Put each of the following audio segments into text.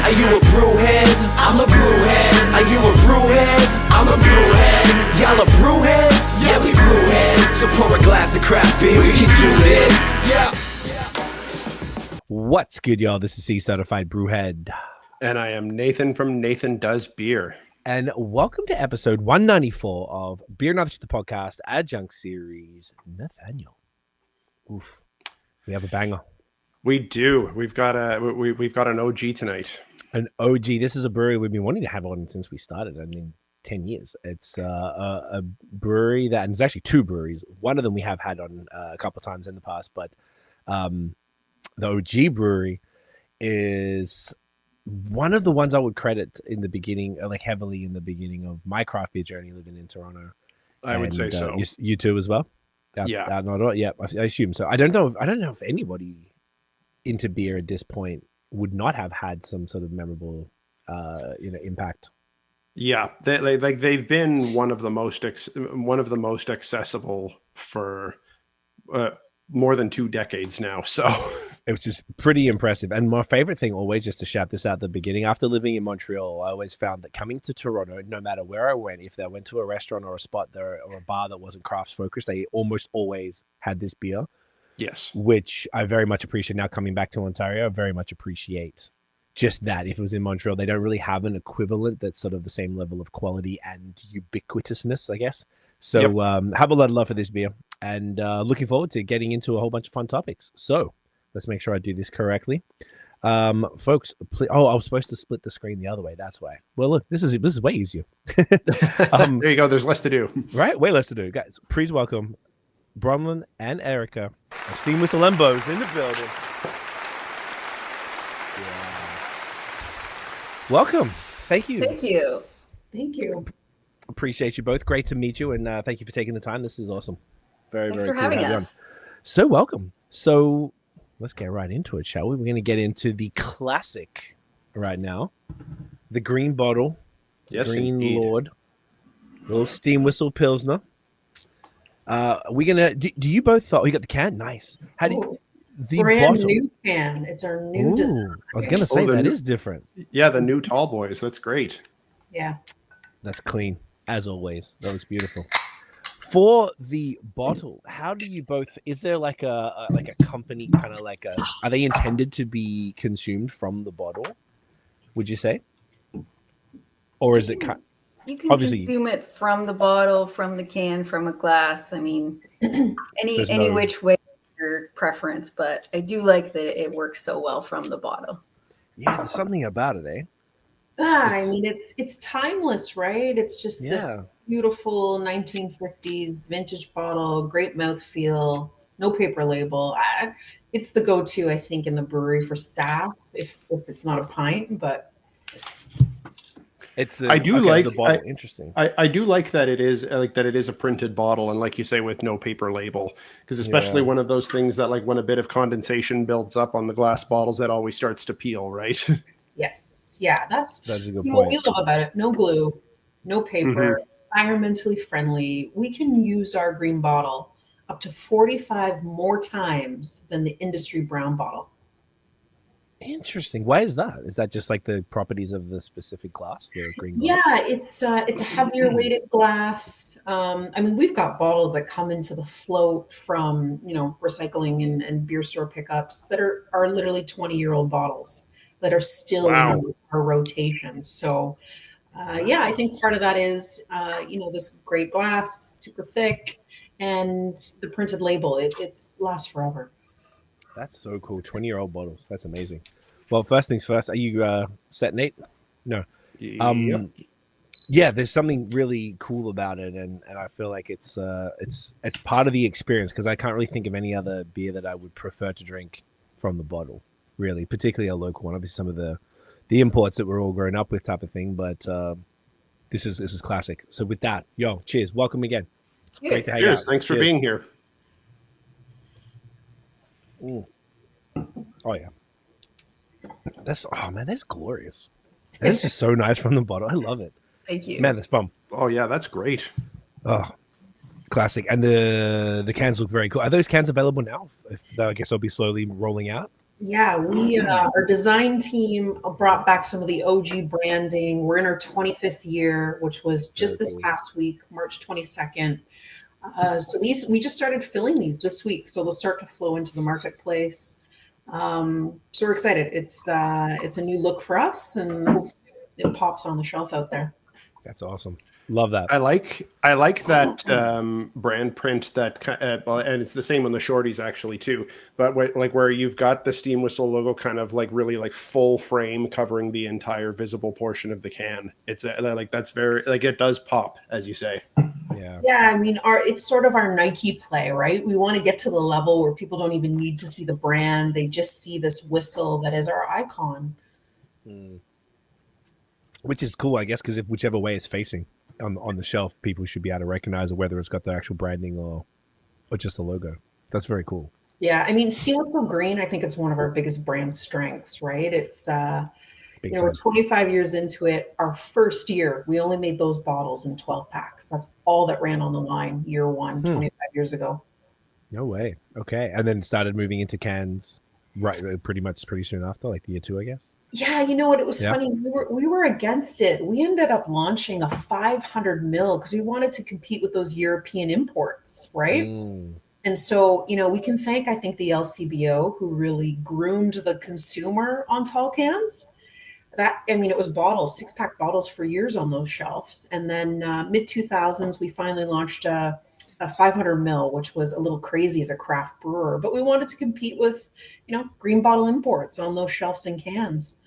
Are you a brewhead? I'm a brewhead. Are you a brewhead? I'm a brewhead. Y'all are brewheads? Yeah, we brewheads. So pour a glass of craft beer, we can do this. Yeah. What's good, y'all? This is Cee, Certified Brewhead. And I am Nathan from Nathan Does Beer. And welcome to episode 194 of Beer Knowledge, the podcast, Adjunct series, Nathaniel. Oof. We have a banger. We do. We've got an OG tonight. An OG. This is a brewery we've been wanting to have on since we started. I mean, 10 years. It's a brewery that, and there's actually two breweries. One of them we have had on a couple of times in the past, but the OG brewery is one of the ones I would credit in the beginning, like heavily in the beginning of my craft beer journey living in Toronto. I would say so. You too as well? Yeah. Yeah, I assume so. I don't know if anybody into beer at this point would not have had some sort of memorable impact. Yeah, they've been one of the most accessible for more than 2 decades now. So it was just pretty impressive. And my favorite thing always, just to shout this out at the beginning, after living in Montreal, I always found that coming to Toronto, no matter where I went, if I went to a restaurant or a spot there or a bar that wasn't crafts focused, they almost always had this beer. Yes. Which I very much appreciate. Now coming back to Ontario, I very much appreciate just that. If it was in Montreal, they don't really have an equivalent that's sort of the same level of quality and ubiquitousness, I guess. So have a lot of love for this beer, and looking forward to getting into a whole bunch of fun topics. So let's make sure I do this correctly. Folks, please, I was supposed to split the screen the other way. That's why. Well, look, this is way easier. There you go. There's less to do. Right? Way less to do. Guys, please welcome Bromlyn and Erica of Steam Whistle and Beau's in the building. Yeah. Welcome. Thank you. Thank you. Thank you. Appreciate you both. Great to meet you, and thank you for taking the time. This is awesome. Thanks for cool having to have us. So welcome. So let's get right into it, shall we? We're going to get into the classic right now. The green bottle. Yes, Green indeed. Lord. Little Steam Whistle Pilsner. We're gonna. Do you both thought? Oh, you got the can? Nice. How do you, the Brand bottle? new can. It's our new design. I was gonna say that is different. Yeah, the new tall boys. That's great. Yeah. That's clean as always. That looks beautiful. For the bottle, how do you both? Is there like a company kind of like a? Are they intended to be consumed from the bottle? Would you say, or is it kind? You can Obviously, consume it from the bottle, from the can, from a glass. I mean, any which way your preference, but I do like that it works so well from the bottle. Yeah, there's something about it, eh? I mean, it's timeless, right? It's just this beautiful 1950s vintage bottle, great mouthfeel, no paper label. It's the go-to, I think, in the brewery for staff if it's not a pint, but It's I do like the bottle. Interesting. I do like that it is a printed bottle, and like you say, with no paper label, because especially one of those things that, like, when a bit of condensation builds up on the glass bottles, that always starts to peel, right? yes, yeah, that's a good what point. we love about it. No glue, no paper, environmentally friendly. We can use our green bottle up to 45 more times than the industry brown bottle. Interesting. Why is that? Is that just like the properties of the specific glass, the green glass? Yeah, it's a heavier weighted glass. I mean, we've got bottles that come into the float from recycling and beer store pickups that are literally 20-year-old bottles that are still in our rotation. So, I think part of that is this great glass, super thick, and the printed label. It lasts forever. That's so cool. 20-year-old bottles. That's amazing. Well, first things first. Are you set, Nate? No. Yep. Yeah, there's something really cool about it, and I feel like it's part of the experience, because I can't really think of any other beer that I would prefer to drink from the bottle, really, particularly a local one. Obviously, some of the imports that we're all grown up with type of thing, but this is classic. So with that, cheers. Welcome again. Yes. Great to hang Cheers. out. Thanks for being here. Oh yeah, that's glorious. That is just so nice from the bottle. I love it. Thank you. Man, that's fun. Oh yeah, that's great. Oh, classic. And the cans look very cool. Are those cans available now? I guess they'll be slowly rolling out. Yeah, our design team brought back some of the OG branding. We're in our 25th year, which was just Very this cool. past week, March 22nd. So we just started filling these this week, so they'll start to flow into the marketplace. So we're excited. It's a new look for us, and hopefully it pops on the shelf out there. That's awesome. Love that. I like that brand print that, and it's the same on the shorties actually too. But like where you've got the Steam Whistle logo kind of like really like full frame covering the entire visible portion of the can. It's like that's very like it does pop, as you say. Yeah. Yeah, I mean, it's sort of our Nike play, right? We want to get to the level where people don't even need to see the brand; they just see this whistle that is our icon. Which is cool, I guess, because if whichever way it's facing on the shelf, people should be able to recognize it, whether it's got the actual branding or just the logo. That's very cool. Yeah, I mean, Steel Whistle Green, I think it's one of our biggest brand strengths, right? It's Big we're time. 25 years into it. Our first year, we only made those bottles in 12 packs. That's all that ran on the line year one, 25 years ago. No way. Okay, and then started moving into cans, right? Pretty soon after, like year 2, I guess. Yeah, you know what? It was Yeah. funny. We were against it. We ended up launching a 500 mil because we wanted to compete with those European imports, right? And so, we can thank, I think, the LCBO who really groomed the consumer on tall cans. It was bottles, 6-pack bottles for years on those shelves. And then mid 2000s, we finally launched a 500 mil, which was a little crazy as a craft brewer. But we wanted to compete with, green bottle imports on those shelves and cans.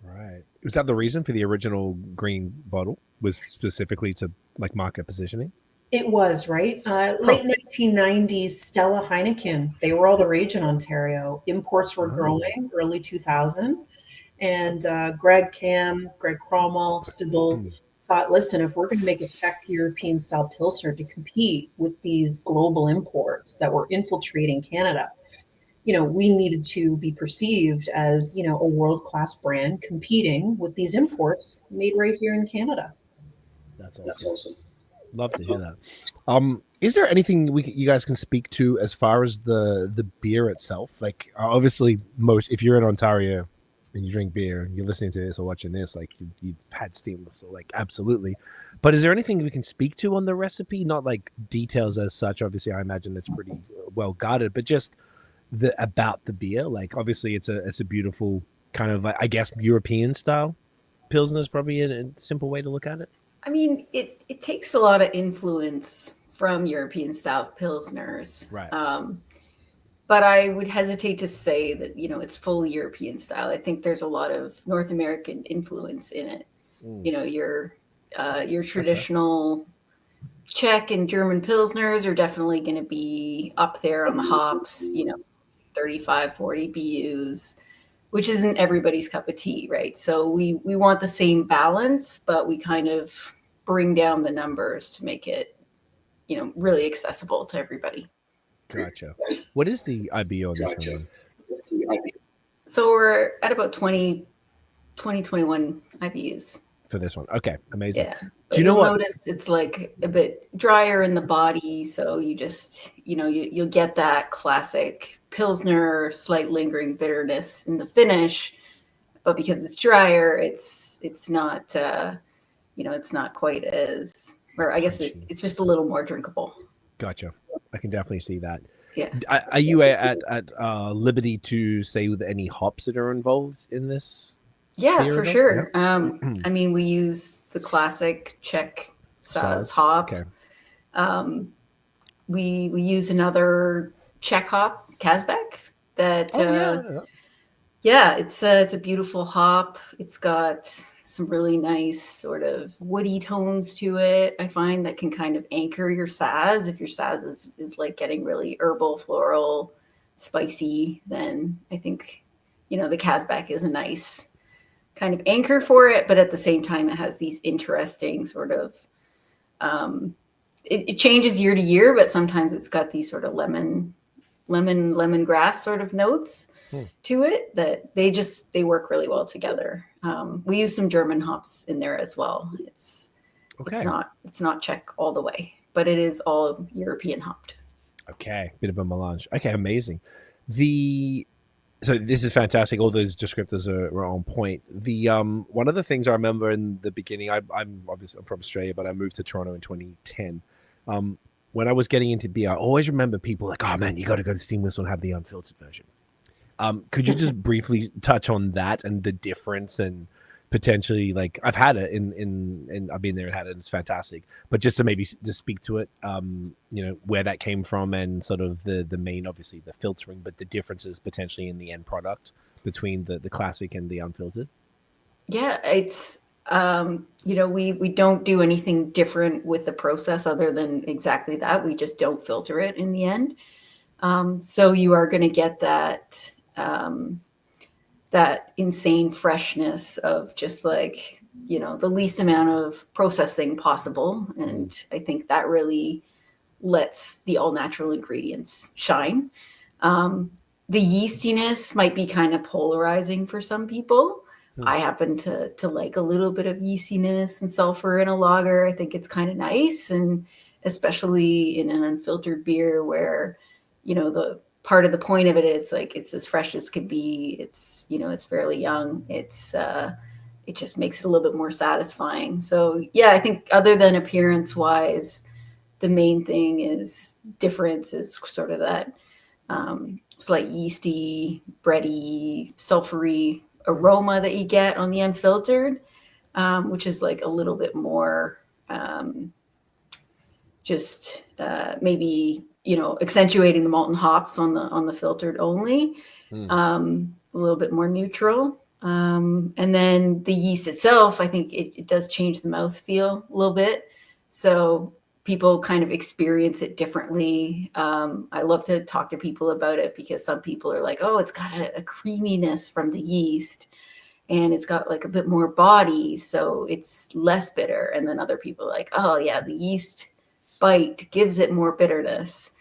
Right. Was that the reason for the original green bottle? Was specifically to like market positioning? It was, right? Late 1990s, Stella Heineken, they were all the rage in Ontario. Imports were growing, early 2000. And Greg Cromwell, Sybil thought, listen, if we're going to make a Czech European style Pilsner to compete with these global imports that were infiltrating Canada, we needed to be perceived as, a world-class brand competing with these imports made right here in Canada. That's awesome. Love to hear that. Is there anything you guys can speak to as far as the beer itself? Like, obviously, if you're in Ontario and you drink beer, and you're listening to this or watching this, like you've had Steam Whistle, like absolutely. But is there anything we can speak to on the recipe? Not like details as such. Obviously, I imagine it's pretty well guarded, but just about the beer. Like, obviously, it's a beautiful kind of, I guess, European style Pilsner is probably a simple way to look at it. I mean, it takes a lot of influence from European style Pilsners. Right. But I would hesitate to say that, it's full European style. I think there's a lot of North American influence in it. Your traditional Czech and German Pilsners are definitely going to be up there on the hops, 35, 40 BUs, which isn't everybody's cup of tea, right? So we want the same balance, but we kind of bring down the numbers to make it, really accessible to everybody. Gotcha. What is the IBO on this one? So we're at about 21 IBUs. For this one. Okay, amazing. Yeah. Do you know what? Notice it's like a bit drier in the body, so you just, you'll get that classic Pilsner, slight lingering bitterness in the finish, but because it's drier, it's not, it's not quite as, or I guess it's just a little more drinkable. Gotcha. I can definitely see that. Yeah. Are you at liberty to say with any hops that are involved in this? Yeah, for sure. Yep. I mean, we use the classic Czech Saz hop. Okay. We use another Czech hop, Kazbek. It's a beautiful hop. It's got some really nice sort of woody tones to it. I find that can kind of anchor your Saz. If your Saz is like getting really herbal, floral, spicy, then I think, the Kazbek is a nice kind of anchor for it. But at the same time, it has these interesting sort of, it changes year to year, but sometimes it's got these sort of lemongrass sort of notes to it that they work really well together. We use some German hops in there as well. It's not Czech all the way, but it is all European hopped. Okay, bit of a melange. Okay, amazing. So this is fantastic. All those descriptors are on point. The one of the things I remember in the beginning, I'm obviously I'm from Australia, but I moved to Toronto in 2010. When I was getting into beer, I always remember people like, "Oh man, you got to go to Steam Whistle and have the unfiltered version." Could you just briefly touch on that and the difference and potentially like I've had it in I've been there and had it and it's fantastic, but just to maybe just speak to it, where that came from and sort of the main, obviously the filtering, but the differences potentially in the end product between the classic and the unfiltered. Yeah, it's we don't do anything different with the process other than exactly that. We just don't filter it in the end. So you are going to get that insane freshness of just like, the least amount of processing possible. And I think that really lets the all natural ingredients shine. The yeastiness might be kind of polarizing for some people. I happen to like a little bit of yeastiness and sulfur in a lager. I think it's kind of nice. And especially in an unfiltered beer where, the part of the point of it is like it's as fresh as could be. It's it's fairly young. It just makes it a little bit more satisfying. So yeah, I think other than appearance wise, the main thing is difference is sort of that slight yeasty, bready, sulfury aroma that you get on the unfiltered, which is like a little bit more maybe accentuating the malt and hops on the filtered only, a little bit more neutral. And then the yeast itself, I think it does change the mouthfeel a little bit. So people kind of experience it differently. I love to talk to people about it because some people are like, oh, it's got a creaminess from the yeast and it's got like a bit more body, so it's less bitter. And then other people are like, oh yeah, the yeast bite gives it more bitterness.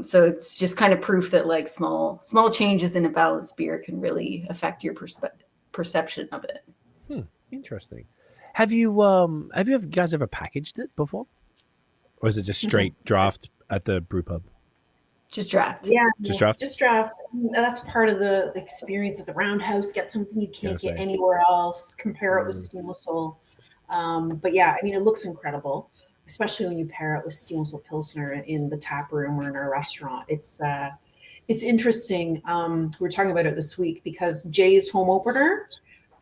So it's just kind of proof that like small changes in a balanced beer can really affect your perception of it. Interesting. Have you guys ever packaged it before, or is it just straight draft at the brew pub? Just draft. Yeah, Just draft. Just draft. That's part of the experience at the Roundhouse. Get something you can't get anywhere else. Compare it with Steam Whistle. But yeah, I mean, it looks incredible, especially when you pair it with Steam Whistle Pilsner in the tap room or in our restaurant. It's interesting. We're talking about it this week because Jay's home opener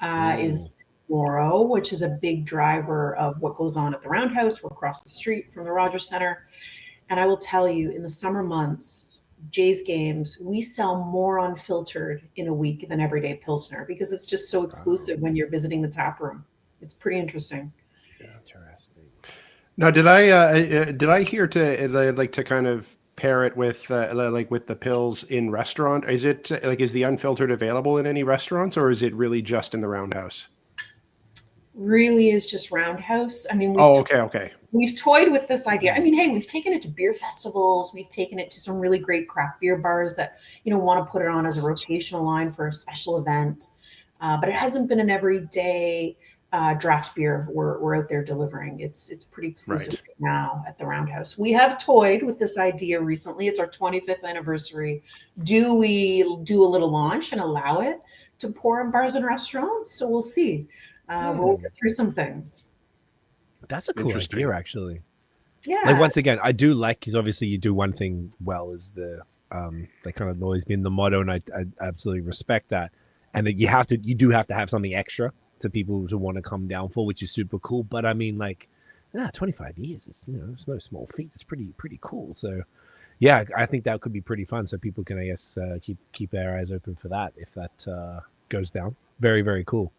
is tomorrow, which is a big driver of what goes on at the Roundhouse. We're across the street from the Rogers Center. And I will tell you, in the summer months, Jay's games, we sell more unfiltered in a week than everyday Pilsner because it's just so exclusive when you're visiting the tap room. It's pretty interesting. Interesting. Now, did I hear to kind of pair it with with the pills in restaurant? Is the unfiltered available in any restaurants, or is it really just in the Roundhouse? Really is just Roundhouse. I mean, okay. We've toyed with this idea. I mean, hey, we've taken it to beer festivals. We've taken it to some really great craft beer bars that, want to put it on as a rotational line for a special event. But it hasn't been an everyday draft beer we're out there delivering. It's pretty exclusive right now at the Roundhouse. We have toyed with this idea recently. It's our 25th anniversary. Do we do a little launch and allow it to pour in bars and restaurants? So we'll see. We'll get through some things. That's a cool idea, actually. Yeah. Like once again, I do like because obviously you do one thing well is the that kind of always been the motto, and I absolutely respect that. And that you do have to have something extra to people who want to come down for, which is super cool. But I mean, 25 years is it's no small feat. It's pretty cool. So yeah, I think that could be pretty fun. So people can, I guess, keep their eyes open for that if that goes down. Very, very cool.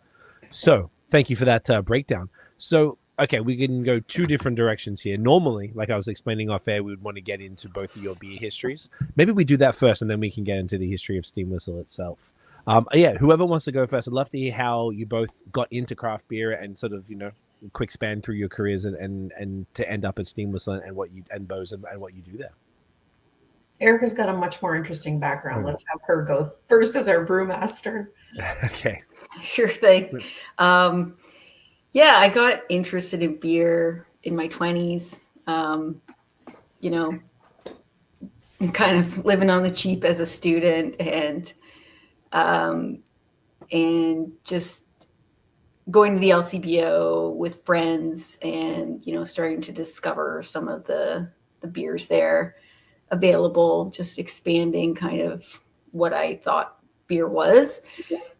So thank you for that breakdown. So, okay, we can go two different directions here. Normally, like I was explaining off air, we would want to get into both of your beer histories. Maybe we do that first, and then we can get into the history of Steam Whistle itself. Yeah, whoever wants to go first, I'd love to hear how you both got into craft beer and sort of, quick span through your careers and to end up at Steam Whistle and what you and Beau's and what you do there. Erica's got a much more interesting background. Let's have her go first as our brewmaster. Okay. Sure thing. Yeah, I got interested in beer in my 20s, kind of living on the cheap as a student and and just going to the LCBO with friends and, starting to discover some of the beers there available, just expanding kind of what I thought beer was.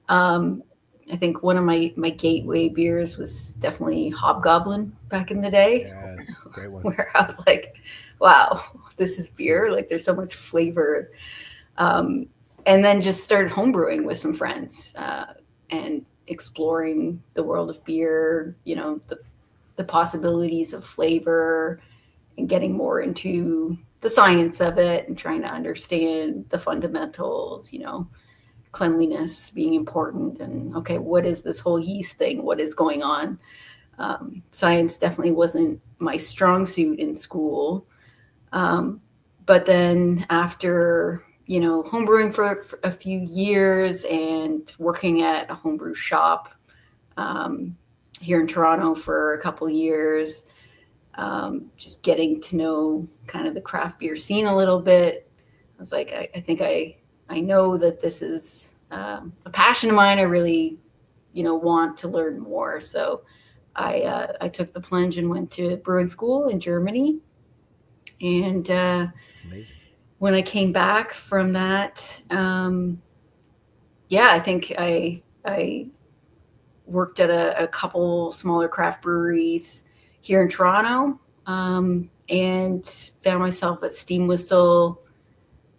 I think one of my gateway beers was definitely Hobgoblin back in the day. Yes, great one. Where I was like, wow, this is beer. Like there's so much flavor. And then just started homebrewing with some friends and exploring the world of beer, the possibilities of flavor and getting more into the science of it and trying to understand the fundamentals, cleanliness being important. And okay, what is this whole yeast thing? What is going on? Science definitely wasn't my strong suit in school. But then after, homebrewing for a few years and working at a homebrew shop here in Toronto for a couple years, just getting to know kind of the craft beer scene a little bit. I was like, I think I know that this is a passion of mine. I really, want to learn more. So I took the plunge and went to brewing school in Germany. And Amazing. When I came back from that, I think I worked at a couple smaller craft breweries here in Toronto, and found myself at Steam Whistle.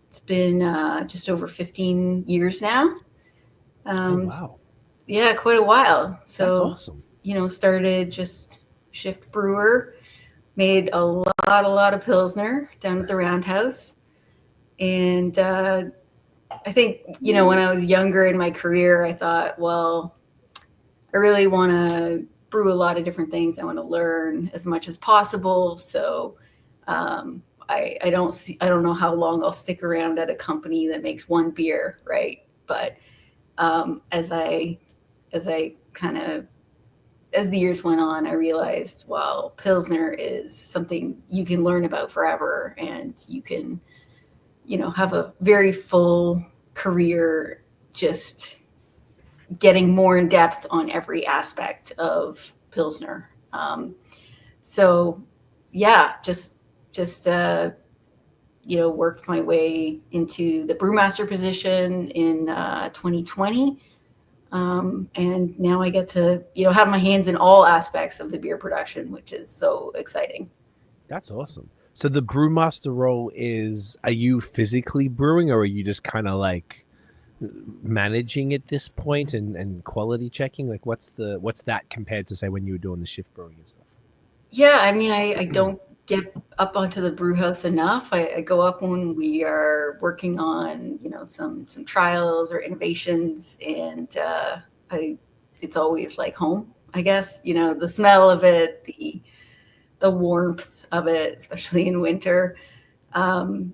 It's been just over 15 years now. Wow. Yeah, quite a while. So, that's awesome. Started just shift brewer, made a lot of Pilsner down at the Roundhouse. And I think, when I was younger in my career, I thought, well, I really want to brew a lot of different things. I want to learn as much as possible. So I don't know how long I'll stick around at a company that makes one beer, right? But as the years went on, I realized, well, Pilsner is something you can learn about forever, and you can, have a very full career just getting more in depth on every aspect of Pilsner. Worked my way into the Brewmaster position in 2020. And now I get to, have my hands in all aspects of the beer production, which is so exciting. That's awesome. So the Brewmaster role is, are you physically brewing, or are you just kind of like managing at this point and quality checking? Like what's that compared to say when you were doing the shift brewing and stuff? Yeah, I mean, I don't get up onto the brew house enough. I go up when we are working on, some trials or innovations, and it's always like home, I guess. The smell of it, the warmth of it, especially in winter. But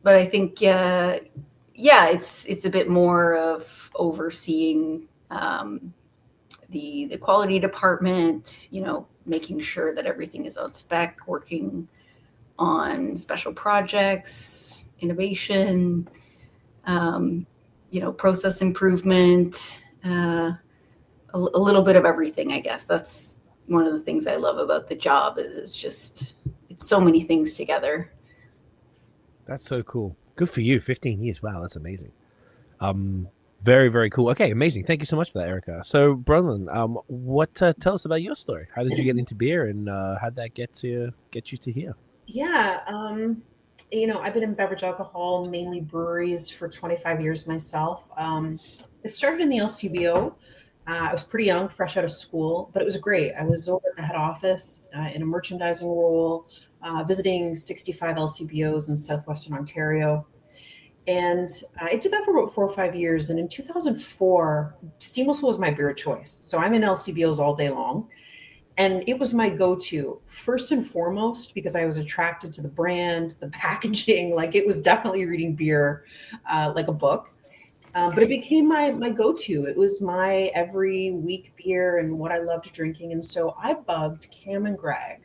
I think, it's a bit more of overseeing the quality department, making sure that everything is on spec, working on special projects, innovation, process improvement, a little bit of everything, I guess. That's one of the things I love about the job is it's so many things together. That's so cool. Good for you. 15 years. Wow, that's amazing. Very, very cool. Okay, amazing. Thank you so much for that, Erica. So, Bromlyn, tell us about your story. How did you get into beer, and how'd that get you to here? Yeah, I've been in beverage alcohol, mainly breweries, for 25 years myself. I started in the LCBO. I was pretty young, fresh out of school, but it was great. I was over at the head office in a merchandising role, visiting 65 LCBOs in southwestern Ontario. And I did that for about 4 or 5 years. And in 2004, Steam Whistle was my beer of choice. So I'm in LCBOs all day long. And it was my go-to, first and foremost, because I was attracted to the brand, the packaging. Like, it was definitely reading beer like a book. But it became my go-to. It was my every week beer and what I loved drinking. And so I bugged Cam and Greg,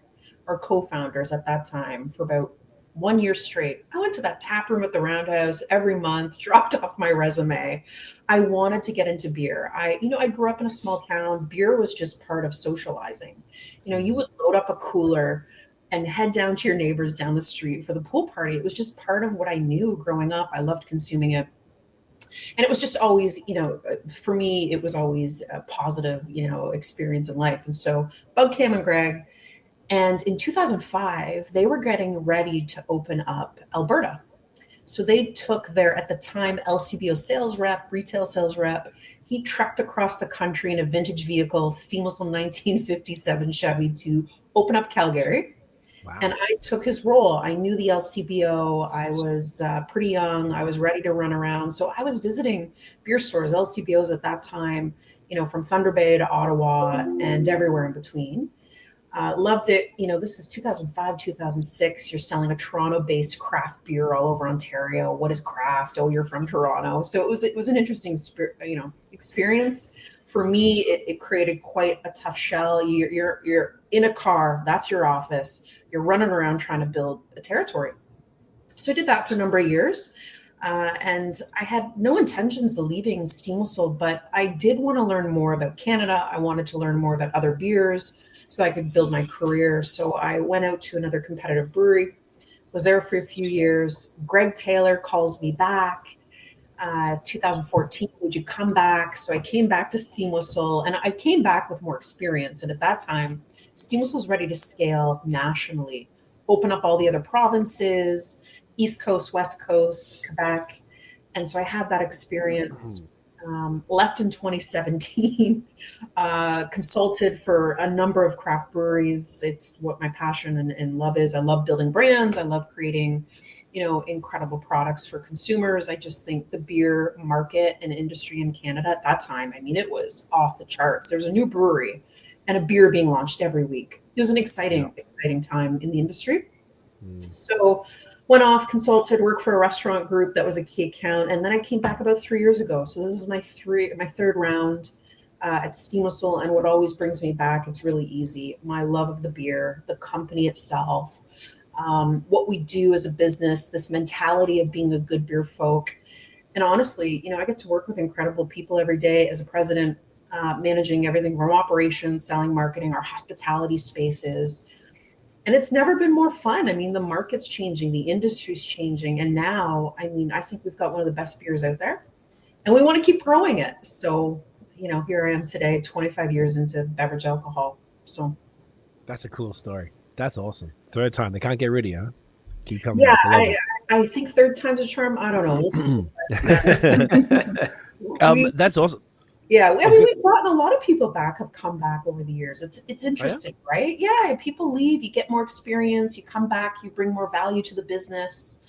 our co-founders at that time, for about 1 year straight. I went to that tap room at the Roundhouse every month, dropped off my resume. I wanted to get into beer. I grew up in a small town. Beer was just part of socializing. You would load up a cooler and head down to your neighbors down the street for the pool party. It was just part of what I knew growing up. I loved consuming it. And it was just always, for me, it was always a positive, experience in life. And so bug Cam and Greg. And in 2005, they were getting ready to open up Alberta. So they took their, at the time, LCBO sales rep, retail sales rep. He trekked across the country in a vintage vehicle, steam whistle 1957 Chevy, to open up Calgary. Wow. And I took his role. I knew the LCBO. I was pretty young. I was ready to run around. So I was visiting beer stores, LCBOs at that time, from Thunder Bay to Ottawa and everywhere in between. Loved it. This is 2005, 2006. You're selling a Toronto-based craft beer all over Ontario. What is craft? Oh, you're from Toronto. So it was an interesting, experience. For me, it created quite a tough shell. You're in a car. That's your office. You're running around trying to build a territory. So I did that for a number of years. And I had no intentions of leaving Steam Whistle, but I did want to learn more about Canada. I wanted to learn more about other beers so I could build my career. So I went out to another competitive brewery, was there for a few years. Greg Taylor calls me back. 2014, would you come back? So I came back to Steam Whistle, and I came back with more experience. And at that time, Steam Whistle was ready to scale nationally, open up all the other provinces, East Coast, West Coast, Quebec. And so I had that experience. Left in 2017, consulted for a number of craft breweries. It's what my passion and love is. I love building brands. I love creating, incredible products for consumers. I just think the beer market and industry in Canada at that time, it was off the charts. There's a new brewery and a beer being launched every week. It was an exciting time in the industry. So went off, consulted, worked for a restaurant group that was a key account. And then I came back about 3 years ago. So this is my third round at Steam Whistle. And what always brings me back, it's really easy. My love of the beer, the company itself, what we do as a business, this mentality of being a good beer folk. And honestly, I get to work with incredible people every day as a president, managing everything from operations, selling, marketing, our hospitality spaces. And it's never been more fun. The market's changing, the industry's changing. And now, I think we've got one of the best beers out there, and we want to keep growing it. So, here I am today, 25 years into beverage alcohol. So that's a cool story. That's awesome. Third time. They can't get rid of you, huh? Keep coming. Yeah, I think third time's a charm. I don't know. We'll see. That's awesome. Yeah, we've gotten a lot of people back, have come back over the years. It's interesting, right? Yeah, people leave, you get more experience, you come back, you bring more value to the business.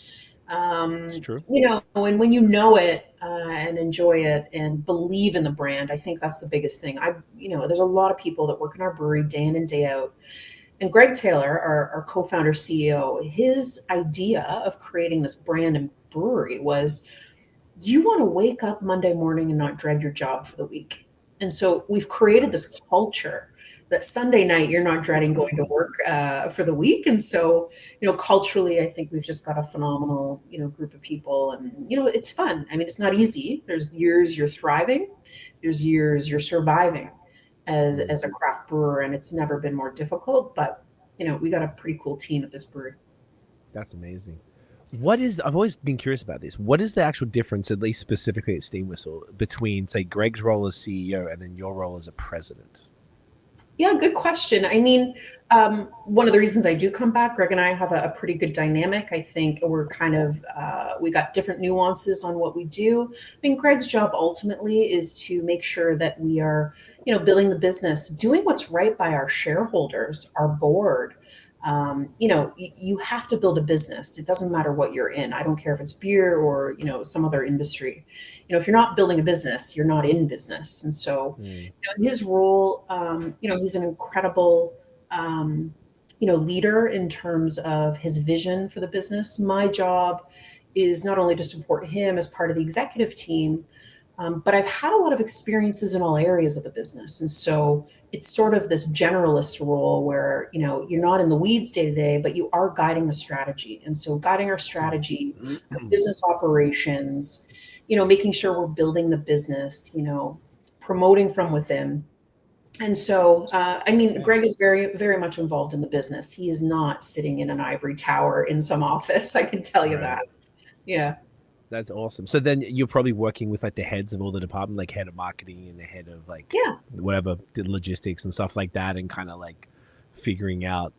It's true. And when you know it and enjoy it and believe in the brand, I think that's the biggest thing. There's a lot of people that work in our brewery day in and day out. And Greg Taylor, our co-founder CEO, his idea of creating this brand and brewery was, you want to wake up Monday morning and not dread your job for the week. And so we've created this culture that Sunday night, you're not dreading going to work for the week. And so, culturally, I think we've just got a phenomenal, group of people. And, it's fun. It's not easy. There's years you're thriving. There's years you're surviving as a craft brewer. And it's never been more difficult. But, we got a pretty cool team at this brewery. That's amazing. I've always been curious about this. What is the actual difference, at least specifically at Steam Whistle, between, say, Greg's role as CEO and then your role as a president? Yeah, good question. One of the reasons I do come back, Greg and I have a pretty good dynamic. I think we're kind of, we got different nuances on what we do. Greg's job ultimately is to make sure that we are, building the business, doing what's right by our shareholders, our board. You have to build a business. It doesn't matter what you're in. I don't care if it's beer or, some other industry. If you're not building a business, you're not in business. And so, his role, he's an incredible, leader in terms of his vision for the business. My job is not only to support him as part of the executive team, but I've had a lot of experiences in all areas of the business. And so, it's sort of this generalist role where, you know, you're not in the weeds day to day, but you are guiding the strategy. And so guiding our strategy, our business operations, you know, making sure we're building the business, you know, promoting from within. And so, I mean, Greg is very, very much involved in the business. He is not sitting in an ivory tower in some office. I can tell you that. Yeah. That's awesome. So then you're probably working with like the heads of all the department, like head of marketing and the head of like whatever, the logistics and stuff like that, and kind of like figuring out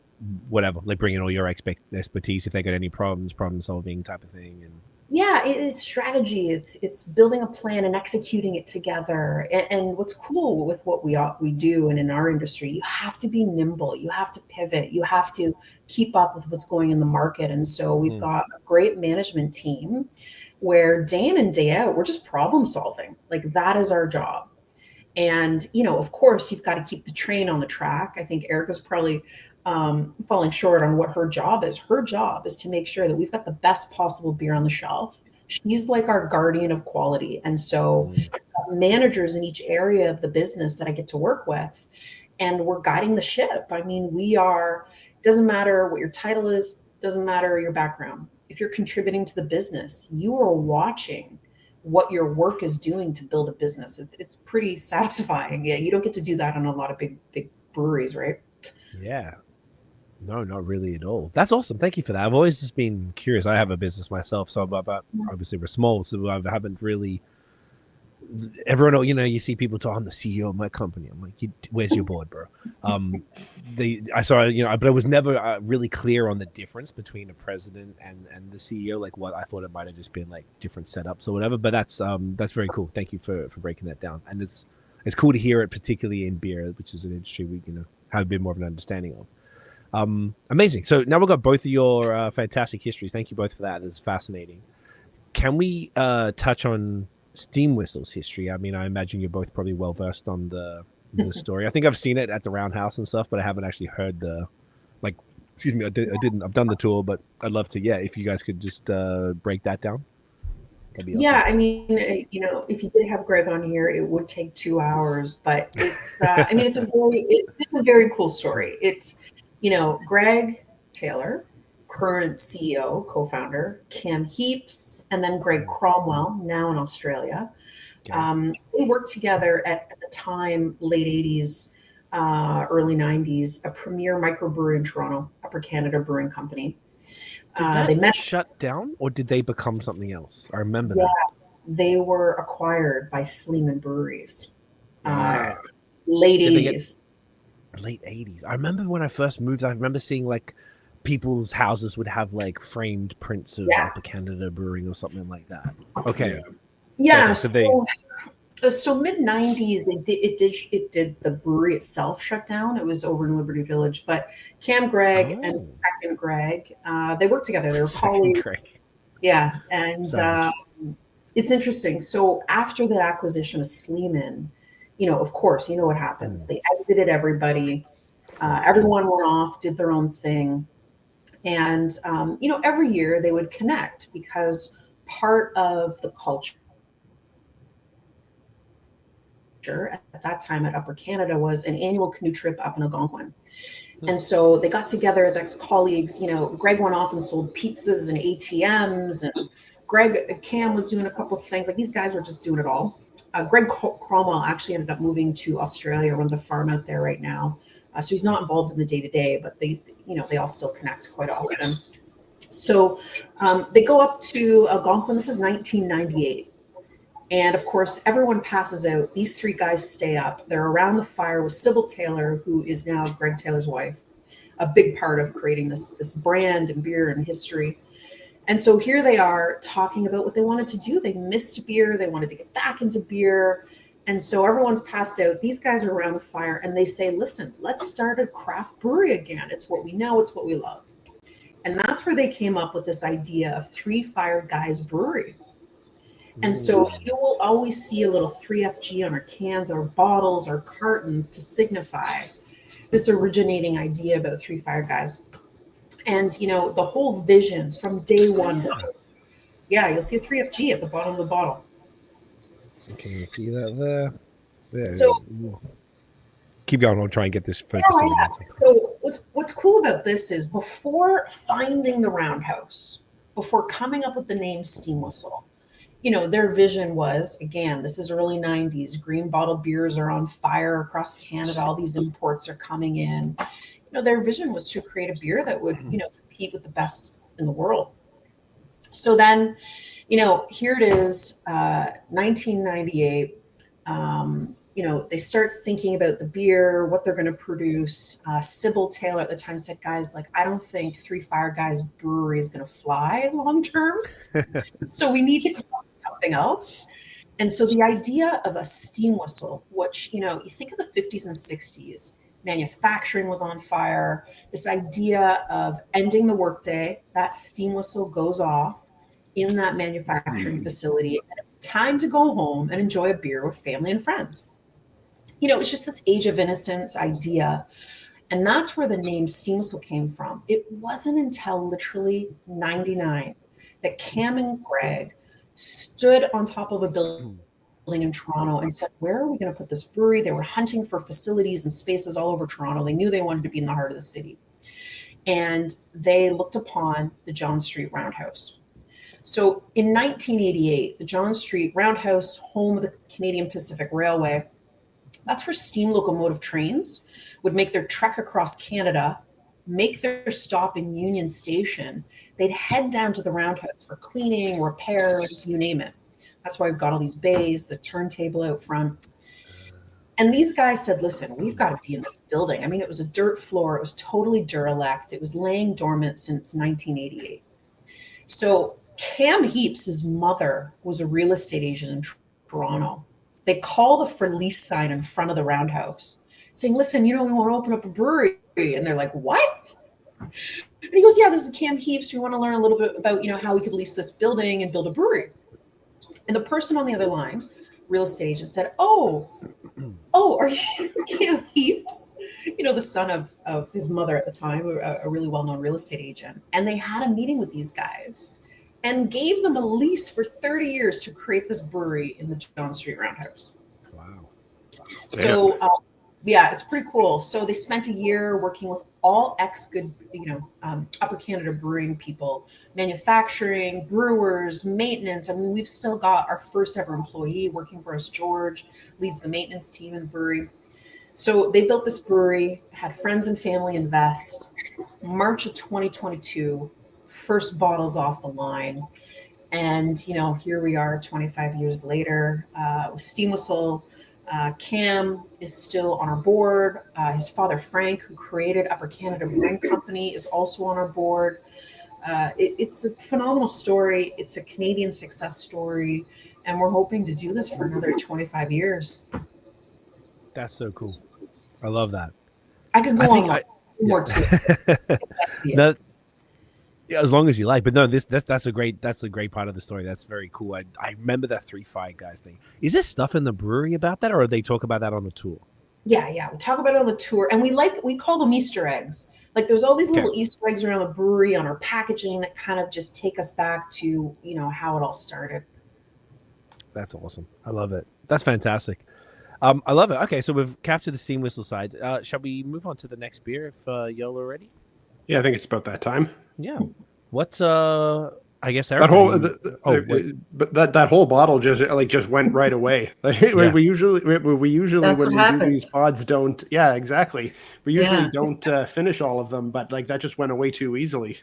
whatever, like bringing all your expertise if they got any problems, problem solving type of thing. And yeah, it's strategy. It's building a plan and executing it together. And what's cool with what we do, and in our industry, you have to be nimble. You have to pivot. You have to keep up with what's going in the market. And so we've got a great management team where day in and day out, we're just problem solving. Like that is our job. And, you know, of course, you've got to keep the train on the track. I think Erica's probably falling short on what her job is. Her job is to make sure that we've got the best possible beer on the shelf. She's like our guardian of quality. And so managers in each area of the business that I get to work with, and we're guiding the ship. I mean, doesn't matter what your title is, doesn't matter your background. If you're contributing to the business, you are watching what your work is doing to build a business. It's pretty satisfying. Yeah, you don't get to do that on a lot of big breweries, right? Yeah. No, not really at all. That's awesome. Thank you for that. I've always just been curious. I have a business myself, so but obviously we're small, so I haven't really. Everyone, you know, you see people talk, I'm the CEO of my company. I'm like, where's your board, bro? I saw, you know, but I was never really clear on the difference between a president and the CEO. Like, what I thought it might have just been like different setups or whatever. But that's very cool. Thank you for breaking that down. And it's cool to hear it, particularly in beer, which is an industry we have a bit more of an understanding of. Amazing. So now we've got both of your fantastic histories. Thank you both for that. It's fascinating. Can we touch on Steam Whistle's history? I mean, I imagine you're both probably well versed on the story. I think I've seen it at the Roundhouse and stuff, but I haven't actually heard excuse me, I didn't. I've done the tour, but I'd love to. Yeah, if you guys could just break that down. That'd be awesome. Yeah, I mean, you know, if you did have Greg on here, it would take 2 hours, but it's. I mean, it's a very cool story. It's, you know, Greg Taylor, current CEO, co-founder, Cam Heaps, and then Greg Cromwell, now in Australia. Okay. They worked together at the time, late 80s, early 90s, a premier microbrewery in Toronto, Upper Canada Brewing Company. Did they shut down, or did they become something else? I remember that. They were acquired by Sleeman Breweries. Late 80s. Late 80s. I remember when I first moved, I remember seeing like people's houses would have like framed prints of Upper Canada Brewing or something like that. Okay. Yeah. So mid 90s, it did the brewery itself shut down. It was over in Liberty Village, but Cam Greg and second Greg, they worked together. They were colleagues. Yeah. And it's interesting. So after the acquisition of Sleeman, you know, of course, you know what happens. They exited everybody. Everyone went off, did their own thing. And, you know, every year they would connect because part of the culture at that time at Upper Canada was an annual canoe trip up in Algonquin. And so they got together as ex-colleagues. You know, Greg went off and sold pizzas and ATMs, and Cam was doing a couple of things. Like, these guys were just doing it all. Greg Cromwell actually ended up moving to Australia, runs a farm out there right now. So he's not involved in the day-to-day, but they all still connect quite often. So they go up to Algonquin. This is 1998. And of course, everyone passes out. These three guys stay up. They're around the fire with Sybil Taylor, who is now Greg Taylor's wife, a big part of creating this brand and beer and history. And so here they are talking about what they wanted to do. They missed beer. They wanted to get back into beer. And so everyone's passed out. These guys are around the fire and they say, listen, let's start a craft brewery again. It's what we know. It's what we love. And that's where they came up with this idea of Three Fired Guys Brewery. And so you will always see a little 3FG on our cans, our bottles, our cartons to signify this originating idea about Three Fired Guys. And, you know, the whole vision from day one. Yeah, you'll see a 3FG at the bottom of the bottle. Can you see that there? So keep going. I'll try and get this focused. Yeah. So what's cool about this is before finding the Roundhouse, before coming up with the name Steam Whistle, their vision was, again, this is early 90s, green bottle beers are on fire across Canada, all these imports are coming in. Their vision was to create a beer that would, compete with the best in the world. So then, here it is, 1998. They start thinking about the beer, what they're going to produce. Sybil Taylor at the time said, guys, I don't think Three Fire Guys Brewery is going to fly long term. So we need to come up with something else. And so the idea of a steam whistle, which, you think of the 50s and 60s, manufacturing was on fire. This idea of ending the workday, that steam whistle goes off in that manufacturing facility. And it's time to go home and enjoy a beer with family and friends. It's just this age of innocence idea. And that's where the name Steam Whistle came from. It wasn't until literally 99 that Cam and Greg stood on top of a building in Toronto and said, where are we going to put this brewery? They were hunting for facilities and spaces all over Toronto. They knew they wanted to be in the heart of the city. And they looked upon the John Street Roundhouse. So in 1988, the John Street Roundhouse, home of the Canadian Pacific Railway, that's where steam locomotive trains would make their trek across Canada, make their stop in Union Station. They'd head down to the Roundhouse for cleaning, repairs, you name it. That's why we've got all these bays, the turntable out front. And these guys said, listen, we've got to be in this building. I mean, it was a dirt floor. It was totally derelict. It was laying dormant since 1988. So Cam Heaps, his mother, was a real estate agent in Toronto. They call the for lease sign in front of the Roundhouse saying, listen, we want to open up a brewery. And they're like, what? And he goes, yeah, this is Cam Heaps. We want to learn a little bit about, how we could lease this building and build a brewery. And the person on the other line, real estate agent, said, oh, are you Cam Heaps? The son of his mother at the time, a really well-known real estate agent. And they had a meeting with these guys and gave them a lease for 30 years to create this brewery in the John Street Roundhouse. Wow. So, it's pretty cool. So they spent a year working with all ex-good, Upper Canada brewing people, manufacturing, brewers, maintenance. I mean, we've still got our first ever employee working for us. George leads the maintenance team in the brewery. So they built this brewery, had friends and family invest. March of 2022, first bottles off the line. And, here we are 25 years later with Steam Whistle. Cam is still on our board. His father, Frank, who created Upper Canada Brewing Company, is also on our board. It's a phenomenal story. It's a Canadian success story. And we're hoping to do this for another 25 years. That's so cool. I love that. I could go on more too. Yeah, as long as you like, but no, that's a great part of the story. That's very cool. I remember that 3 Fire Guys thing. Is there stuff in the brewery about that, or they talk about that on the tour? Yeah, we talk about it on the tour, and we call them Easter eggs. There's all these little Easter eggs around the brewery on our packaging that kind of just take us back to how it all started. That's awesome. I love it. That's fantastic. I love it. Okay, so we've captured the Steam Whistle side. Shall we move on to the next beer if y'all are ready? Yeah, I think it's about that time. Yeah. What's I guess Eric, that whole bottle just went right away. We usually That's when we happens. do these pods don't. Yeah, exactly. We usually don't finish all of them, but that just went away too easily.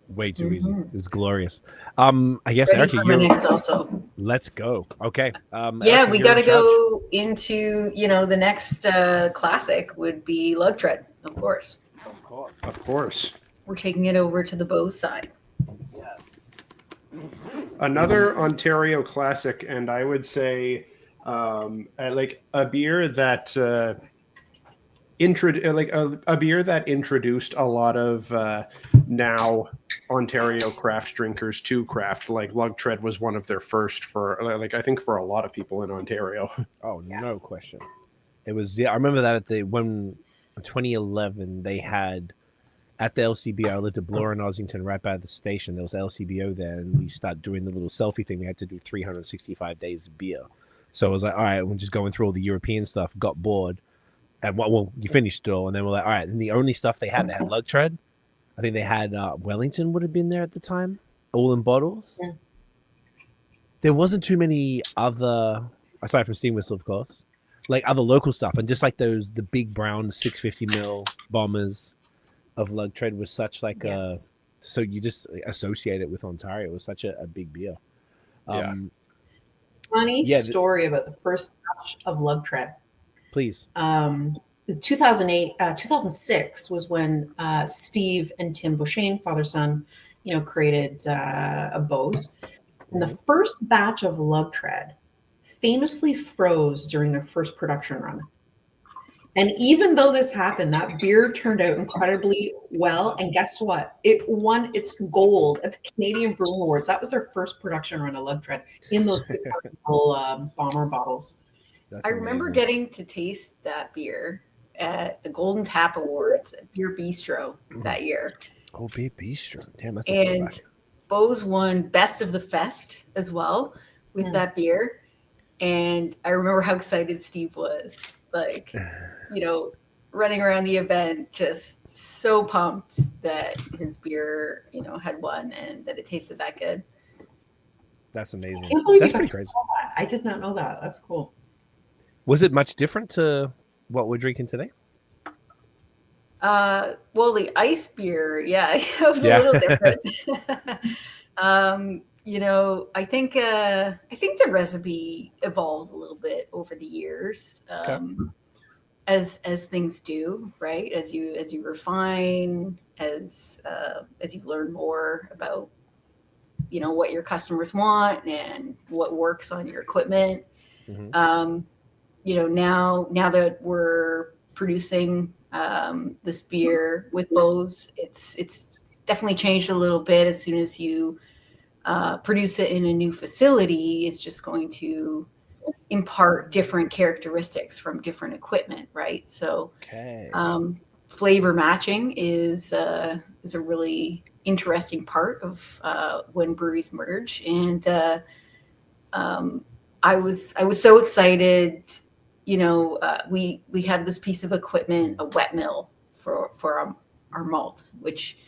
Way too easy. It's glorious. I guess Ready Erica, for my next also. let's go. Okay. Yeah, we got to go into the next classic would be Lagered, of course. Of course. We're taking it over to the BAOS side. Yes. Another Ontario classic, and I would say like a beer that a beer that introduced a lot of now Ontario craft drinkers to craft. Like Lagered was one of their first for I think for a lot of people in Ontario. Oh, no question. It was I remember that when 2011 they had at the LCBO. I lived at Bloor in Ossington, right by the station. There was LCBO there, and we started doing the little selfie thing. We had to do 365 days of beer. So I was like, all right, we're just going through all the European stuff. Got bored, And well, you finished it all, and then we're like, all right. And the only stuff they had Lagered. I think they had Wellington would have been there at the time, all in bottles. Yeah. There wasn't too many other, aside from Steam Whistle, of course, like other local stuff, and just like the big brown 650ml bombers of Lagered was such like Yes. so you just associate it with Ontario. It was such a big beer. Yeah. Funny Yeah, story about the first batch of Lagered. Please. 2008, 2006 was when Steve and Tim Beauchesne, father son, created a BAOS. And the first batch of Lagered famously froze during their first production run. And even though this happened, that beer turned out incredibly well. And guess what? It won its gold at the Canadian Brewing Awards. That was their first production run of Lagered in those 600 bomber bottles. That's I remember amazing. getting to taste that beer at the Golden Tap Awards at Beer Bistro that year. Oh, Beer Bistro. Damn, that's a And throwback. Beau's won Best of the Fest as well with that beer. And I remember how excited Steve was. Like, running around the event, just so pumped that his beer, had won and that it tasted that good. That's amazing. Can't believe That's you pretty got to crazy. try that. I did not know that. That's cool. Was it much different to what we're drinking today? Well, the ice beer, yeah, it was a little different. I think the recipe evolved a little bit over the years, as things do, right? As you refine, as you learn more about, what your customers want and what works on your equipment. Mm-hmm. Now that we're producing this beer with Beau's, it's definitely changed a little bit. As soon as you produce it in a new facility, it's just going to impart different characteristics from different equipment, right? So flavor matching is a really interesting part of when breweries merge. And I was so excited. We have this piece of equipment, a wet mill for our malt, which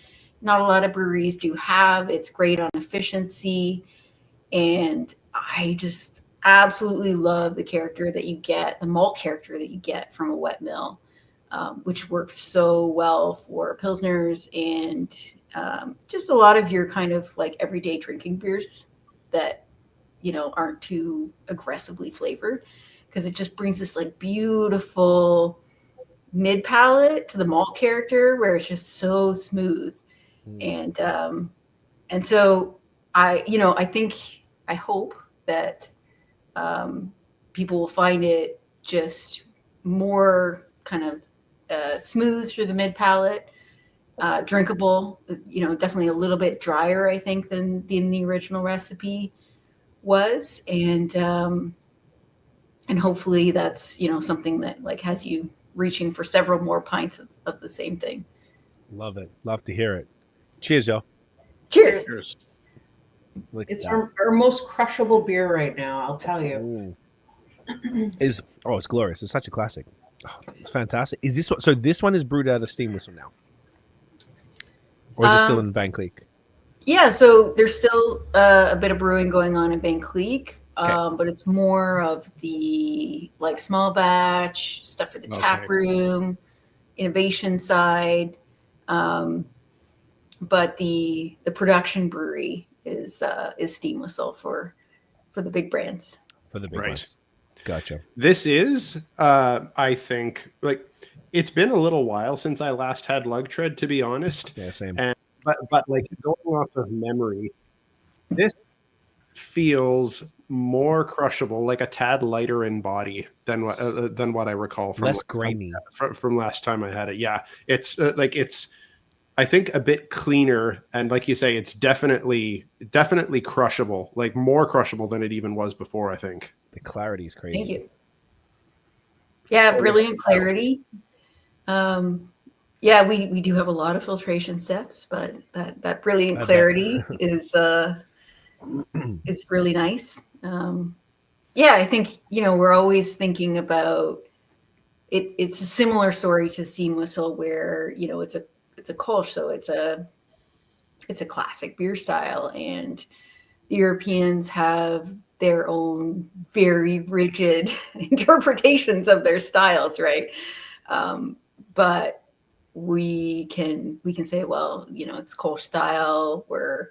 not a lot of breweries do have. It's great on efficiency. And I just absolutely love the character that you get, the malt character that you get from a wet mill, which works so well for Pilsners and just a lot of your kind of like everyday drinking beers that, aren't too aggressively flavored, because it just brings this like beautiful mid palate to the malt character where it's just so smooth. And so I hope that people will find it just more kind of smooth through the mid palate, drinkable, definitely a little bit drier, I think, than the original recipe was. And hopefully that's, something that like has you reaching for several more pints of the same thing. Love it. Love to hear it. Cheers, y'all. Cheers. Cheers. It's our most crushable beer right now, I'll tell you. It's glorious. It's such a classic. Oh, it's fantastic. Is this one? So this one is brewed out of Steam Whistle now, or is it still in Van Cleek? Yeah, so there's still a bit of brewing going on in Van Cleek, but it's more of the like small batch stuff for the tap room, innovation side. But the production brewery is Steam Whistle for the big brands. For the big ones. Gotcha. This is, I think, like it's been a little while since I last had Lagered, to be honest. Yeah, same. But like going off of memory, this feels more crushable, like a tad lighter in body than what I recall from less grainy from last time I had it. Yeah, it's I think a bit cleaner, and like you say, it's definitely crushable, like more crushable than it even was before, I think. The clarity is crazy. Thank you. Yeah, brilliant clarity. Yeah, we do have a lot of filtration steps, but that brilliant clarity is really nice. Yeah, I think, we're always thinking about, it's a similar story to Steam Whistle, where it's a Kolsch, so it's a classic beer style, and the Europeans have their own very rigid interpretations of their styles, right? But we can say, well, it's Kolsch style. We're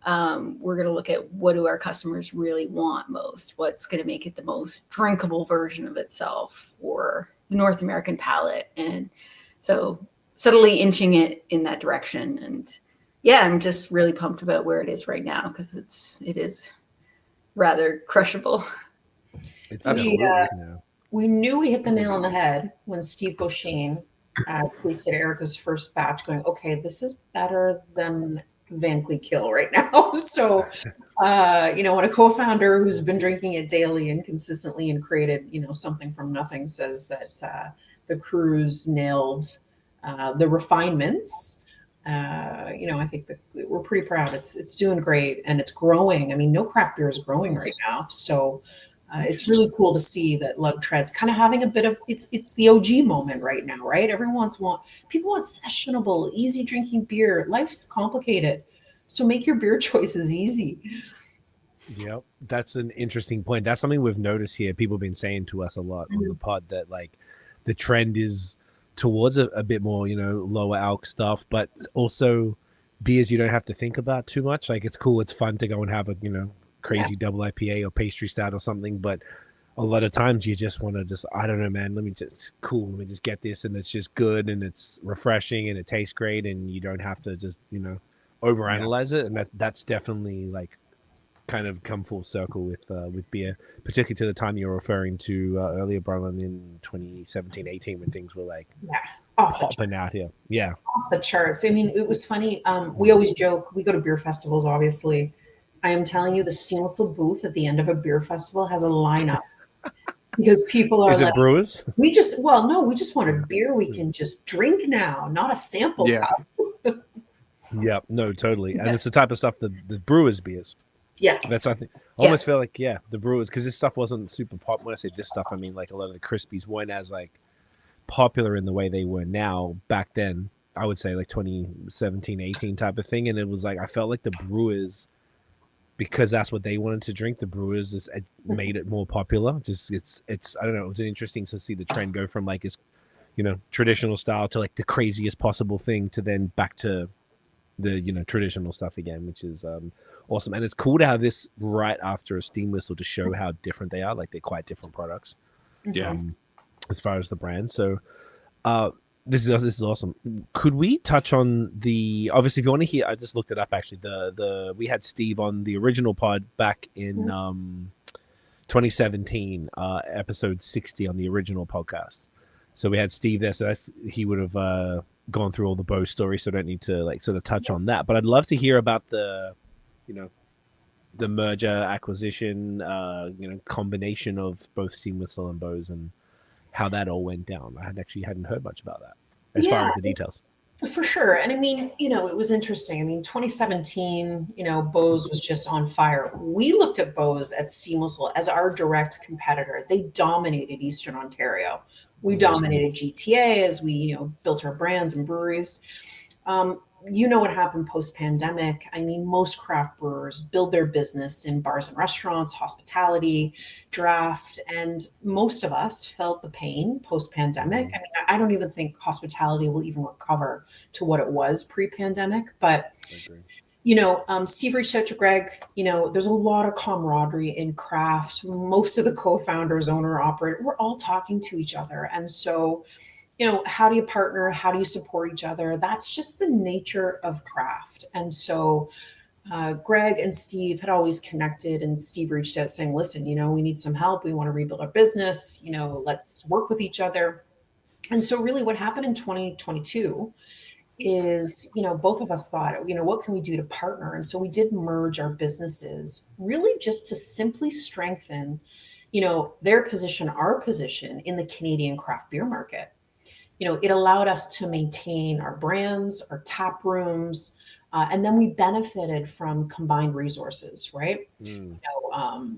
going to look at what do our customers really want most, what's going to make it the most drinkable version of itself for the North American palate, and so subtly inching it in that direction. And yeah, I'm just really pumped about where it is right now, because it is rather crushable. We knew we hit the nail on the head when Steve Beauchene tasted Erica's first batch, going, okay, this is better than Van Cleef Kill right now. So, when a co-founder who's been drinking it daily and consistently and created, something from nothing, says that the crews nailed the refinements, I think that we're pretty proud. It's doing great, and it's growing. I mean, no craft beer is growing right now, so it's really cool to see that Lug Tread's kind of having a bit of it's the OG moment right now, right? People want sessionable, easy drinking beer. Life's complicated, so make your beer choices easy. Yep, that's an interesting point. That's something we've noticed here. People have been saying to us a lot on the pod that like the trend is towards a bit more, lower alc stuff, but also beers you don't have to think about too much. Like it's cool, it's fun to go and have a, crazy double IPA or pastry stout or something, but a lot of times you just want to I don't know, man, let me just get this, and it's just good, and it's refreshing, and it tastes great, and you don't have to just, overanalyze it. And that's definitely like kind of come full circle with beer, particularly to the time you're referring to earlier, Bromlyn, in 2017-18, when things were like popping out here. Yeah, off the charts. I mean, it was funny. We always joke, we go to beer festivals, obviously. I am telling you, the Steam Whistle booth at the end of a beer festival has a lineup, because people are like, brewers? We just want a beer we can just drink now, not a sample cup. Yeah, no, totally. And it's the type of stuff that the brewers beers. Yeah, that's, I think, almost feel like, the brewers, because this stuff wasn't super pop. When I say this stuff, I mean like a lot of the Crispies weren't as like popular in the way they were now back then. I would say like 2017-18 type of thing. And it was like, I felt like the brewers, because that's what they wanted to drink, the brewers just made it more popular. Just it's I don't know, it was interesting to see the trend go from like its traditional style to like the craziest possible thing, to then back to the traditional stuff again, which is awesome. And it's cool to have this right after a Steam Whistle to show how different they are. Like they're quite different products, as far as the brand. So this is awesome. Could we touch on obviously, if you want to hear, I just looked it up actually, we had Steve on the original pod back in 2017, episode 60 on the original podcast. So we had Steve there, so he would have gone through all the Beau story, so I don't need to like sort of touch on that. But I'd love to hear about the merger, acquisition, combination of both Steam Whistle and Beau's, and how that all went down. I hadn't heard much about that as far as the details. For sure. And I mean, it was interesting. I mean, 2017, Beau's was just on fire. We looked at Beau's at Steam Whistle as our direct competitor. They dominated Eastern Ontario. We dominated GTA as we, built our brands and breweries. What happened post-pandemic. I mean, most craft brewers build their business in bars and restaurants, hospitality, draft, and most of us felt the pain post-pandemic. I mean, I don't even think hospitality will even recover to what it was pre-pandemic, but Steve reached out to Greg. There's a lot of camaraderie in craft. Most of the co-founders, owner, operator, we're all talking to each other. And so, how do you partner? How do you support each other? That's just the nature of craft. And so Greg and Steve had always connected, and Steve reached out saying, listen, we need some help. We want to rebuild our business. Let's work with each other. And so really what happened in 2022 is, both of us thought, what can we do to partner? And so we did merge our businesses, really just to simply strengthen, their position, our position in the Canadian craft beer market. It allowed us to maintain our brands, our tap rooms, and then we benefited from combined resources, right?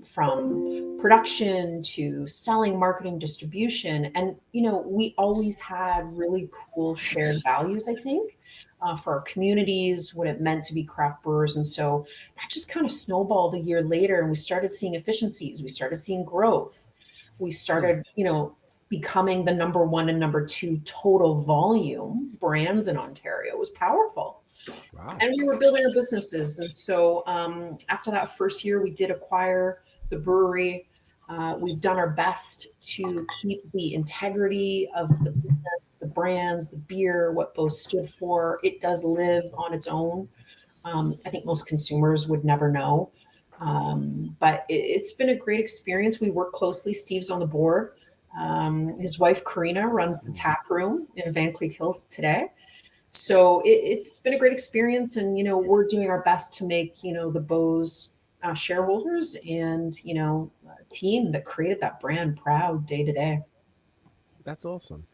from production to selling, marketing, distribution. And, we always had really cool shared values, I think, for our communities, what it meant to be craft brewers. And so that just kind of snowballed a year later, and we started seeing efficiencies. We started seeing growth. We started, becoming the number one and number two total volume brands in Ontario. It was powerful. Wow. And we were building our businesses. And so after that first year, we did acquire the brewery. We've done our best to keep the integrity of the business, the brands, the beer, what Beau stood for. It does live on its own. I think most consumers would never know. But it's been a great experience. We work closely. Steve's on the board. His wife, Karina, runs the tap room in Van Cleef Hills today. So it's been a great experience. And, we're doing our best to make, the Beau's shareholders and, team that created that brand proud day to day. That's awesome.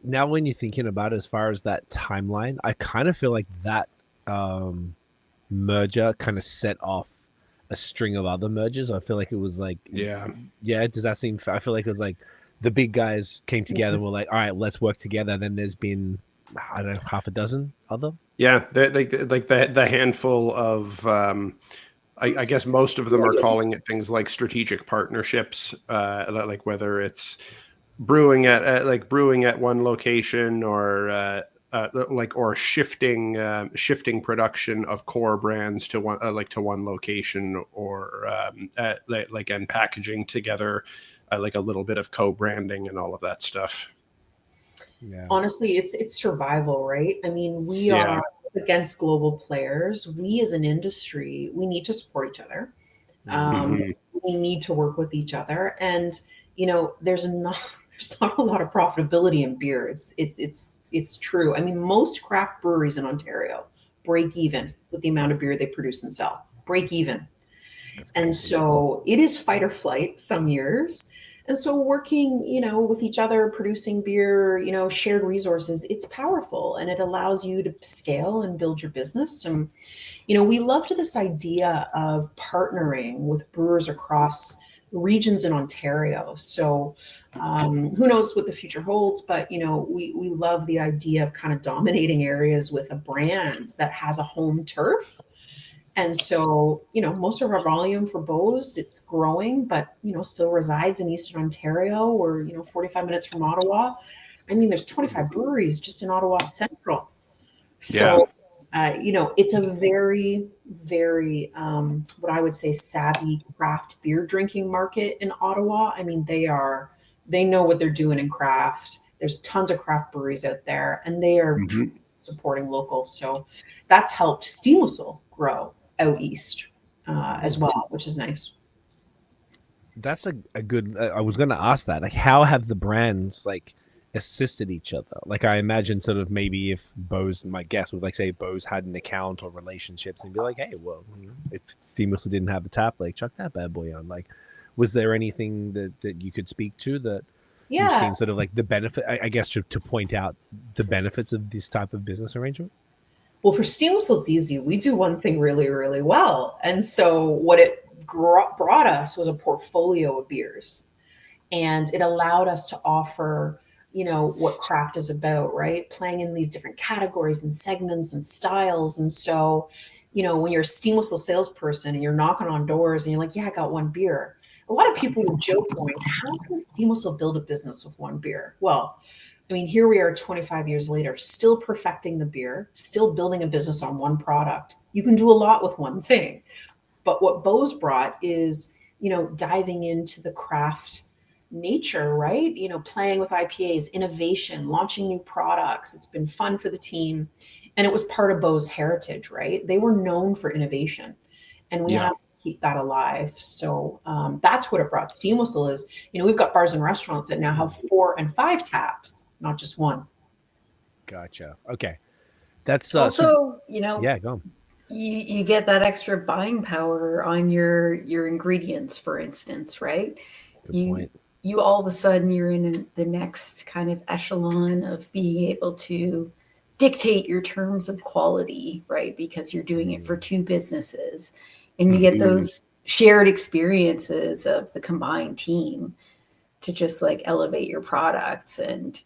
Now when you're thinking about it, as far as that timeline, I kind of feel like that merger kind of set off a string of other mergers. I feel like it was like, yeah. Does that seem fair? I feel like it was like the big guys came together and were like, all right, let's work together. And then there's been, I don't know, half a dozen other. Yeah. Like the handful of, I guess most of them are calling it things like strategic partnerships, like whether it's brewing at one location or shifting production of core brands to one location, or and packaging together, like a little bit of co-branding and all of that stuff. Yeah. Honestly, it's survival, right? I mean, we are against global players. We as an industry, we need to support each other. We need to work with each other. And, there's not a lot of profitability in beer. It's true. I mean, most craft breweries in Ontario break even with the amount of beer they produce and sell. Break even. And so it is fight or flight some years. And so working, with each other, producing beer, shared resources, it's powerful, and it allows you to scale and build your business. And, we loved this idea of partnering with brewers across regions in Ontario. So who knows what the future holds, but, we love the idea of kind of dominating areas with a brand that has a home turf. And so, most of our volume for Beau's, it's growing, but, still resides in Eastern Ontario, or, 45 minutes from Ottawa. I mean, there's 25 breweries just in Ottawa Central. So, it's a very, very, what I would say, savvy craft beer drinking market in Ottawa. I mean, they know what they're doing in craft. There's tons of craft breweries out there, and they are supporting locals. So that's helped Steam Whistle grow out east as well, which is nice. That's a good, I was going to ask that, like, how have the brands assisted each other? Like, I imagine sort of maybe if Beau's, my guess would say Beau's had an account or relationships and be like, hey, well, if Steam Whistle didn't have a tap, chuck that bad boy on. Was there anything that you could speak to that you've seen sort of the benefit, I guess, to point out the benefits of this type of business arrangement? Well, for Steam Whistle, it's easy. We do one thing really, really well. And so what it brought us was a portfolio of beers. And it allowed us to offer, what craft is about, right? Playing in these different categories and segments and styles. And so, when you're a Steam Whistle salesperson and you're knocking on doors and you're like, yeah, I got one beer. A lot of people would joke going, how can Steam Whistle build a business with one beer? Well, I mean, here we are 25 years later, still perfecting the beer, still building a business on one product. You can do a lot with one thing. But what Beau's brought is, diving into the craft nature, right? Playing with IPAs, innovation, launching new products. It's been fun for the team. And it was part of Beau's heritage, right? They were known for innovation. And we have to keep that alive. So that's what it brought. Steam Whistle is, we've got bars and restaurants that now have 4 and 5 taps, not just one. Gotcha. Okay. That's also, yeah, go on. You get that extra buying power on your ingredients, for instance, right? Good point. You all of a sudden you're in the next kind of echelon of being able to dictate your terms of quality, right? Because you're doing it for 2 businesses, and you get those shared experiences of the combined team to just like elevate your products and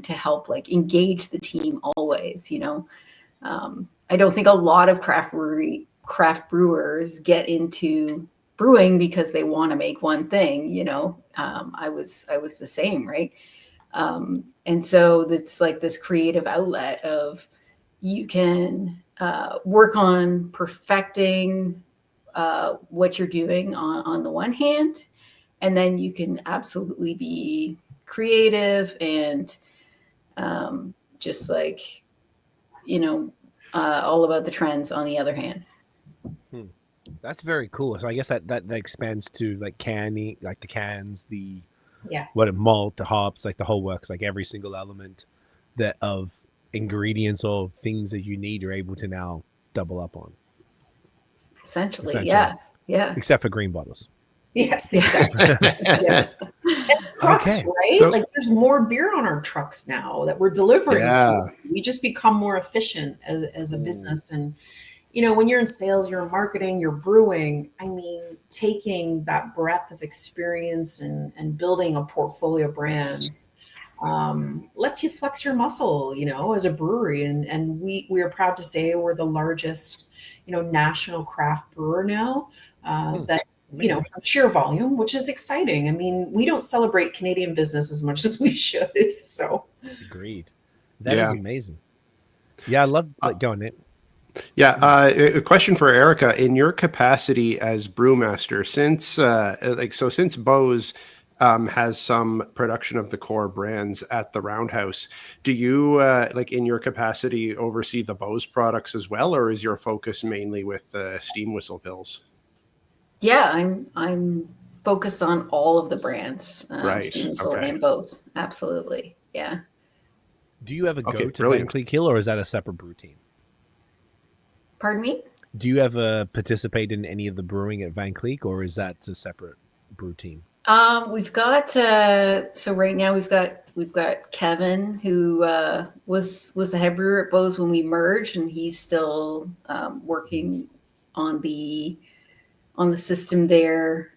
to help like engage the team always, I don't think a lot of craft brewers get into brewing because they want to make one thing, I was the same, right? And so it's like this creative outlet of you can work on perfecting what you're doing on the one hand, and then you can absolutely be creative and just like, all about the trends on the other hand. That's very cool. So I guess that expands to like canning, like the cans, the Yeah. malt, the hops, like the whole works, like every single element that of ingredients or things that you need, you're able to now double up on. Essentially. Yeah. Except for green bottles. Yes, exactly. Yeah. And trucks, Okay. right? So- like there's more beer on our trucks now that we're delivering. Yeah. To. We just become more efficient as a business. And, when you're in sales, you're in marketing, you're brewing, I mean, taking that breadth of experience and building a portfolio of brands lets you flex your muscle, as a brewery. And we are proud to say we're the largest, national craft brewer now that, from sheer volume, which is exciting. I mean, we don't celebrate Canadian business as much as we should. So Agreed. That is amazing. Yeah, I love going it. Yeah, a question for Erica. In your capacity as brewmaster, since Beau's has some production of the core brands at the Roundhouse, do you in your capacity oversee the Beau's products as well, or is your focus mainly with the steam whistle pills? Yeah, I'm focused on all of the brands, Right. Steam Whistle Okay. and BAOS. Absolutely. Yeah. Do you ever go to Van brilliant. Cleek Hill, or is that a separate brew team? Pardon me? Do you ever participate in any of the brewing at Van Cleek, or is that a separate brew team? We've got so right now we've got Kevin, who was the head brewer at BAOS when we merged, and he's still working on the system there,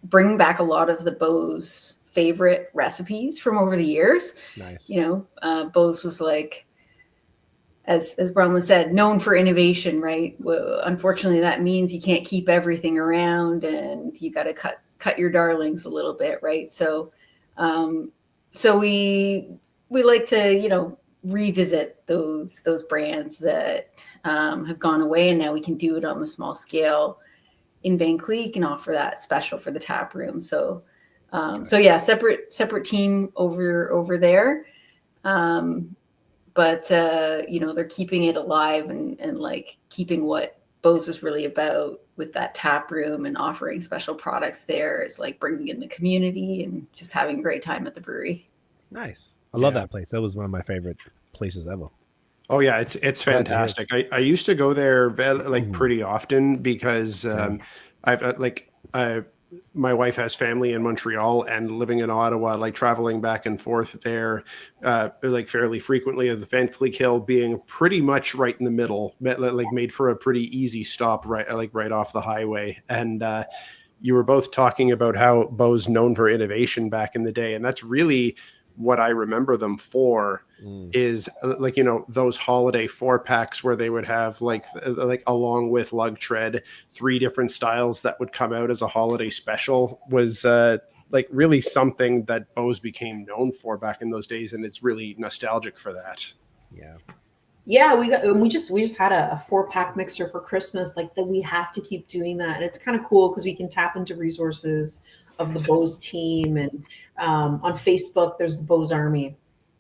bringing back a lot of the BAOS favorite recipes from over the years. Nice. BAOS was like, as Bromlyn said, known for innovation, right? Well, unfortunately, that means you can't keep everything around, and you got to cut your darlings a little bit, right? So, we like to revisit those brands that have gone away, and now we can do it on the small scale in Van Cleek and offer that special for the tap room. So yeah, separate team over there. But they're keeping it alive and like keeping what BAOS is really about with that tap room and offering special products there. Is like bringing in the community and just having a great time at the brewery. Nice. I love that place. That was one of my favorite places ever. Oh yeah, it's fantastic. I used to go there pretty often because my wife has family in Montreal, and living in Ottawa, like traveling back and forth there fairly frequently, of the Van Cleek Hill being pretty much right in the middle, made for a pretty easy stop right off the highway. And you were both talking about how BAO's known for innovation back in the day, and that's really what I remember them for. Is those holiday 4-packs where they would have like along with lug tread 3 different styles that would come out as a holiday special, was really something that BAOS became known for back in those days, and it's really nostalgic for that. Yeah, we just had a 4-pack mixer for Christmas. Like that, we have to keep doing that, and it's kind of cool because we can tap into resources of the BAOS team, and on Facebook there's the BAOS Army.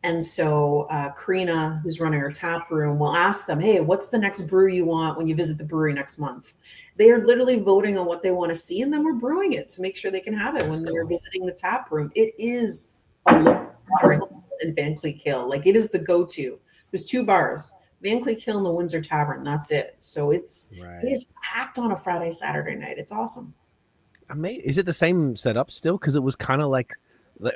And so Karina, who's running our tap room, will ask them, hey, what's the next brew you want when you visit the brewery next month? They are literally voting on what they want to see, and then we're brewing it to make sure they can have it when they're visiting the tap room. It is a local in Van Cleek Hill. Like it is the go-to. There's 2 bars, Van Cleek Hill and the Windsor Tavern. That's it. So it is packed on a Friday, Saturday night. It's awesome. Is it the same setup still? Because it was kind of like,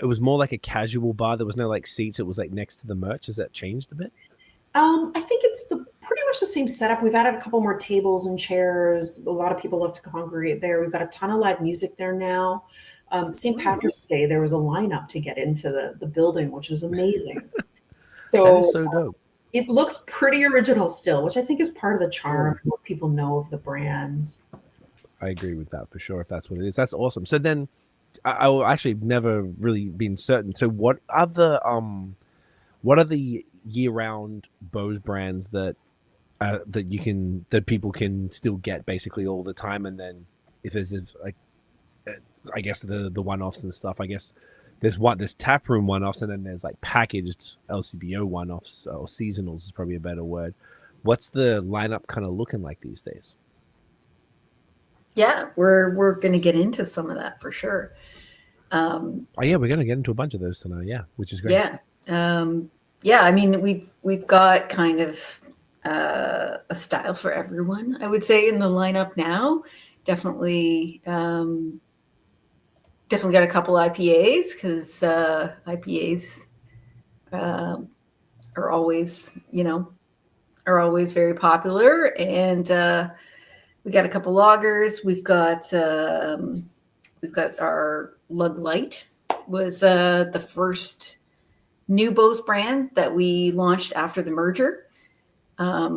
it was more like a casual bar. There was no like seats. It was like next to the merch. Has that changed a bit? I think it's pretty much the same setup. We've added a couple more tables and chairs. A lot of people love to congregate there. We've got a ton of live music there now. St. Patrick's Day, there was a lineup to get into the building, which was amazing. That So is so dope. it looks pretty original still, which I think is part of the charm, what people know of the brand. I agree with that for sure. If that's what it is, that's awesome. So then, I will actually never really been certain. So what are the year-round BAOS brands that people can still get basically all the time? And then if there's like, I guess the one-offs and stuff. I guess there's taproom one-offs, and then there's like packaged LCBO one-offs or seasonals is probably a better word. What's the lineup kind of looking like these days? Yeah, we're going to get into some of that for sure. Oh yeah, we're going to get into a bunch of those tonight. Yeah, which is great. Yeah. Yeah, I mean, we've got kind of a style for everyone, I would say, in the lineup now. Definitely got a couple IPAs, because IPAs are always very popular, and we got a couple lagers. We've got our Lite, was the first new BAOS brand that we launched after the merger. A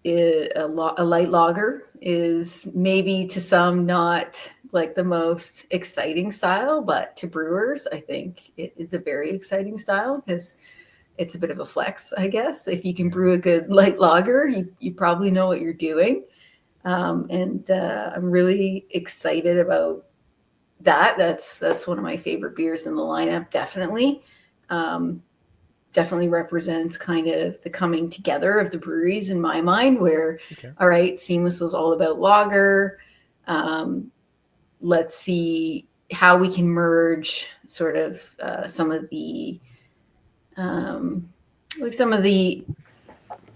light lager is maybe to some not like the most exciting style, but to brewers, I think it is a very exciting style, because it's a bit of a flex, I guess. If you can brew a good light lager, you probably know what you're doing. And I'm really excited about that. That's one of my favorite beers in the lineup. Definitely represents kind of the coming together of the breweries in my mind, where, all right, Cee and Whistle is all about lager. Let's see how we can merge sort of some of the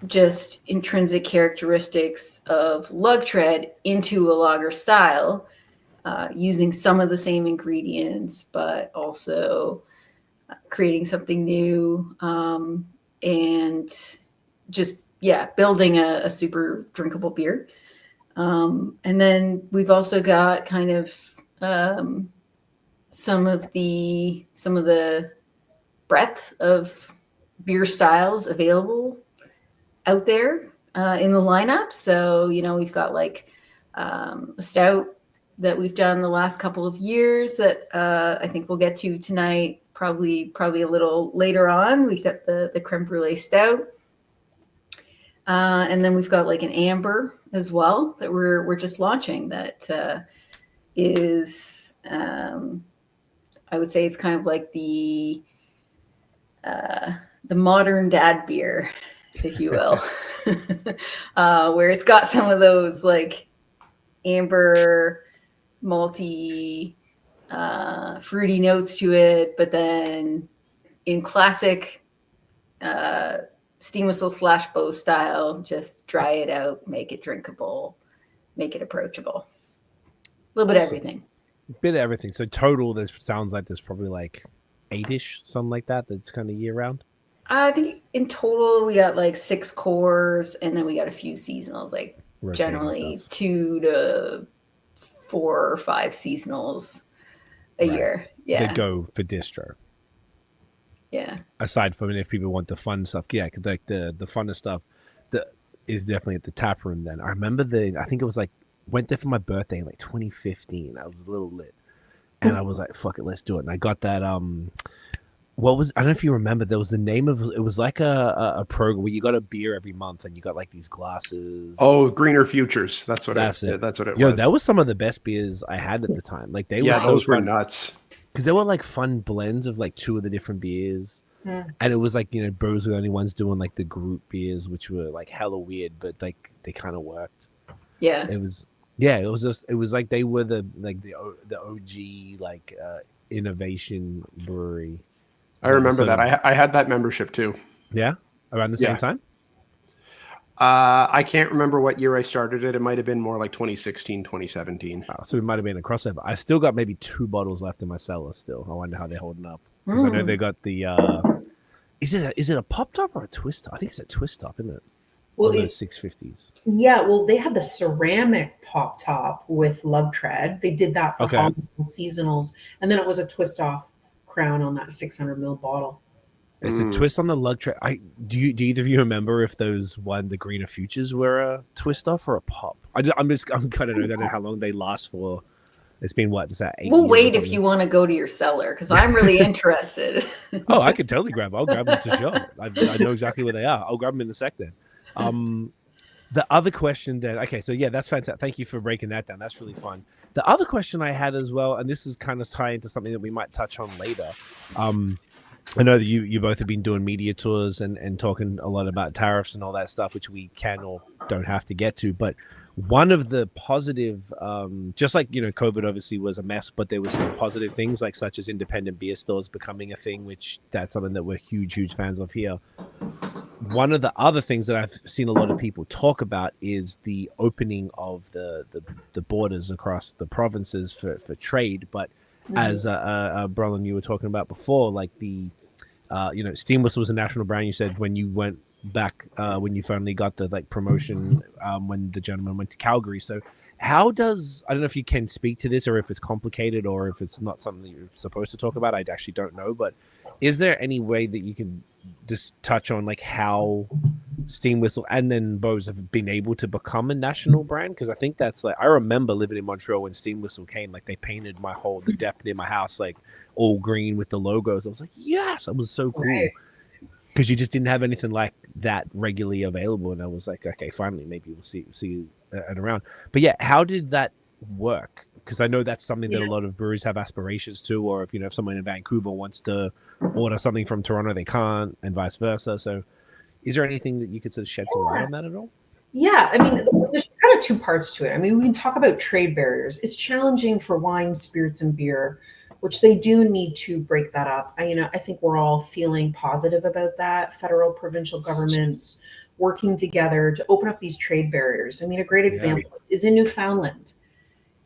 just intrinsic characteristics of lug tread into a lager style, using some of the same ingredients, but also creating something new, and just, building a super drinkable beer. And then we've also got kind of some of the breadth of beer styles available out there in the lineup. So, we've got like a stout that we've done the last couple of years that I think we'll get to tonight, probably a little later on. We've got the Crème Brûlée stout. And then we've got like an amber as well that we're just launching, that is, I would say it's kind of like the modern dad beer, if you will, where it's got some of those like amber, malty, fruity notes to it, but then in classic steam whistle / BAOS style, just dry it out, make it drinkable, make it approachable. A little bit of everything. Bit of everything. So total, sounds like there's probably like 8-ish, something like that. That's kind of year round. I think in total we got like 6 cores, and then we got a few seasonals, like rotating generally stuff. 2 to 4 or 5 seasonals a year. Yeah. They go for distro. Yeah. Aside from if people want the fun stuff, because like the funnest stuff that is definitely at the tap room. Then I remember I think it was like, went there for my birthday in like 2015. I was a little lit, and I was like, "Fuck it, let's do it." And I got that. I don't know if you remember. There was the name of it was like a program where you got a beer every month, and you got like these glasses. Oh, Greener Futures. That's what it was. Yo, that was some of the best beers I had at the time. Like those were nuts. Because they were like fun blends of like 2 of the different beers. And it was like, bros were the only ones doing like the group beers, which were like hella weird, but like they kind of worked. Yeah. It was like they were the OG like innovation brewery. I remember that. I had that membership too. Yeah. Around the same time? I can't remember what year I started it. It might have been more like 2016, 2017. Oh, so it might have been a crossover. I still got maybe 2 bottles left in my cellar still. I wonder how they're holding up. Because I know they got the Is it a pop top or a twist top? I think it's a twist top, isn't it? Well, One of those 650s. Yeah, well, they had the ceramic pop top with lug tread. They did that for Okay. Halloween seasonals, and then it was a twist off crown on that 600 ml bottle. It's a twist on the lug tread. Do either of you remember if those the greener futures were a twist off or a pop? I'm kind of I don't know how long they last for. It's been what? Is that 8 We'll years wait or if something? you want to go to your cellar because I'm really interested. Oh, I could totally grab them. I'll grab them to show. I know exactly where they are. I'll grab them in a sec then. The other question then, okay, so yeah, that's fantastic. Thank you for breaking that down. That's really fun. The other question I had as well, and this is kind of tying into something that we might touch on later. I know that you both have been doing media tours and talking a lot about tariffs and all that stuff, which we can or don't have to get to. But one of the positive, just like, COVID obviously was a mess, but there was some positive things like such as independent beer stores becoming a thing, which that's something that we're huge fans of here. One of the other things that I've seen a lot of people talk about is the opening of the borders across the provinces for trade. But as Bromlyn, you were talking about before, like the Steam Whistle was a national brand. You said when you went back, when you finally got the promotion, when the gentleman went to Calgary. So how does, I don't know if you can speak to this or if it's complicated or if it's not something that you're supposed to talk about. I actually don't know, but is there any way that you can just touch on how Steam Whistle and then BAOS have been able to become a national brand? Because I think that's I remember living in Montreal when Steam Whistle came. They painted the deck near my house all green with the logos. I was like, yes, that was so cool. Because you just didn't have anything like that regularly available, and I was like, okay, finally, maybe we'll see it around. But yeah, how did that work? Because I know that's something that a lot of breweries have aspirations to, or if someone in Vancouver wants to order something from Toronto, they can't, and vice versa. So is there anything that you could sort of shed some light on that at all? Yeah, I mean, there's kind of two parts to it. I mean, we can talk about trade barriers. It's challenging for wine, spirits, and beer, which they do need to break that up. I think we're all feeling positive about that. Federal, provincial governments working together to open up these trade barriers. I mean, a great example is in Newfoundland.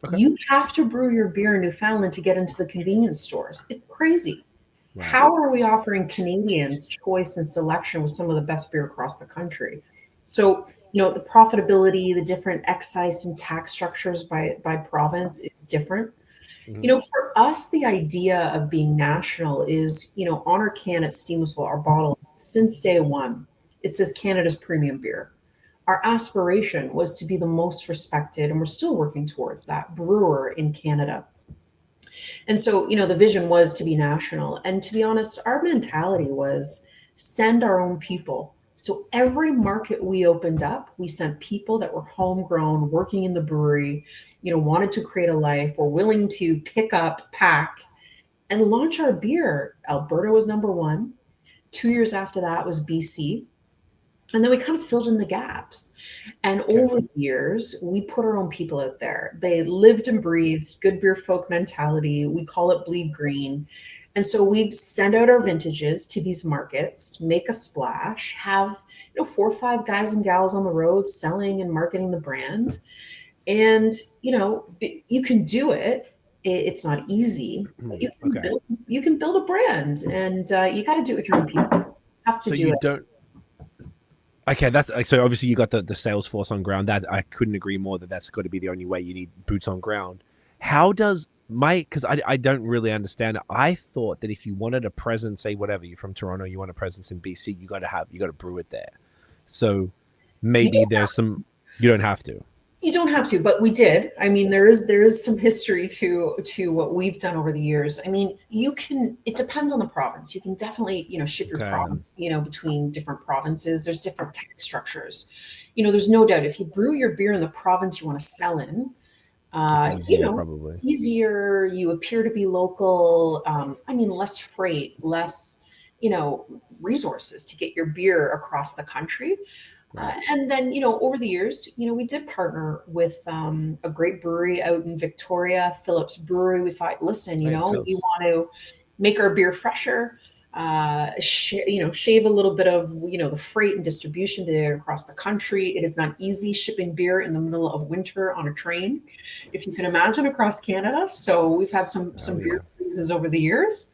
Okay. You have to brew your beer in Newfoundland to get into the convenience stores. It's crazy. Wow. How are we offering Canadians choice and selection with some of the best beer across the country? So, the profitability, the different excise and tax structures by province is different. Mm-hmm. For us, the idea of being national is, on our can at Steam Whistle, our bottles, since day one, it says Canada's premium beer. Our aspiration was to be the most respected, and we're still working towards that, brewer in Canada. And so, the vision was to be national. And to be honest, our mentality was send our own people. So every market we opened up, we sent people that were homegrown, working in the brewery, wanted to create a life, were willing to pick up, pack, and launch our beer. Alberta was number one. 2 years after that was BC. And then we kind of filled in the gaps. And over the years, we put our own people out there. They lived and breathed good beer folk mentality. We call it bleed green. And so we'd send out our vintages to these markets, make a splash, have 4 or 5 guys and gals on the road selling and marketing the brand. And, you can do it. It's not easy. But you can build a brand, and you got to do it with your own people. You have to do it. Okay, that's so obviously you got the sales force on ground. That I couldn't agree more that that's got to be the only way. You need boots on ground. How does because I don't really understand it. I thought that if you wanted a presence, say whatever, you're from Toronto, you want a presence in BC, you got to brew it there. So maybe there's some, you don't have to. You don't have to, but we did. I mean, there is some history to what we've done over the years. I mean, it depends on the province. You can definitely, ship your product, between different provinces. There's different tax structures. There's no doubt if you brew your beer in the province you want to sell in, it's easier. You appear to be local. Less freight, less, resources to get your beer across the country. And then, over the years, we did partner with a great brewery out in Victoria, Phillips Brewery. We thought, listen, we want to make our beer fresher, shave a little bit of, the freight and distribution there across the country. It is not easy shipping beer in the middle of winter on a train, if you can imagine, across Canada. So we've had some beer freezes over the years.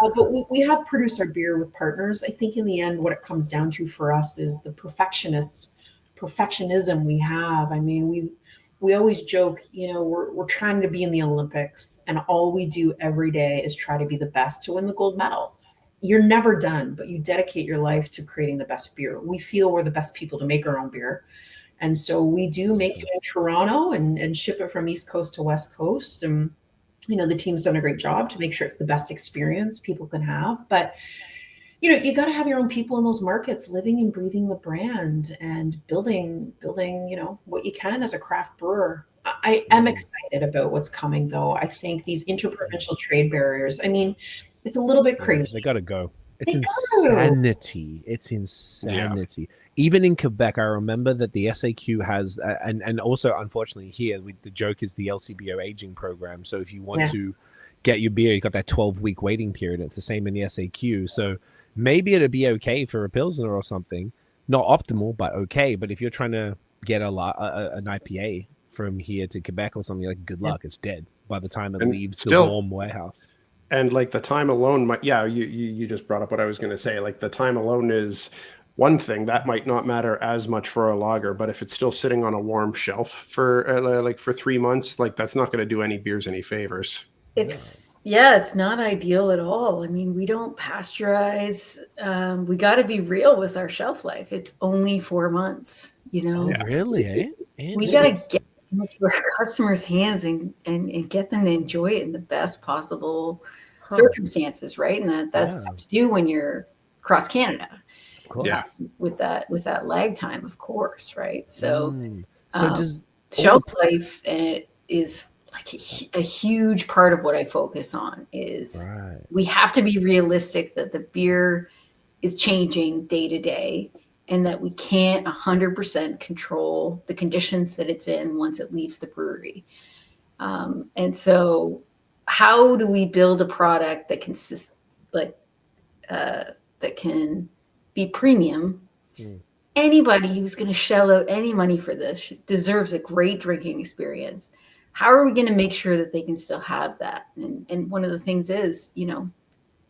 But we have produced our beer with partners. I think in the end, what it comes down to for us is the perfectionism we have. I mean, we always joke, you know, we're trying to be in the Olympics, and all we do every day is try to be the best to win the gold medal. You're never done, but you dedicate your life to creating the best beer. We feel we're the best people to make our own beer. And so we do make it in Toronto and ship it from East Coast to West Coast. And, you know, the team's done a great job to make sure it's the best experience people can have. But, you know, you got to have your own people in those markets living and breathing the brand and building, you know, what you can as a craft brewer. I am excited about what's coming, though. I think these interprovincial trade barriers, I mean, it's a little bit crazy. They got to go. It's insanity. It's insanity. Yeah. Even in Quebec, I remember that the SAQ has, and also unfortunately here, the joke is the LCBO aging program. So if you want to get your beer, you got that 12-week waiting period. It's the same in the SAQ. So maybe it'd be okay for a Pilsner or something. Not optimal, but okay. But if you're trying to get an IPA from here to Quebec or something, like good luck. It's dead by the time it leaves the warm warehouse. And like the time alone, you just brought up what I was going to say. Like the time alone is one thing that might not matter as much for a lager, but if it's still sitting on a warm shelf for 3 months, like that's not going to do any beers any favors. It's not ideal at all. I mean, we don't pasteurize. We got to be real with our shelf life. It's only 4 months, you know. Oh, really? Eh? We got to get into our customers' hands and get them to enjoy it in the best possible circumstances, right? And that's tough to do when you're across Canada. Of course. With that lag time, of course, right? So, does shelf life is like a huge part of what I focus on. Is we have to be realistic that the beer is changing day to day, and that we can't 100% control the conditions that it's in once it leaves the brewery. And so how do we build a product that that can be premium? Anybody who's going to shell out any money for this deserves a great drinking experience. How are we going to make sure that they can still have that? And one of the things is, you know,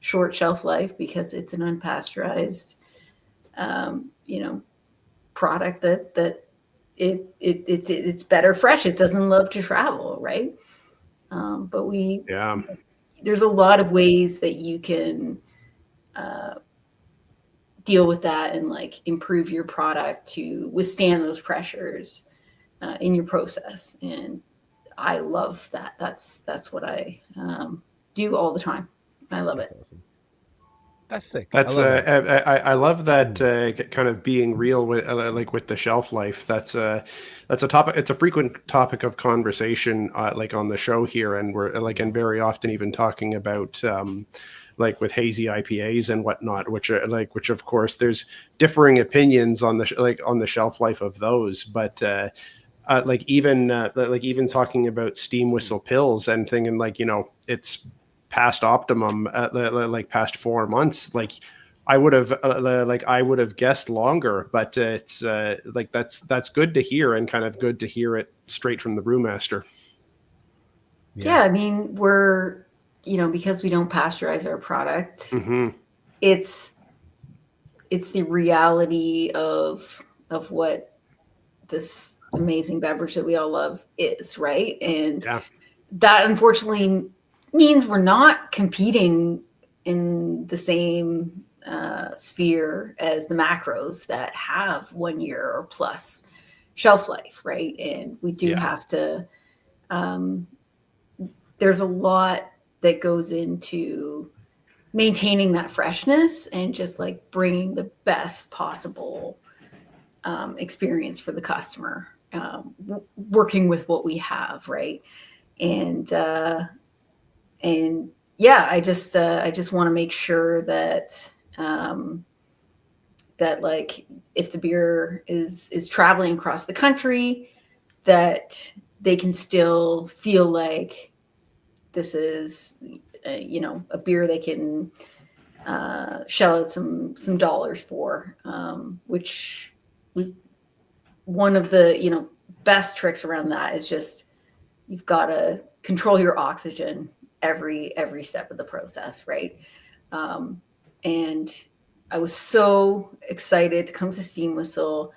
short shelf life, because it's an unpasteurized product that it's better fresh. It doesn't love to travel, right? But there's a lot of ways that you can deal with that and like improve your product to withstand those pressures in your process. And I love that. That's what I do all the time. I love it. Awesome. That's sick. I love that kind of being real with like with the shelf life. That's a topic. It's a frequent topic of conversation, like on the show here, and we're and very often even talking about like with hazy IPAs and whatnot, which of course there's differing opinions on the shelf life of those, but. Even talking about steam whistle pills and thinking like, you know, it's past optimum past 4 months. Like I would have guessed longer, but it's that's good to hear, and kind of good to hear it straight from the brewmaster. Yeah, I mean, we're, you know, because we don't pasteurize our product, it's the reality of what this amazing beverage that we all love is, right? And that unfortunately means we're not competing in the same sphere as the macros that have 1 year or plus shelf life, right? And we do have to, there's a lot that goes into maintaining that freshness and just like bringing the best possible experience for the customer, working with what we have, right? And I just want to make sure that that like if the beer is traveling across the country, that they can still feel like this is a beer they can shell out some dollars for, which one of the best tricks around that is just you've got to control your oxygen every step of the process, right? And I was so excited to come to Steam Whistle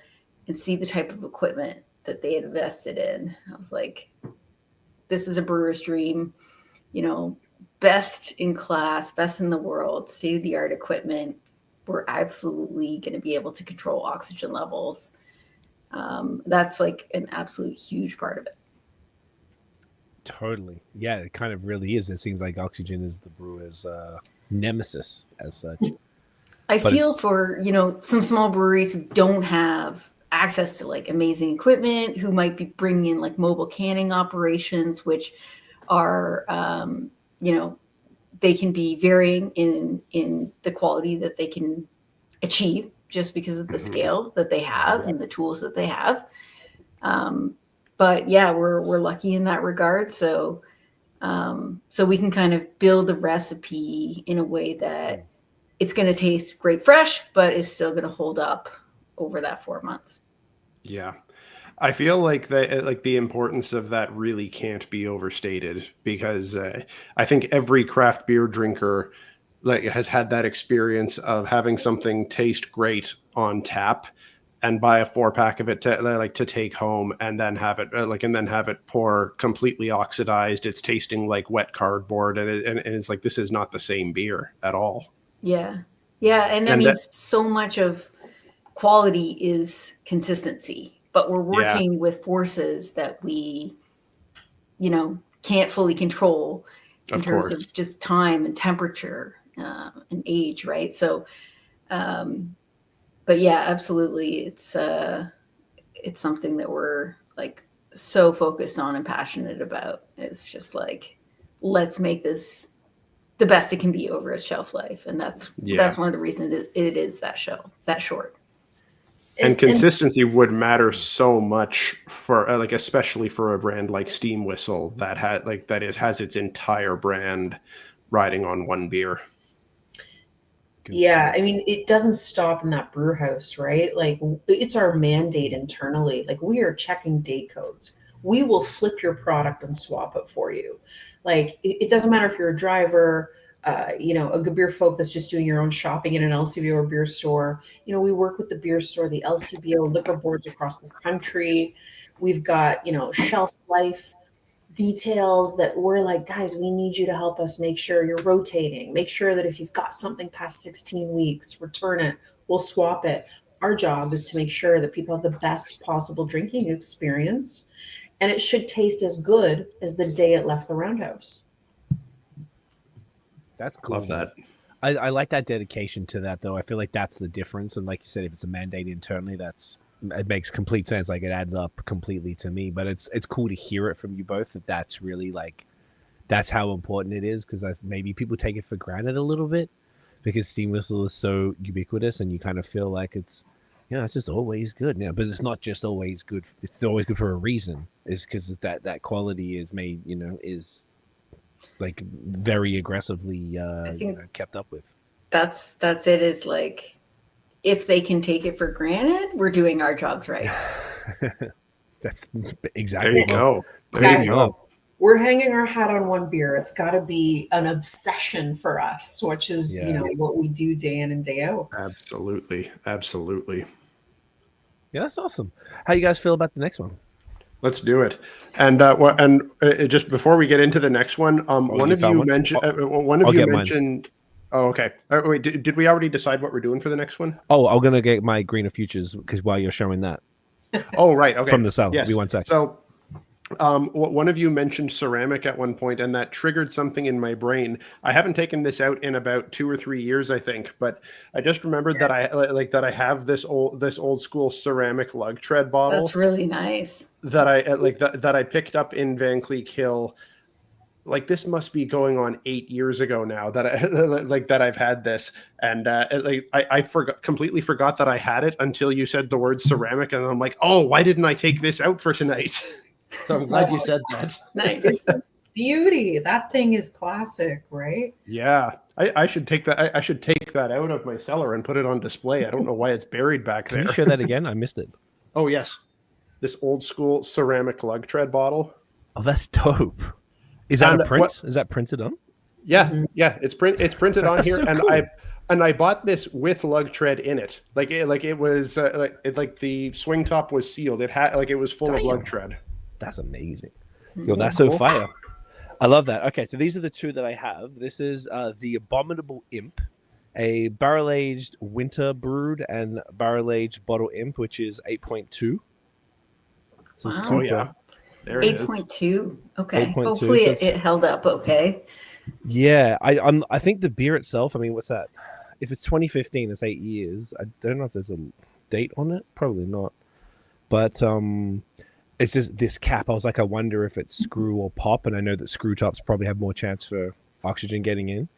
and see the type of equipment that they had invested in. I was like, this is a brewer's dream, best in class, best in the world, state-of-the-art equipment. We're absolutely going to be able to control oxygen levels. That's like an absolute huge part of it. Totally. Yeah, it kind of really is. It seems like oxygen is the brewer's nemesis as such. I feel for, some small breweries who don't have access to like amazing equipment, who might be bringing in like mobile canning operations, which are, they can be varying in the quality that they can achieve just because of the scale that they have and the tools that they have. But yeah, we're lucky in that regard. So we can kind of build the recipe in a way that it's going to taste great fresh, but it's still going to hold up over that 4 months. Yeah. I feel like the importance of that really can't be overstated, because I think every craft beer drinker has had that experience of having something taste great on tap and buy a 4-pack of it to take home, and then have it pour completely oxidized. It's tasting like wet cardboard, and it's like, this is not the same beer at all. Yeah. And I mean, so much of quality is consistency, but we're working with forces that we, can't fully control in terms of just time and temperature and age, right? So, but yeah, absolutely, it's something that we're like so focused on and passionate about. It's just like, let's make this the best it can be over its shelf life, and that's one of the reasons it is that short. And consistency would matter so much for especially for a brand like Steam Whistle that has its entire brand riding on one beer. Yeah, I mean, it doesn't stop in that brew house, right? Like, it's our mandate internally. Like, we are checking date codes. We will flip your product and swap it for you. Like, it doesn't matter if you're a driver, a good beer folk that's just doing your own shopping in an LCBO or beer store. We work with the beer store, the LCBO, liquor boards across the country. We've got, shelf life details that we're like, guys, we need you to help us make sure you're rotating. Make sure that if you've got something past 16 weeks, return it. We'll swap it. Our job is to make sure that people have the best possible drinking experience, and it should taste as good as the day it left the roundhouse. That's cool. Love that. I like that dedication to that, though. I feel like that's the difference. And like you said, if it's a mandate internally, it makes complete sense. Like, it adds up completely to me. But it's cool to hear it from you both that's really like, that's how important it is, because maybe people take it for granted a little bit, because Steam Whistle is so ubiquitous, and you kind of feel like it's just always good. But it's not just always good. It's always good for a reason. It's because that quality is made, is like very aggressively kept up with. That's it, is like, if they can take it for granted, we're doing our jobs right. That's exactly. There you go. There you go. We're hanging our hat on one beer. It's got to be an obsession for us, which is what we do day in and day out. Absolutely. Yeah, that's awesome. How you guys feel about the next one? Let's do it. And just before we get into the next one, one of you mentioned. Oh, okay. Wait, did we already decide what we're doing for the next one? Oh, I'm gonna get my Greener Futures because while you're showing that. Oh, right. Okay. From the south. Yes. Give me 1 sec. So, one of you mentioned ceramic at one point, and that triggered something in my brain. I haven't taken this out in about 2 or 3 years, I think, but I just remembered that I have this old school ceramic lug tread bottle. That's really nice. That I picked up in Van Cleek Hill. Like, this must be going on 8 years ago now that I've had this, and I completely forgot that I had it until you said the word ceramic, and I'm like, oh, why didn't I take this out for tonight? So I'm glad you said that. Nice. It's a beauty. That thing is classic, right? Yeah, I should take that. I should take that out of my cellar and put it on display. I don't know why it's buried back there. Can you show that again? I missed it. Oh yes, this old school ceramic lug tread bottle. Oh, that's dope. Is that a print? Is that printed on? Yeah, Mhm. yeah, it's printed on That's here, so and cool. I bought this with lug tread in it. It was like the swing top was sealed. It had it was full of lug Damn. tread. That's amazing. Mhm. Yo, that's so fire. I love that. Okay, so these are the two that I have. This is the Abominable Imp, a barrel-aged winter brewed and barrel-aged bottle imp, which is 8.2. So Wow. super. Oh yeah, there it is. 8.2. Okay. 8.2, Hopefully so it, it's- it held up okay. Yeah, I think the beer itself. I mean, what's that? If it's 2015, it's 8 years. I don't know if there's a date on it. Probably not. But it's just this cap. I was like, I wonder if it's screw or pop, and I know that screw tops probably have more chance for oxygen getting in.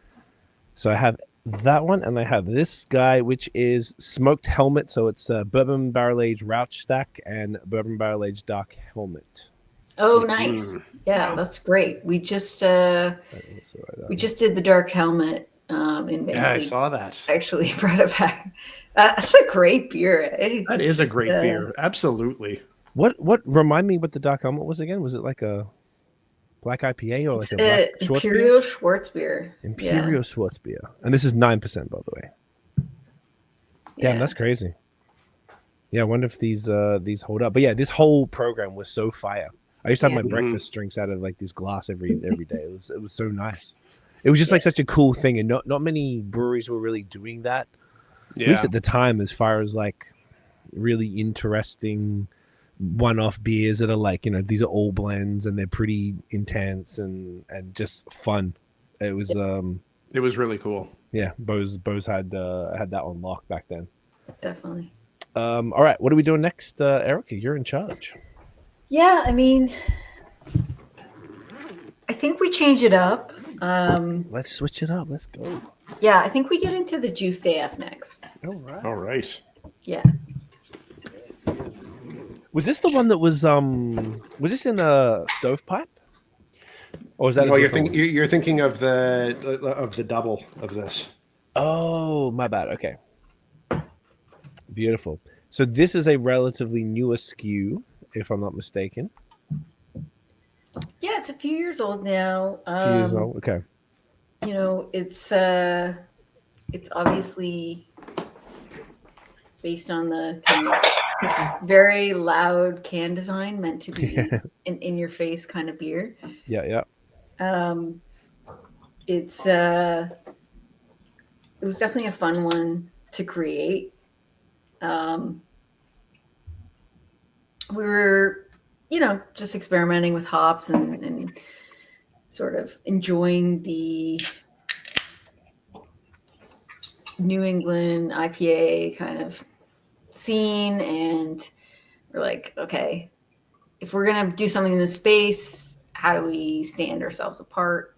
So I have that one, and I have this guy, which is smoked helmet. So it's bourbon barrel aged Rouch stack and bourbon barrel aged dark helmet. Oh, nice. Yeah, Wow. that's great. We just So did the dark helmet in May. Yeah, I We saw that. actually brought it back. That's a great beer. Eh? That It's is a just, great beer. Absolutely. What remind me what the dark helmet was again? Was it like a black IPA or like It's a black Schwarzbier? Imperial Schwarzbier. Imperial Schwarzbier, and this is 9%, by the way. Damn, that's crazy. Yeah, I wonder if these hold up. But yeah, this whole program was so fire. I used to have my breakfast drinks out of like this glass every day. It was so nice. It was just like such a cool thing, and not many breweries were really doing that. Yeah. At least at the time, as far as like really interesting one-off beers that are like, these are all blends and they're pretty intense and just fun. It was really cool. yeah, Beau's had that on lock back then. Definitely. All right, what are we doing next? Erica, you're in charge. Yeah, I mean, I think we change it up. Let's switch it up. Let's go. Yeah, I think we get into the Juiced AF next. All right. All right. Yeah. Was this the one that was this in a stovepipe? Or was that Well, a you're different thinking you're thinking of the double of this. one? Oh, my bad. Okay. Beautiful. So this is a relatively newer SKU, if I'm not mistaken. Yeah, it's a few years old now. 2 years old. Okay. It's obviously based on the kind of very loud can design, meant to be an in-your-face kind of beer. Yeah. It was definitely a fun one to create. We were, just experimenting with hops and sort of enjoying the New England IPA kind of scene. And we're like, okay, if we're going to do something in this space, how do we stand ourselves apart?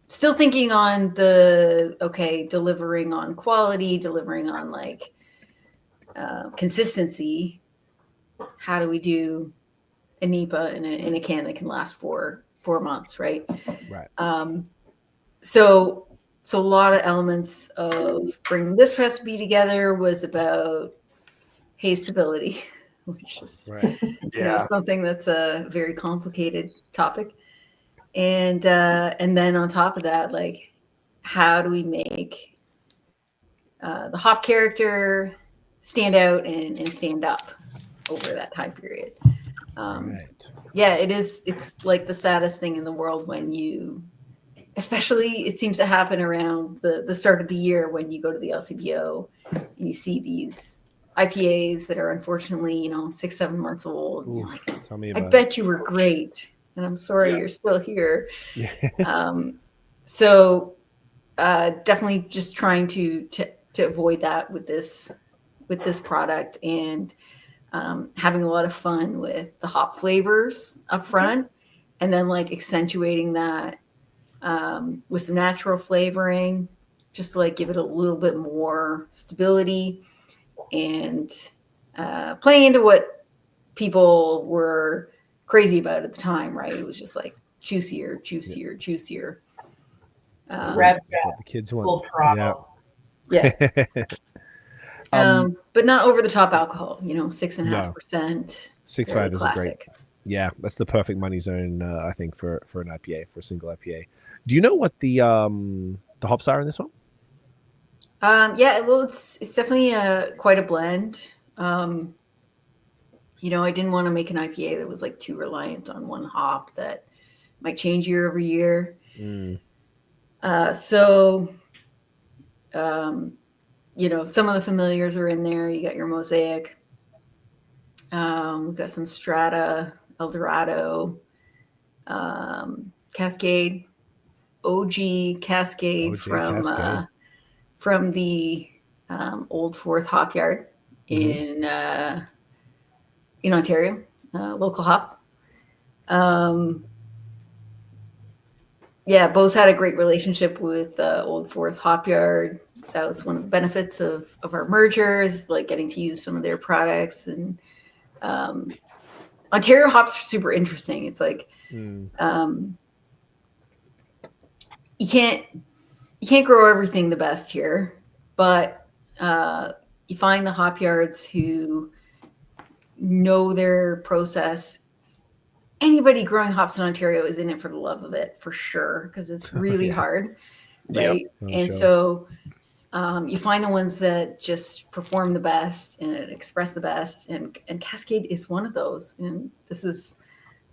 Still thinking on delivering on quality, delivering on like consistency. How do we do a NEPA in a can that can last for 4 months, right? Right. So a lot of elements of bringing this recipe together was about haze stability, which is something that's a very complicated topic. And then on top of that, like, how do we make the hop character stand out and stand up over that time period? Yeah, it's like the saddest thing in the world when especially it seems to happen around the start of the year when you go to the LCBO and you see these IPAs that are unfortunately 6-7 months old. Ooh, like, tell me I about bet you were great, and I'm sorry you're still here. Yeah. So definitely just trying to avoid that with this product, and having a lot of fun with the hop flavors up front, and then like accentuating that with some natural flavoring, just to like give it a little bit more stability, and playing into what people were crazy about at the time, right? It was just like juicier. Revved What up, the kids full want. throttle. Yeah. Yeah. But not over the top alcohol, 6.5%. 6.5 is a great. Yeah, that's the perfect money zone, I think, for an IPA, for a single IPA. Do you know what the hops are in this one? Yeah, well, it's definitely quite a blend. I didn't want to make an IPA that was like too reliant on one hop that might change year over year. So, some of the familiars are in there. You got your Mosaic. We've got some Strata, Eldorado, Cascade, OG Cascade from the Old Fourth Hop Yard in Ontario, local hops. Beau's had a great relationship with Old Fourth Hop Yard. That was one of the benefits of our mergers, like getting to use some of their products. And Ontario hops are super interesting. It's like you can't grow everything the best here, but you find the hop yards who know their process. Anybody growing hops in Ontario is in it for the love of it, for sure, because it's really hard, right? So you find the ones that just perform the best and express the best, and Cascade is one of those. And this is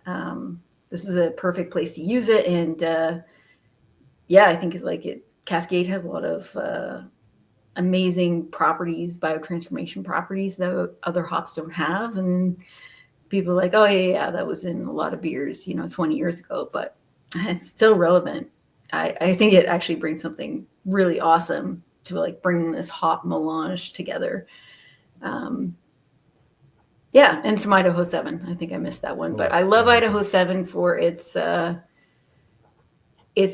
a perfect place to use it. And I think it's like it. Cascade has a lot of amazing properties, biotransformation properties that other hops don't have, and people are like, oh yeah, that was in a lot of beers, 20 years ago, but it's still relevant. I think it actually brings something really awesome to like bring this hop melange together. And some Idaho 7. I think I missed that one, but I love Idaho 7 for its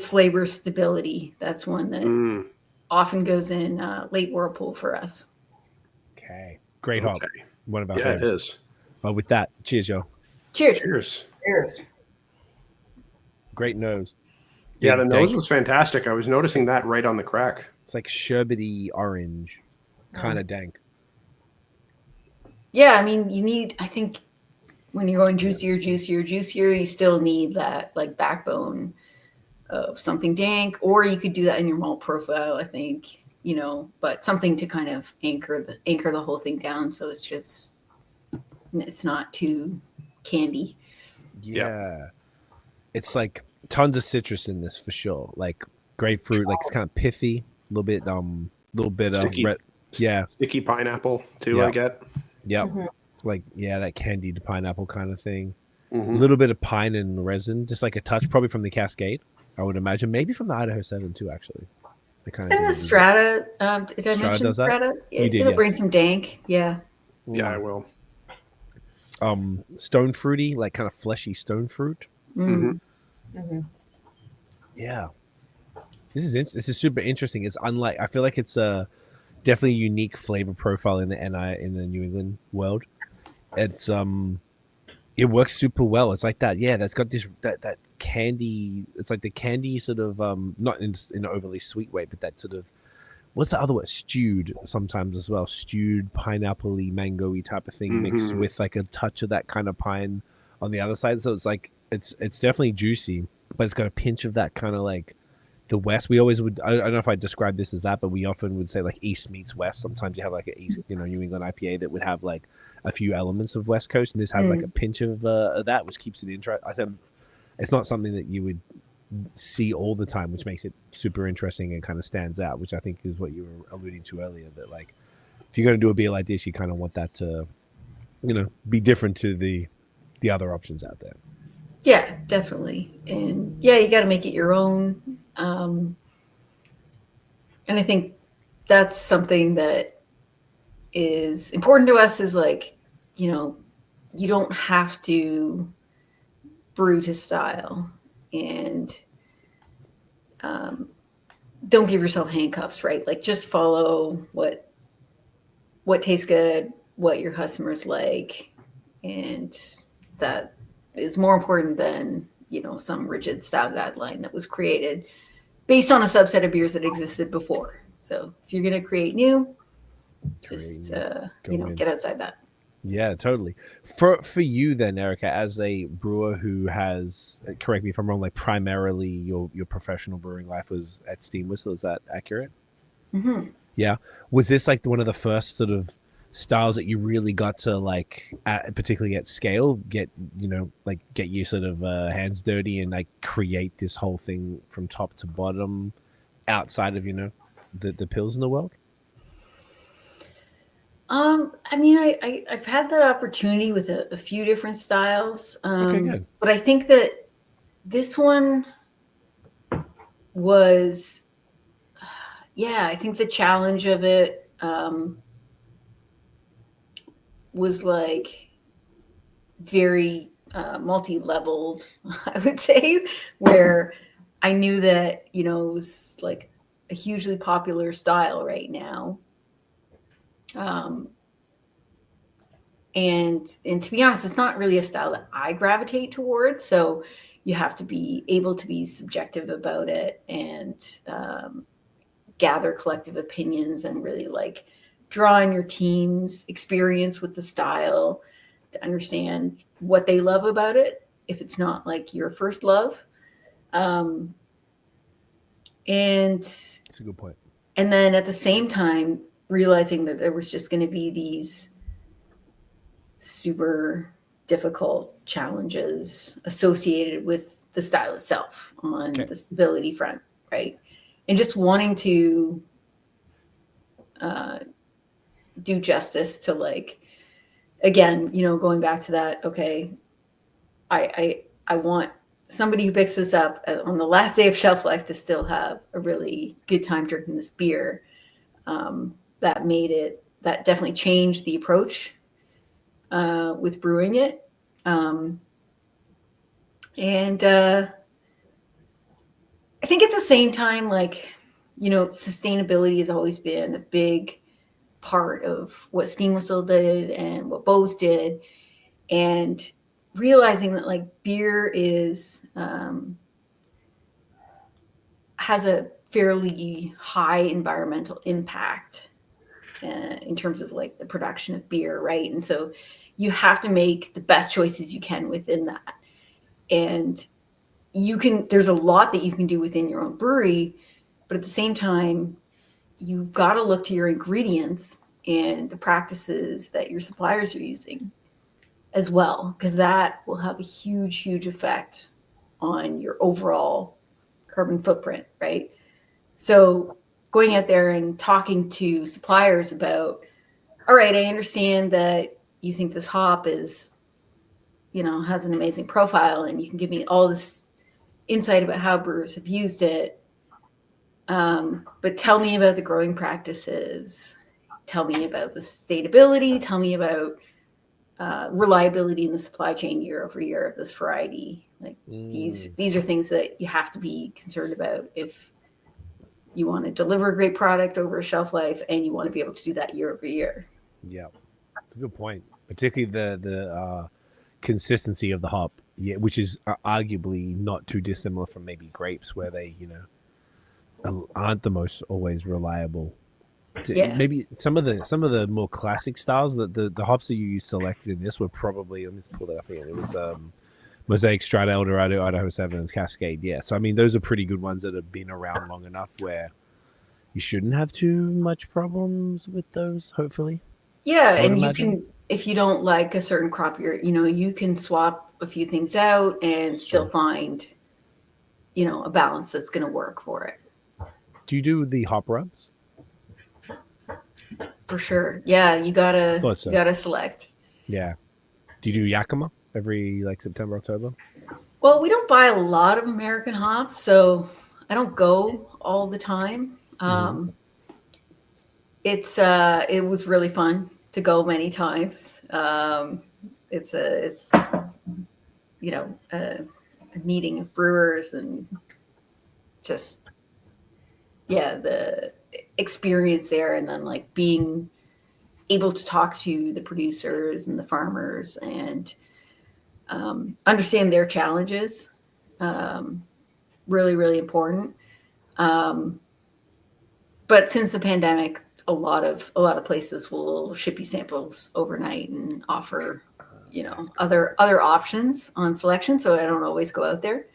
flavor stability. That's one that often goes in late whirlpool for us. Okay, great hop. One of our favorites. It is. Well, with that, cheers, yo. Cheers. Great nose. Yeah, the nose was fantastic. I was noticing that right on the crack. It's like sherbety orange, kind of dank. Yeah, I mean, I think when you're going juicier, you still need that like backbone of something dank, or you could do that in your malt profile, I think, but something to kind of anchor the whole thing down, so it's not too candy. Yeah. It's like tons of citrus in this for sure. Like grapefruit, like it's kind of pithy, a little bit sticky, red. Yeah. Sticky pineapple too, I get. Yep. Like, that candied pineapple kind of thing. A little bit of pine and resin, just like a touch, probably from the Cascade, I would imagine. Maybe from the Idaho 7 too, actually. And the Strata, did I mention Strata? It'll bring some dank. Yeah. Yeah, I will. Stone fruity, like kind of fleshy stone fruit. Yeah, this is super interesting. It's unlike, I feel like it's a definitely unique flavor profile in the New England world. It's it works super well. It's like that. Yeah, that's got this that candy. It's like the candy sort of not in an overly sweet way, but that sort of, what's the other word? Stewed sometimes as well. Stewed pineapple-y, mango-y type of thing mixed with like a touch of that kind of pine on the other side. So it's like it's definitely juicy, but it's got a pinch of that kind of like the West. We always would, I don't know if I describe this as that, but we often would say like East meets West. Sometimes you have like an East, New England IPA that would have like a few elements of West Coast, and this has like a pinch of that, which keeps it interesting. I said it's not something that you would see all the time, which makes it super interesting and kind of stands out, which I think is what you were alluding to earlier, that like if you're going to do a beer like this, you kind of want that to be different to the other options out there. Yeah, definitely. And you got to make it your own, and I think that's something that is important to us, is like, you don't have to brew to style, and don't give yourself handcuffs, right? Like just follow what tastes good, what your customers like, and that is more important than some rigid style guideline that was created based on a subset of beers that existed before. So if you're going to create new, just get outside that. Yeah, totally. For you then, Erica, as a brewer who has, correct me if I'm wrong, like primarily your professional brewing life was at Steam Whistle. Is that accurate? Hmm. Yeah. Was this like one of the first sort of styles that you really got to like, particularly at scale, get like get your sort of hands dirty and like create this whole thing from top to bottom, outside of the Pilsner world? I mean, I've had that opportunity with a few different styles. Okay, good. But I think that this one was, yeah, I think the challenge of it was like very multi-leveled, I would say, where I knew that, it was like a hugely popular style right now. And to be honest, it's not really a style that I gravitate towards. So you have to be able to be subjective about it and gather collective opinions and really like draw on your team's experience with the style to understand what they love about it, if it's not like your first love. And That's a good point. And then at the same time, realizing that there was just going to be these super difficult challenges associated with the style itself on the stability front, right? And just wanting to do justice to, like, again, going back to that, okay, I want somebody who picks this up on the last day of shelf life to still have a really good time drinking this beer. That definitely changed the approach with brewing it. And I think at the same time, like, sustainability has always been a big part of what Steam Whistle did and what BAOS did. And realizing that, like, beer has a fairly high environmental impact in terms of like the production of beer, right? And so you have to make the best choices you can within that. And there's a lot that you can do within your own brewery, but at the same time, you've got to look to your ingredients and the practices that your suppliers are using as well, because that will have a huge, huge effect on your overall carbon footprint, right? So going out there and talking to suppliers about, all right, I understand that you think this hop is, has an amazing profile, and you can give me all this insight about how brewers have used it. But tell me about the growing practices. Tell me about the sustainability. Tell me about reliability in the supply chain year over year of this variety. Like these are things that you have to be concerned about if you want to deliver a great product over a shelf life, and you want to be able to do that year over year. Yeah, that's a good point. Particularly the consistency of the hop, which is arguably not too dissimilar from maybe grapes, where they aren't the most always reliable. Yeah. Maybe some of the more classic styles, that the hops that you selected in this were probably, let me just pull that up again. It was Mosaic, Strata, Eldorado, Idaho 7, and Cascade. Yeah, so I mean those are pretty good ones that have been around long enough where you shouldn't have too much problems with those, hopefully. Yeah, and you can, if you don't like a certain crop, you can swap a few things out and still find, a balance that's going to work for it. Do you do the hop rubs? For sure. Yeah, you gotta select. Yeah. Do you do Yakima every like September, October? Well, we don't buy a lot of American hops, so I don't go all the time. It was really fun to go many times. It's a meeting of brewers, and just the experience there, and then like being able to talk to the producers and the farmers and understand their challenges. Really, really important. But since the pandemic, a lot of places will ship you samples overnight and offer, That's cool. other options on selection. So I don't always go out there.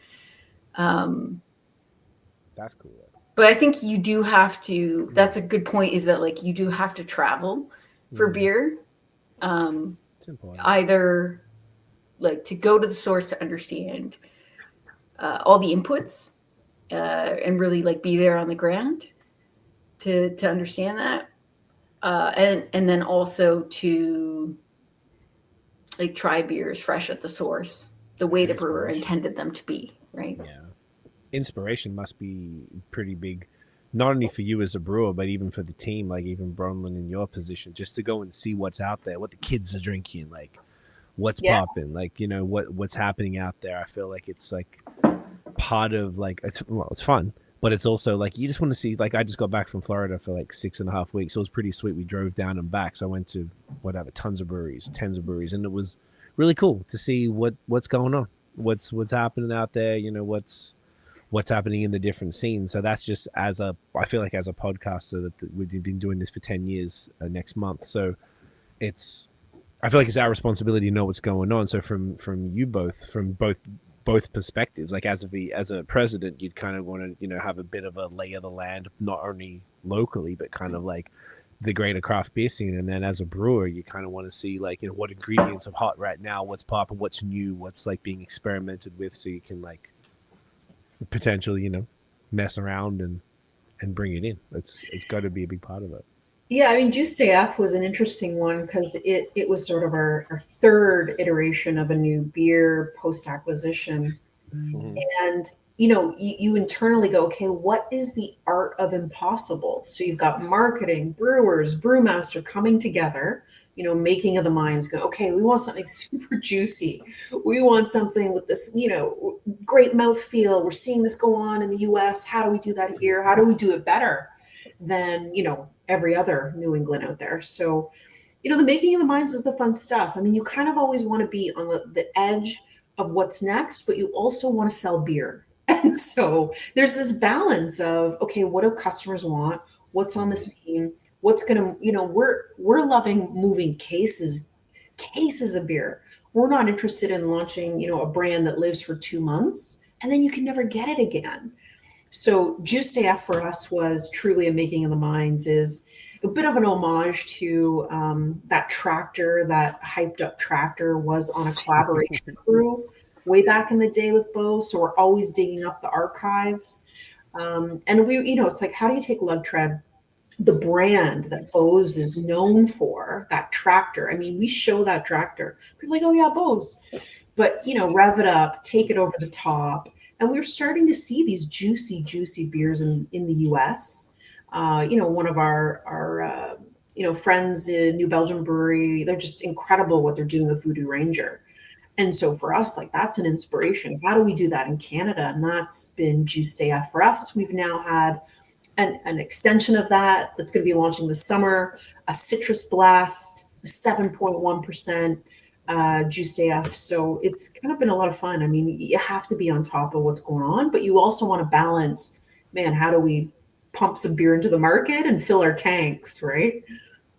That's cool. But I think you do have to. That's a good point. Is that like you do have to travel for beer, It's important. either like to go to the source to understand all the inputs and really like be there on the ground to understand that, and then also to like try beers fresh at the source, the way the brewer intended them to be, right? Yeah. Inspiration must be pretty big, not only for you as a brewer, but even for the team, like even Bromlyn in your position, just to go and see what's out there, what the kids are drinking, like what's popping, like, what's happening out there. I feel like it's like part of like, it's fun, but it's also like, you just want to see, like, I just got back from Florida for like 6.5 weeks. So it was pretty sweet. We drove down and back. So I went to tens of breweries, and it was really cool to see what's going on, what's happening out there, what's happening in the different scenes. So that's just I feel like as a podcaster that we've been doing this for 10 years next month. So I feel like it's our responsibility to know what's going on. So from you both, from both perspectives, like as a president, you'd kind of want to, have a bit of a lay of the land, not only locally, but kind of like the greater craft beer scene. And then as a brewer, you kind of want to see like, what ingredients are hot right now, what's popping, what's new, what's like being experimented with, so you can like potentially, mess around and bring it in. It's got to be a big part of it. Yeah, I mean, Juice AF was an interesting one because it was sort of our third iteration of a new beer post-acquisition. Mm-hmm. And, you internally go, okay, what is the art of impossible? So you've got marketing, brewers, Brewmaster coming together, making of the minds go, okay, we want something super juicy. We want something with this, great mouthfeel. We're seeing this go on in the US. How do we do that here? How do we do it better than, every other New England out there? So, the making of the minds is the fun stuff. I mean, you kind of always want to be on the edge of what's next, but you also want to sell beer. And so there's this balance of, okay, what do customers want? What's on the scene? What's going to, we're loving moving cases of beer. We're not interested in launching, a brand that lives for 2 months and then you can never get it again. So Juice AF for us was truly a making of the minds, is a bit of an homage to that tractor, that hyped up tractor was on a collaboration crew way back in the day with Beau. So we're always digging up the archives. And we, it's like, how do you take Lug Tread, the brand that Beau's is known for, that tractor? I mean, we show that tractor. People are like, oh yeah, Beau's. But, rev it up, take it over the top. And we're starting to see these juicy beers in the US. One of our friends in New Belgium Brewery, they're just incredible what they're doing with Voodoo Ranger. And so for us, like, that's an inspiration. How do we do that in Canada? And that's been Juice AF for us. We've now had an extension of that that's going to be launching this summer, a citrus blast, 7.1%. Juice AF. So it's kind of been a lot of fun. I mean, you have to be on top of what's going on, but you also want to balance, man, how do we pump some beer into the market and fill our tanks, right?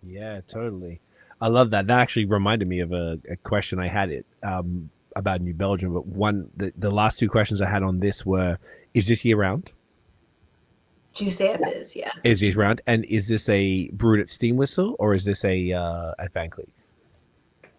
Yeah, totally. I love that. That actually reminded me of a question I had about New Belgium. But the last two questions I had on this were, is this year round? Juice AF is, yeah. Is year round. And is this a brewed at Steam Whistle or is this a at Van Cleef?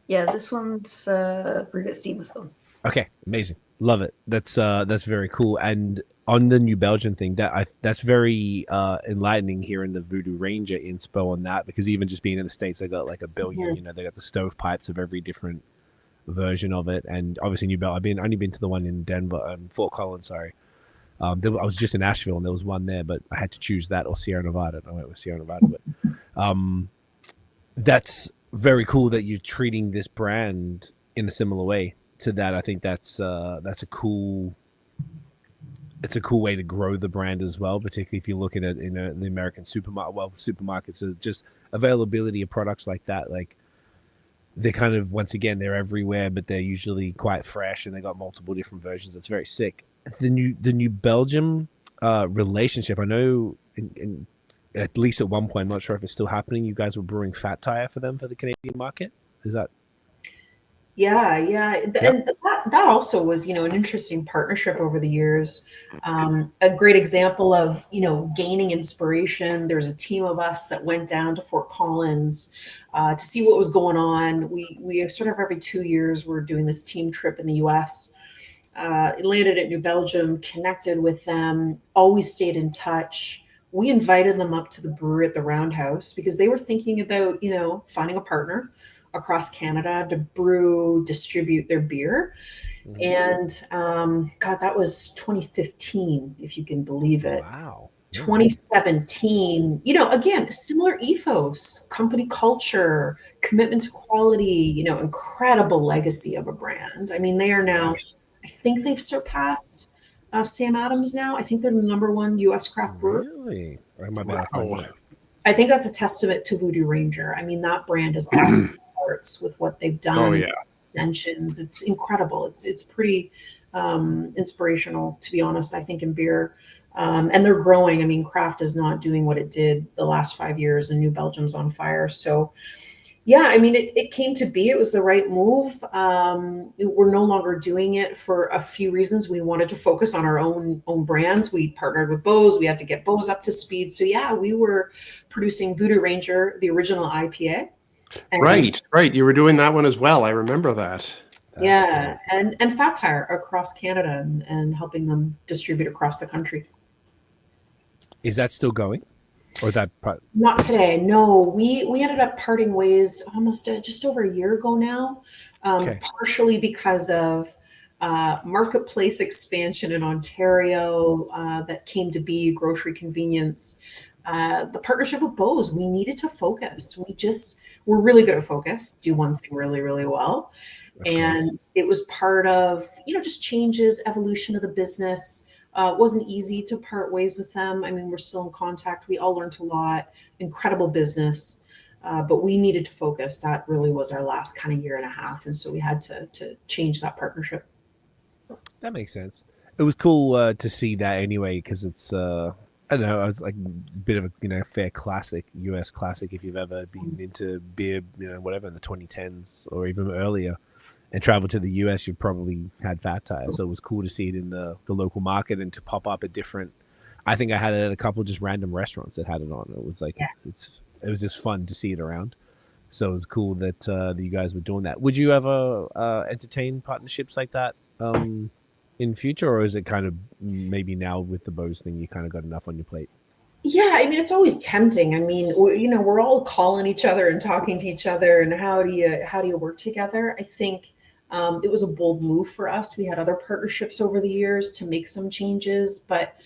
Yeah, this one's brewed at Steam Whistle. Okay, amazing, love it. That's very cool. And on the New Belgium thing, that's very enlightening hearing the Voodoo Ranger inspo on that, because even just being in the States, they got like a billion. They got the stovepipes of every different version of it, and obviously New Belgium. I've only been to the one in Denver, Fort Collins. Sorry, I was just in Asheville, and there was one there, but I had to choose that or Sierra Nevada. I went with Sierra Nevada, but that's very cool that you're treating this brand in a similar way to that. I think that's a cool. It's a cool way to grow the brand as well, particularly if you look at it in the American supermarket. Well, supermarkets are just availability of products like that. Like, they're kind of, once again, they're everywhere, but they're usually quite fresh, and they got multiple different versions. That's very sick. The New Belgium relationship. I know, and at least at one point, I'm not sure if it's still happening, you guys were brewing fat tire for them for the Canadian market. Is that? Yeah, Yep. and that also was, an interesting partnership over the years. A great example of, gaining inspiration. There was a team of us that went down to Fort Collins to see what was going on. We sort of every 2 years we're doing this team trip in the U.S. Landed at New Belgium, connected with them, always stayed in touch. We invited them up to the brewery at the Roundhouse because they were thinking about, finding a partner across Canada to brew, distribute their beer. And God, that was 2015, if you can believe it. Wow. 2017, again, similar ethos, company culture, commitment to quality, incredible legacy of a brand. I mean, they are now, I think they've surpassed Sam Adams now. I think they're the #1 U.S. craft brewer. Really? Or am I bad? Wow. I think that's a testament to Voodoo Ranger. I mean, that brand is off the charts with what they've done. Oh, yeah. Extensions. It's incredible. It's pretty inspirational, to be honest, I think, in beer. And they're growing. I mean, craft is not doing what it did the last 5 years, and New Belgium's on fire. So, yeah, I mean, it came to be. It was the right move. We're no longer doing it for a few reasons. We wanted to focus on our own brands. We partnered with BAOS. We had to get BAOS up to speed. So, yeah, we were producing Voodoo Ranger, the original IPA. And Right. You were doing that one as well. I remember that. yeah, and Fat Tire across Canada and helping them distribute across the country. Is that still going? Or that part? Not today. No, we ended up parting ways almost just over a year ago now, partially because of marketplace expansion in Ontario that came to be, grocery convenience. The partnership with BAOS, we needed to focus. We're really good at focus, do one thing really, really well. And it was part of, just changes, evolution of the business. It wasn't easy to part ways with them. I mean, we're still in contact. We all learned a lot, incredible business, but we needed to focus. That really was our last kind of year and a half. And so we had to change that partnership. That makes sense. It was cool to see that anyway, because it's, I don't know, I was like a bit of a, fair classic, US classic, if you've ever been into beer, whatever, in the 2010s or even earlier, and traveled to the US, you probably had Fat Tire. So it was cool to see it in the local market and to pop up at different, I think I had it at a couple of just random restaurants that had it on. It was like, it was just fun to see it around. So it was cool that you guys were doing that. Would you ever entertain partnerships like that in future, or is it kind of maybe now with the BAOS thing, you kind of got enough on your plate? Yeah, I mean, it's always tempting. I mean, we're all calling each other and talking to each other, and how do you work together? I think it was a bold move for us. We had other partnerships over the years to make some changes, but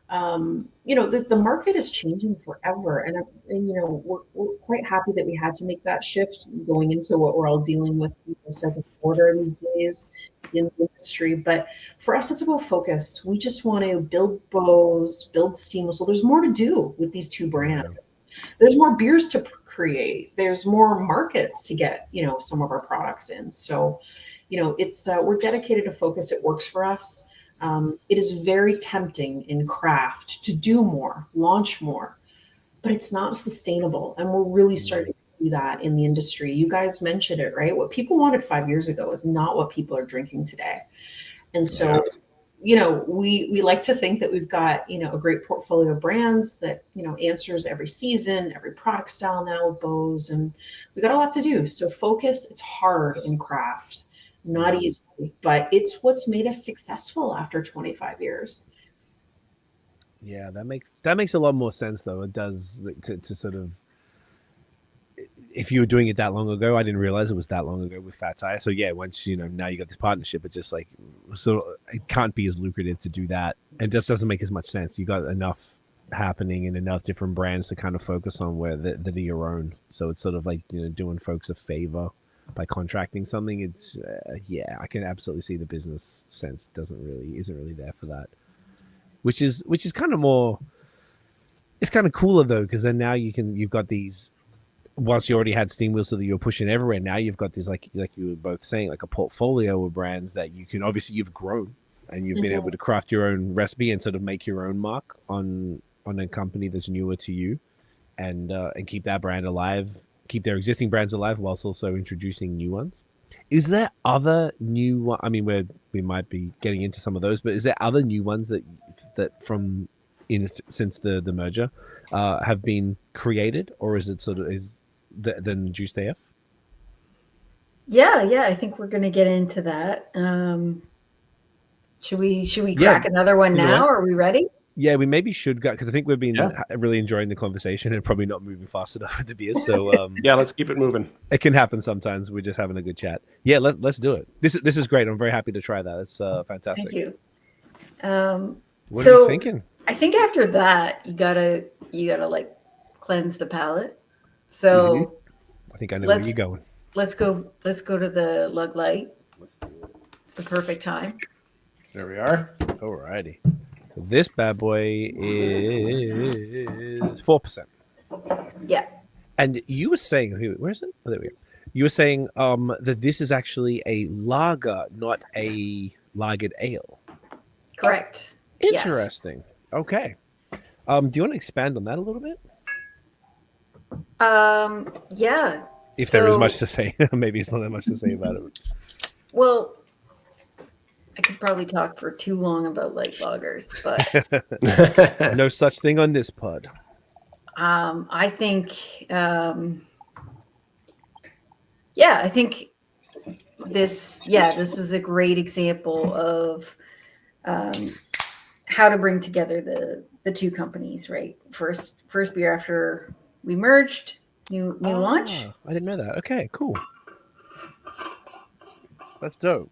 the market is changing forever, and we're quite happy that we had to make that shift going into what we're all dealing with south of the border these days in the industry. But for us, it's about focus. We just want to build BAOS, build Steam Whistle. There's more to do with these two brands. There's more beers to create. There's more markets to get some of our products in. So it's we're dedicated to focus. It works for us. It is very tempting in craft to do more, launch more, but it's not sustainable. And we're really starting to see that in the industry. You guys mentioned it, right? What people wanted 5 years ago is not what people are drinking today. And so, we like to think that we've got, a great portfolio of brands that, answers every season, every product style now with BAOS, and we got a lot to do. So focus, it's hard in craft. Not easy, but it's what's made us successful after 25 years. Yeah, that makes a lot more sense, though. It does to sort of, if you were doing it that long ago, I didn't realize it was that long ago with Fat Tire. So yeah, once now you got this partnership, it's just like, so it can't be as lucrative to do that. It just doesn't make as much sense. You got enough happening and enough different brands to kind of focus on where that are your own. So it's sort of like doing folks a favor by contracting something. It's I can absolutely see the business sense isn't really there for that, which is kind of more, it's kind of cooler though, because then now you've got these, once you already had Steam Whistle that you were pushing everywhere, now you've got this, like you were both saying, like a portfolio of brands that you can, obviously you've grown and you've been able to craft your own recipe and sort of make your own mark on a company that's newer to you. and keep that brand alive, keep their existing brands alive, whilst also introducing new ones. Is there other new? I mean, we might be getting into some of those, but is there other new ones that from since the merger have been created, or is it sort of than Juiced AF? Yeah, I think we're gonna get into that. Should we crack another one now? Are we ready? Yeah, we maybe should go, because I think we've been really enjoying the conversation and probably not moving fast enough with the beers. So yeah, let's keep it moving. It can happen sometimes. We're just having a good chat. Yeah, let's do it. This is great. I'm very happy to try that. It's fantastic. Thank you. What are you thinking? I think after that you gotta like cleanse the palate. So I think I know where you're going. Let's go to the Lug Lite. It's the perfect time. There we are. Alrighty. So this bad boy is 4%. Yeah. And you were saying, where is it? Oh, there we go. You were saying that this is actually a lager, not a lagered ale. Correct. Interesting. Yes. Okay. Do you want to expand on that a little bit? Yeah. If there is much to say, maybe it's not that much to say about it. Well, I could probably talk for too long about light lagers, but no such thing on this pod. I think, I think this is a great example of how to bring together the two companies, right? First beer after we merged, new launch. I didn't know that. Okay, cool. That's dope.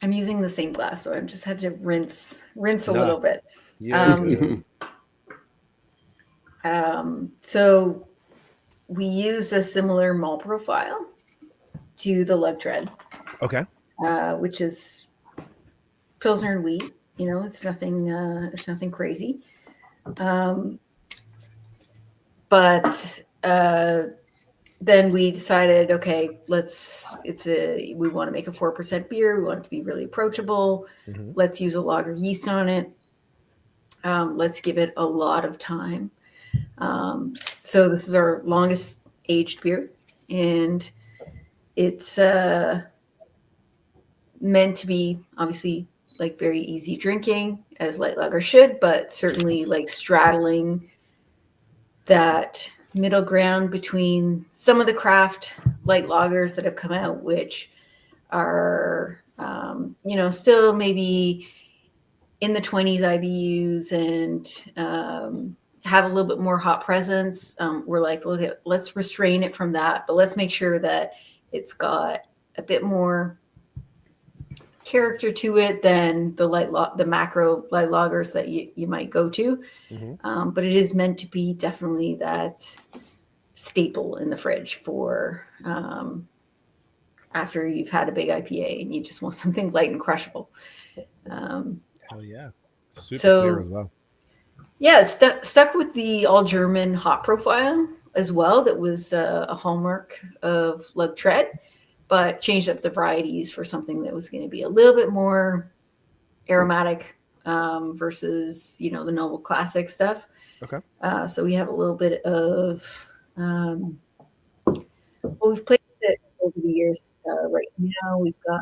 I'm using the same glass, so I just had to rinse a little bit. So we used a similar malt profile to the Lagered. Okay. Which is Pilsner and wheat. You know, it's nothing crazy. But then we decided, okay, we want to make a 4% beer. We want it to be really approachable. Mm-hmm. Let's use a lager yeast on it. Let's give it a lot of time. So this is our longest aged beer, and it's meant to be obviously like very easy drinking, as light lager should, but certainly like straddling that middle ground between some of the craft light lagers that have come out, which are, still maybe in the 20s IBUs and have a little bit more hop presence. We're like, let's restrain it from that, but let's make sure that it's got a bit more character to it than the macro light lagers that you might go to. Mm-hmm. But it is meant to be definitely that staple in the fridge for after you've had a big IPA and you just want something light and crushable. Hell yeah. Super clear as well. Yeah, stuck with the all German hop profile as well. That was a hallmark of Lagered, but changed up the varieties for something that was going to be a little bit more aromatic versus, the Noble Classic stuff. Okay. So we have a little bit of, we've played it over the years. Right now we've got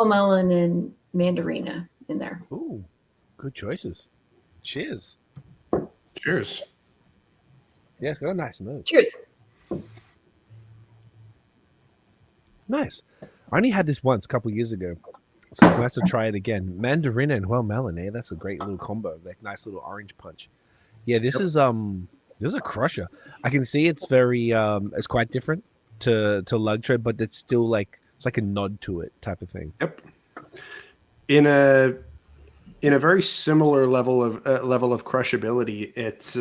melon and mandarina in there. Ooh, good choices. Cheers. Cheers. Yeah, it's got a nice note. Cheers. Nice. I only had this once a couple of years ago, so it's nice to try it again. Mandarina and melon, that's a great little combo. Like nice little orange punch. Yeah, this is a crusher. I can see it's very it's quite different to Lagered, but it's still like it's like a nod to it type of thing. Yep. In a very similar level of crushability, it's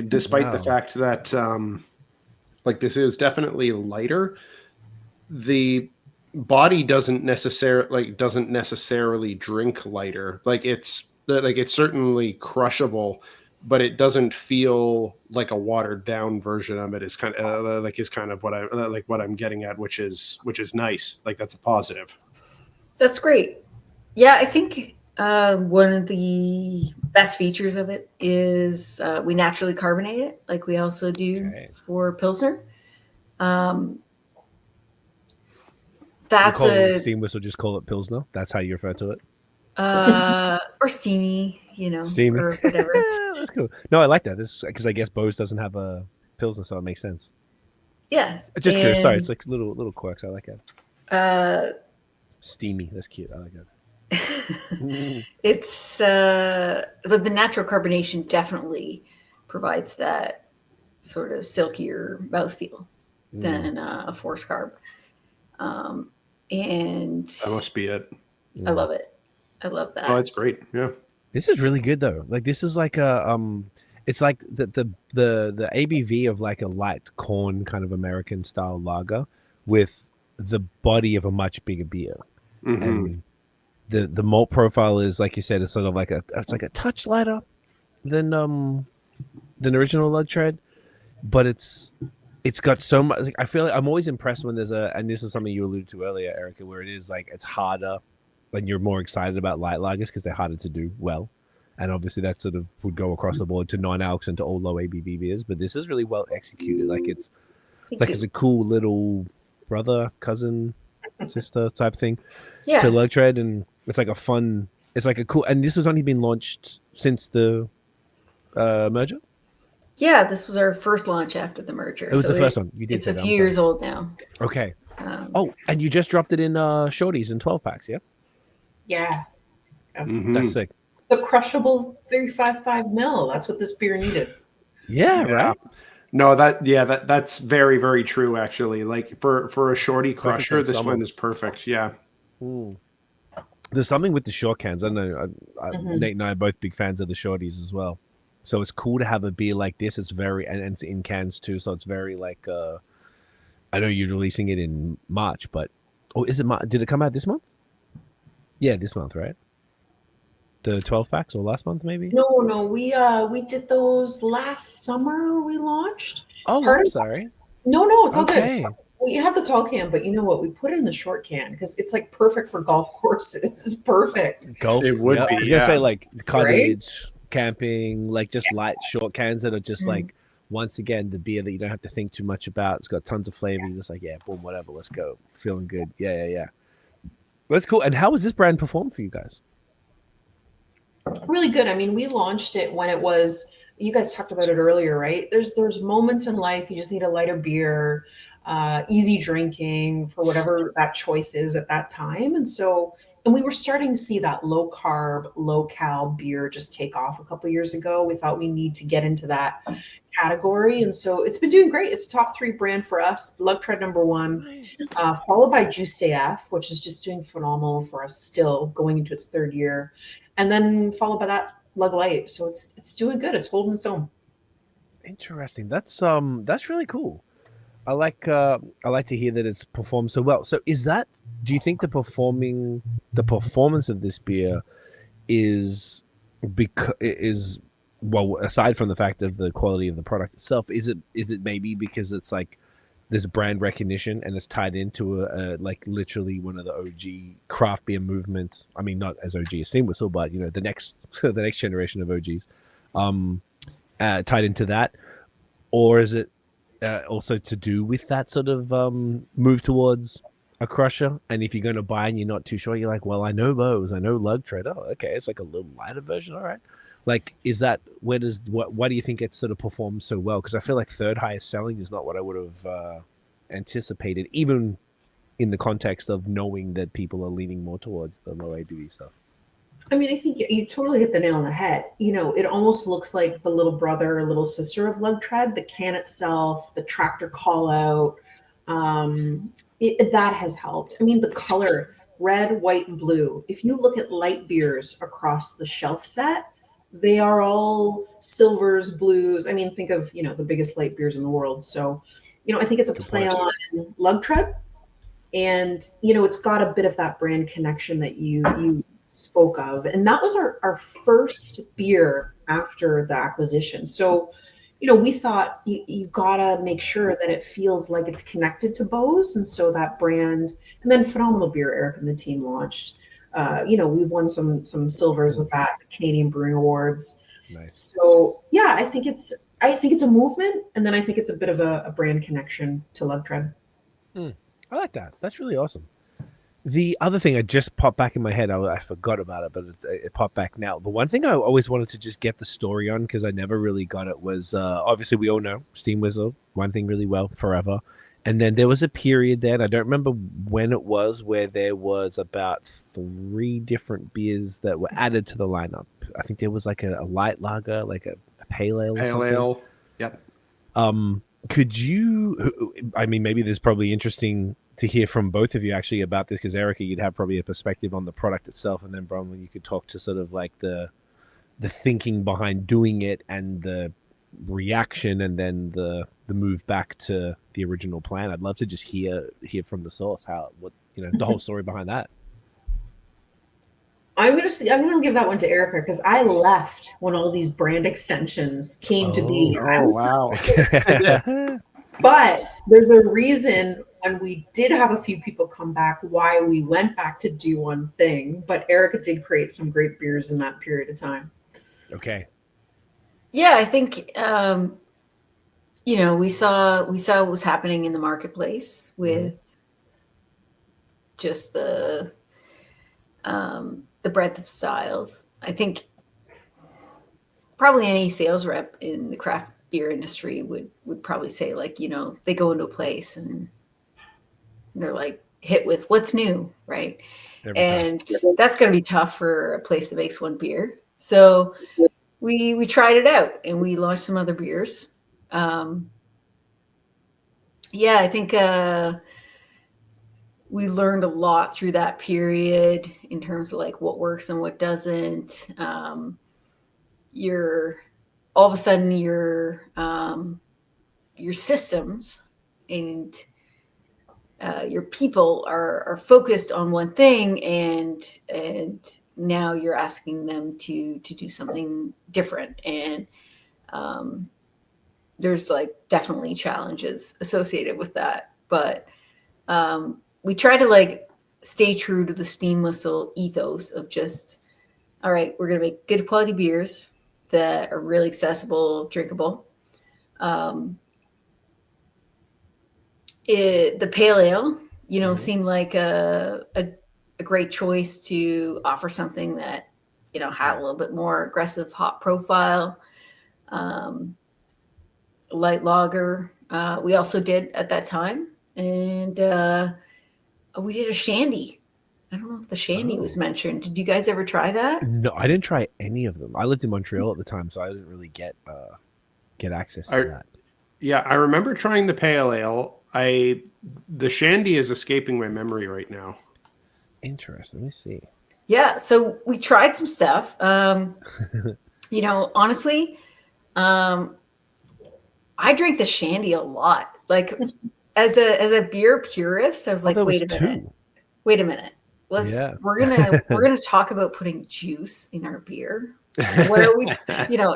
despite the fact that this is definitely lighter, the body doesn't necessarily drink lighter. It's certainly crushable, but it doesn't feel like a watered down version of it. Is kind of what I'm getting at, which is nice. Like that's a positive. That's great. Yeah, I think One of the best features of it is we naturally carbonate it, like we also do for Pilsner. That's Steam Whistle, just call it Pilsner. That's how you refer to it. Or steamy, Steamy. or whatever. That's cool. No, I like that. This because I guess BAOS doesn't have a Pilsner, so it makes sense. Yeah. Just curious. Sorry, it's like little quirks. I like that. Steamy. That's cute. I like that. It's but the natural carbonation definitely provides that sort of silkier mouthfeel than a forced carb. And that must be it. I love it. I love that. Oh, that's great. Yeah. This is really good though. Like this is like a it's like the ABV of like a light corn kind of American style lager with the body of a much bigger beer. Mm-hmm. And the malt profile is, like you said, it's sort of like it's like a touch lighter than original Lagered, but it's got so much. Like, I feel like I'm always impressed when there's and this is something you alluded to earlier, Erica, where it is like it's harder and you're more excited about light lagers because they're harder to do well. And obviously that sort of would go across the board to non-alcs and to all low ABV beers, but this is really well executed. Like it's a cool little brother, cousin, sister type thing to Lagered, and it's like a fun. It's like a cool. And this has only been launched since the merger. Yeah, this was our first launch after the merger. It was the first one. You did. It's a few years old now. Okay. And you just dropped it in shorties and 12 packs, yeah? Yeah. Mm-hmm. That's sick. The crushable 35.5 mil. That's what this beer needed. Yeah, right. No, that's very, very true. Actually, like for a shorty crusher, this one is perfect. Yeah. There's something with the short cans. I know Nate and I are both big fans of the shorties as well. So it's cool to have a beer like this. It's very and it's in cans too. So it's very like I know you're releasing it in March, but is it? Did it come out this month? Yeah, this month, right? The 12 packs or last month maybe? No, we did those last summer. We launched. Oh, I'm sorry. No, it's all good. We had the tall can, but you know what? We put it in the short can because it's like perfect for golf courses. It's perfect. Golf, it would be. I was gonna say like cottage, camping, like just light short cans that are just like once again the beer that you don't have to think too much about. It's got tons of flavor. You're just like, yeah, boom, whatever, let's go. Feeling good. Yeah. That's cool. And how was this brand performed for you guys? Really good. I mean, we launched it when it was. You guys talked about it earlier, right? There's moments in life you just need a lighter beer. Easy drinking for whatever that choice is at that time. And we were starting to see that low carb, low cal beer just take off a couple of years ago. We thought we need to get into that category. And so it's been doing great. It's top 3 brand for us, Lagered number 1, followed by Juiced AF, which is just doing phenomenal for us still going into its 3rd year. And then followed by that Lite. So it's doing good. It's holding its own. Interesting. That's really cool. I like to hear that it's performed so well. So do you think the performance of this beer is well, aside from the fact of the quality of the product itself, is it maybe because it's like there's brand recognition and it's tied into a like literally one of the OG craft beer movement. I mean, not as OG as Steam Whistle, but the next generation of OGs tied into that, or is it also to do with that sort of move towards a crusher? And if you're going to buy and you're not too sure, you're like, well, I know BAOS, I know Lagered. Oh, okay, it's like a little lighter version. All right. Like, is that why do you think it sort of performs so well? Because I feel like 3rd highest selling is not what I would have anticipated, even in the context of knowing that people are leaning more towards the low ABV stuff. I mean, I think you totally hit the nail on the head. It almost looks like the little brother or little sister of Lagered. The can itself, the tractor call out, that has helped. I mean, the color, red, white, and blue. If you look at light beers across the shelf set, they are all silvers, blues. I mean, think of, the biggest light beers in the world. So, I think it's a play on Lagered. And, it's got a bit of that brand connection that you spoke of. And that was our first beer after the acquisition. So, we thought you gotta make sure that it feels like it's connected to BAOS. And so that brand, and then phenomenal beer Eric and the team launched. We've won some silvers with that, Canadian Brewing Awards. Nice. So yeah, I think it's a movement, and then I think it's a bit of a brand connection to Lagered. I like that. That's really awesome. The other thing I just popped back in my head, I forgot about it, but it popped back now. The one thing I always wanted to just get the story on, because I never really got it, was obviously we all know Steam Whistle, one thing really well forever. And then there was a period there, and I don't remember when it was, where there was about 3 different beers that were added to the lineup. I think there was like a light lager, like a pale ale or something. Pale ale. Yep. Could you, I mean, maybe this is probably interesting to hear from both of you actually about this, because Erica, you'd have probably a perspective on the product itself, and then Bromlyn, you could talk to sort of like the thinking behind doing it and the reaction, and then the move back to the original plan. I'd love to just hear from the source the whole story behind that. I'm gonna give that one to Erica, because I left when all these brand extensions came to be. Oh wow! But there's a reason when we did have a few people come back why we went back to do one thing. But Erica did create some great beers in that period of time. Okay. Yeah, I think we saw what was happening in the marketplace with just the breadth of styles. I think probably any sales rep in the craft beer industry would probably say, like, they go into a place and they're like hit with what's new, right? And that's going to be tough for a place that makes one beer. So we tried it out and we launched some other beers. I think we learned a lot through that period in terms of like what works and what doesn't. All of a sudden your systems and your people are focused on one thing, and now you're asking them to do something different. And there's like definitely challenges associated with that. But we try to like stay true to the Steam Whistle ethos of just, all right, we're going to make good quality beers that are really accessible, drinkable. The pale ale, seemed like a great choice to offer something that, had a little bit more aggressive hop profile. Light lager, we also did at that time. And we did a shandy. I don't know if the shandy was mentioned. Did you guys ever try that? No, I didn't try any of them. I lived in Montreal at the time, so I didn't really get access to that. Yeah, I remember trying the pale ale. The shandy is escaping my memory right now. Interesting. Let me see. Yeah, so we tried some stuff. Honestly, I drink the shandy a lot. Like as a beer purist, I was like, wait a minute. We're gonna talk about putting juice in our beer. What are we?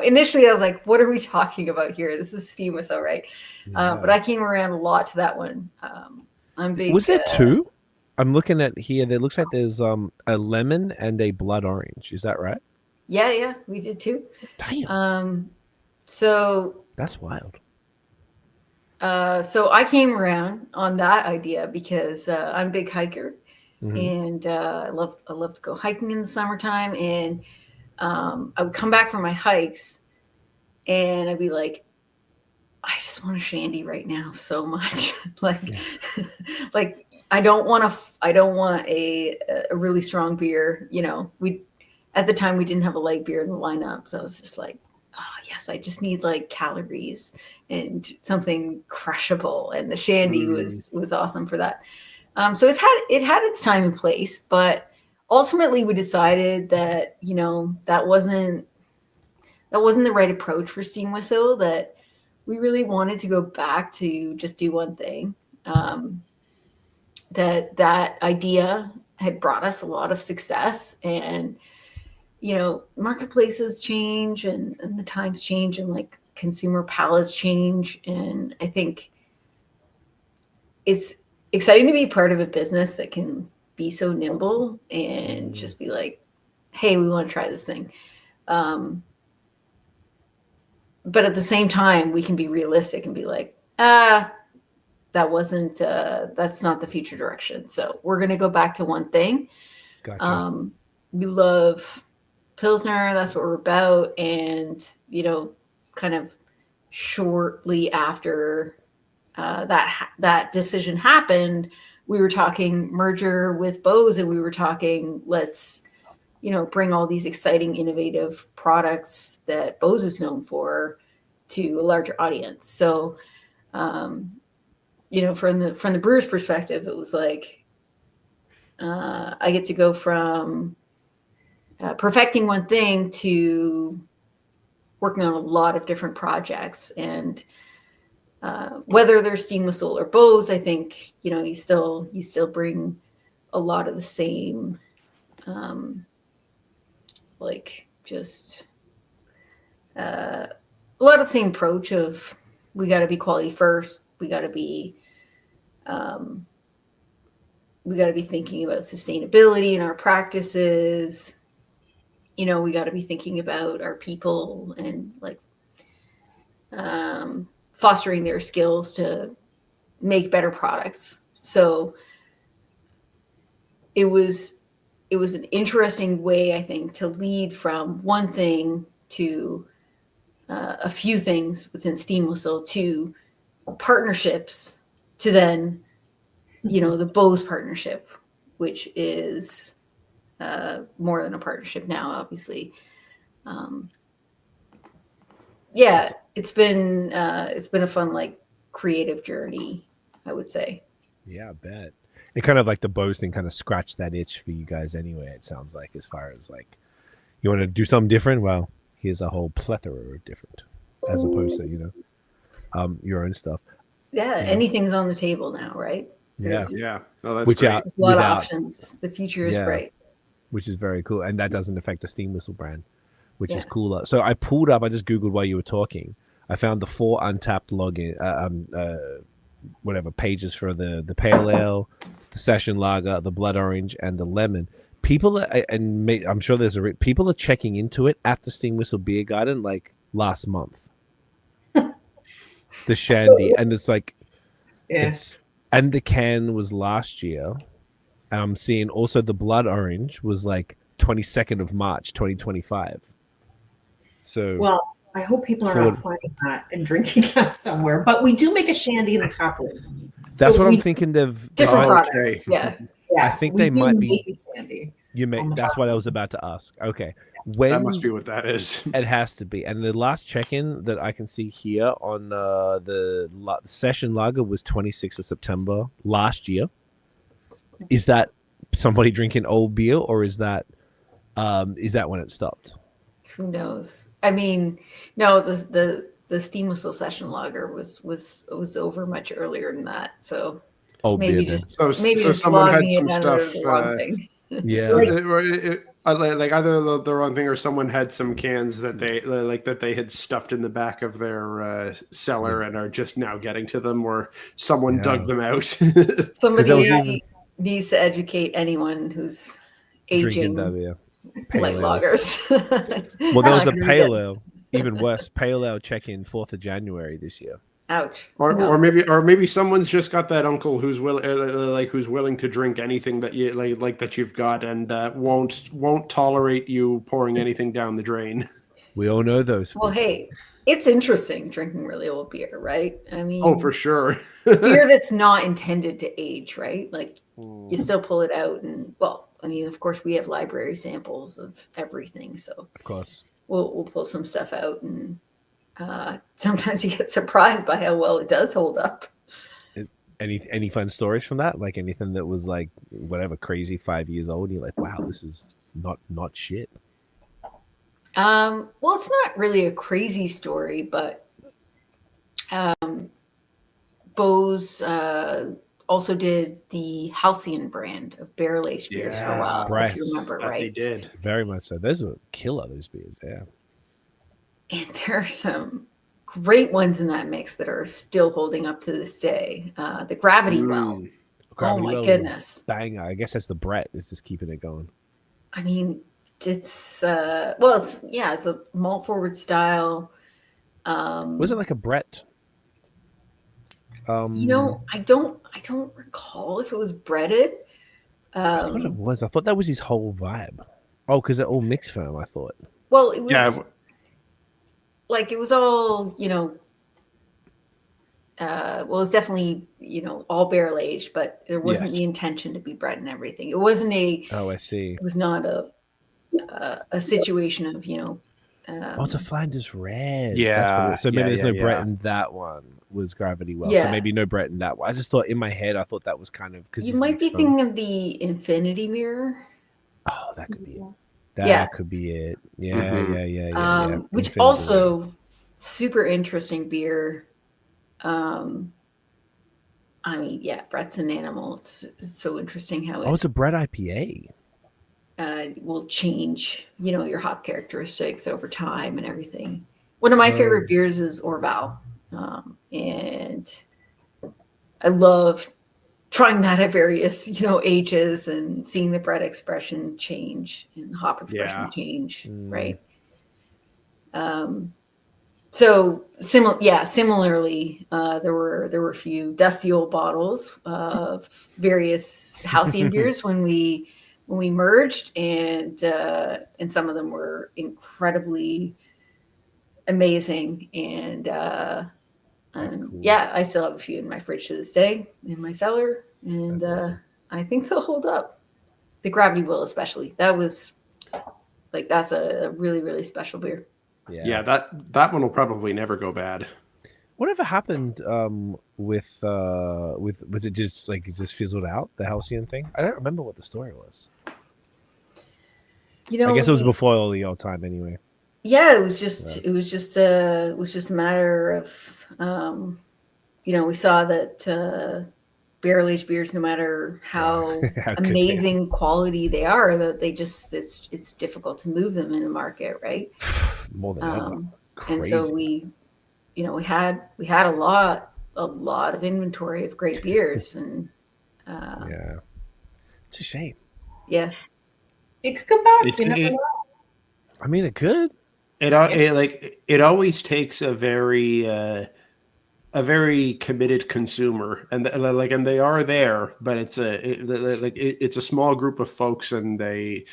Initially I was like, what are we talking about here? This is Steam Whistle, right? Yeah. But I came around a lot to that one. I'm big. Was there 2? I'm looking at here. There looks like there's a lemon and a blood orange. Is that right? Yeah, we did 2. Damn. So that's wild. So I came around on that idea because I'm a big hiker. Mm-hmm. And I love to go hiking in the summertime, and I would come back from my hikes and I'd be like, I just want a shandy right now so much. Like I don't want a really strong beer. At the time we didn't have a light beer in the lineup, so I was just like, oh yes, I just need like calories and something crushable, and the shandy was awesome for that. So it had its time and place, but ultimately we decided that, that wasn't the right approach for Steam Whistle, that we really wanted to go back to just do one thing. That idea had brought us a lot of success, and, marketplaces change and the times change, and like consumer palates change. And I think it's exciting to be part of a business that can be so nimble and just be like, hey, we want to try this thing. But at the same time, we can be realistic and be like, that's not the future direction. So we're going to go back to one thing. Gotcha. We love Pilsner. That's what we're about. And, kind of shortly after that decision happened, we were talking merger with BAOS, and we were talking, let's, bring all these exciting, innovative products that BAOS is known for to a larger audience. So, from the brewer's perspective, it was like, I get to go from perfecting one thing to working on a lot of different projects. And whether they're steam whistle or BAOS, I think, you still bring a lot of the same, a lot of the same approach of, we got to be quality first. We got to be thinking about sustainability in our practices. We got to be thinking about our people and fostering their skills to make better products. So it was an interesting way, I think, to lead from one thing to a few things within steam whistle to partnerships to then, the BAOS partnership, which is more than a partnership now, obviously. It's been a fun, creative journey, I would say. Yeah, I bet. It kind of like the BAOS thing kind of scratched that itch for you guys anyway, it sounds like, as far as you want to do something different. Well, here's a whole plethora of different, as opposed to, your own stuff. Yeah, anything's on the table now, right? Yeah. Oh, that's Which great. out, There's a lot of options. The future is bright. Which is very cool. And that doesn't affect the steam whistle brand, which is cooler. So I pulled up, I just Googled while you were talking. I found the 4 untapped login, pages for the pale ale, the session lager, the blood orange, and the lemon. People are, I'm sure people are checking into it at the Steam Whistle Beer Garden last month. The shandy, and it's and the can was last year. I'm seeing also the blood orange was 22nd of March 2025. So well, I hope people are not finding that and drinking that somewhere. But we do make a shandy in the tap room. That's what I'm thinking. They've different product. Yeah. I think they might be. Shandy. That's what I was about to ask. Okay, that must be what that is. It has to be. And the last check-in that I can see here on the session lager was 26th of September last year. Is that somebody drinking old beer, or is that when it stopped? Who knows? I mean, no, the steam whistle session lager was over much earlier than that. So maybe someone had some stuff. Yeah, either the wrong thing, or someone had some cans that they had stuffed in the back of their cellar and are just now getting to them, or someone dug them out. Somebody needs to educate anyone who's aging lagers. Well, there was a pale ale, even worse, pale ale check-in 4th of January this year. Ouch. Or maybe someone's just got that uncle who's willing to drink anything that you that you've got, and won't tolerate you pouring anything down the drain. We all know those. Well, hey, it's interesting drinking really old beer, right? I mean, oh, for sure. Beer that's not intended to age, right? You still pull it out, and of course, we have library samples of everything, so of course we'll pull some stuff out, and sometimes you get surprised by how well it does hold up. Any fun stories from that? Anything that was whatever crazy 5 years old, and you're like, wow, this is not shit. Well, it's not really a crazy story, but BAOS also did the Halcyon brand of barrel-aged beers for a while, if you remember, right? They did. Very much so. Those are killer, those beers, yeah. And there are some great ones in that mix that are still holding up to this day. The Gravity Well. Gravity my Well, goodness. banger. I guess that's the Brett is just keeping it going. I mean, it's it's a malt forward style. Was it like a Brett? I don't recall if it was breaded. I thought it was. I thought that was his whole vibe. Oh, because they're all mixed for him, I thought. Well, it was Yeah. like it was all, it's definitely, all barrel aged, but there wasn't Yes. the intention to be bread and everything. It wasn't Oh, I see. it was not a situation of, Oh, it's a Flanders Red. Yeah, That's what it is. So maybe yeah, there's yeah, no Brett yeah. in that one. Was Gravity Well. Yeah. So maybe no Brett in that one. I just thought in my head, I thought that was kind of because you might be thinking of the Infinity Mirror. Oh, that could be it. Yeah. That could be it. Yeah, Mhm. yeah. Which Infinity also super interesting beer. I mean, yeah, Brett's an animal. It's so interesting how Oh, it it's a Brett IPA. will change, your hop characteristics over time and everything. One of my favorite beers is Orval, and I love trying that at various, ages and seeing the Brett expression change and the hop expression change, right? So similarly, there were a few dusty old bottles of various halcyon beers when we merged, and some of them were incredibly amazing, and cool. yeah, I still have a few in my fridge to this day in my cellar, and awesome. I think they'll hold up. The Gravity Will, especially, that's a really, really special beer. Yeah, that one will probably never go bad. Whatever happened with it just like it just fizzled out, the Halcyon thing? I don't remember what the story was. I guess it was before all the old time anyway. Yeah, it was just a matter of we saw that barrel aged beers, no matter how amazing quality they are, that they just it's difficult to move them in the market, right? More than ever. Crazy. And so we had a lot of inventory of great beers, and yeah, it's a shame. Yeah, it could come back. You never know. I mean, it could. It always takes a very committed consumer, and they are there, but it's a small group of folks, and they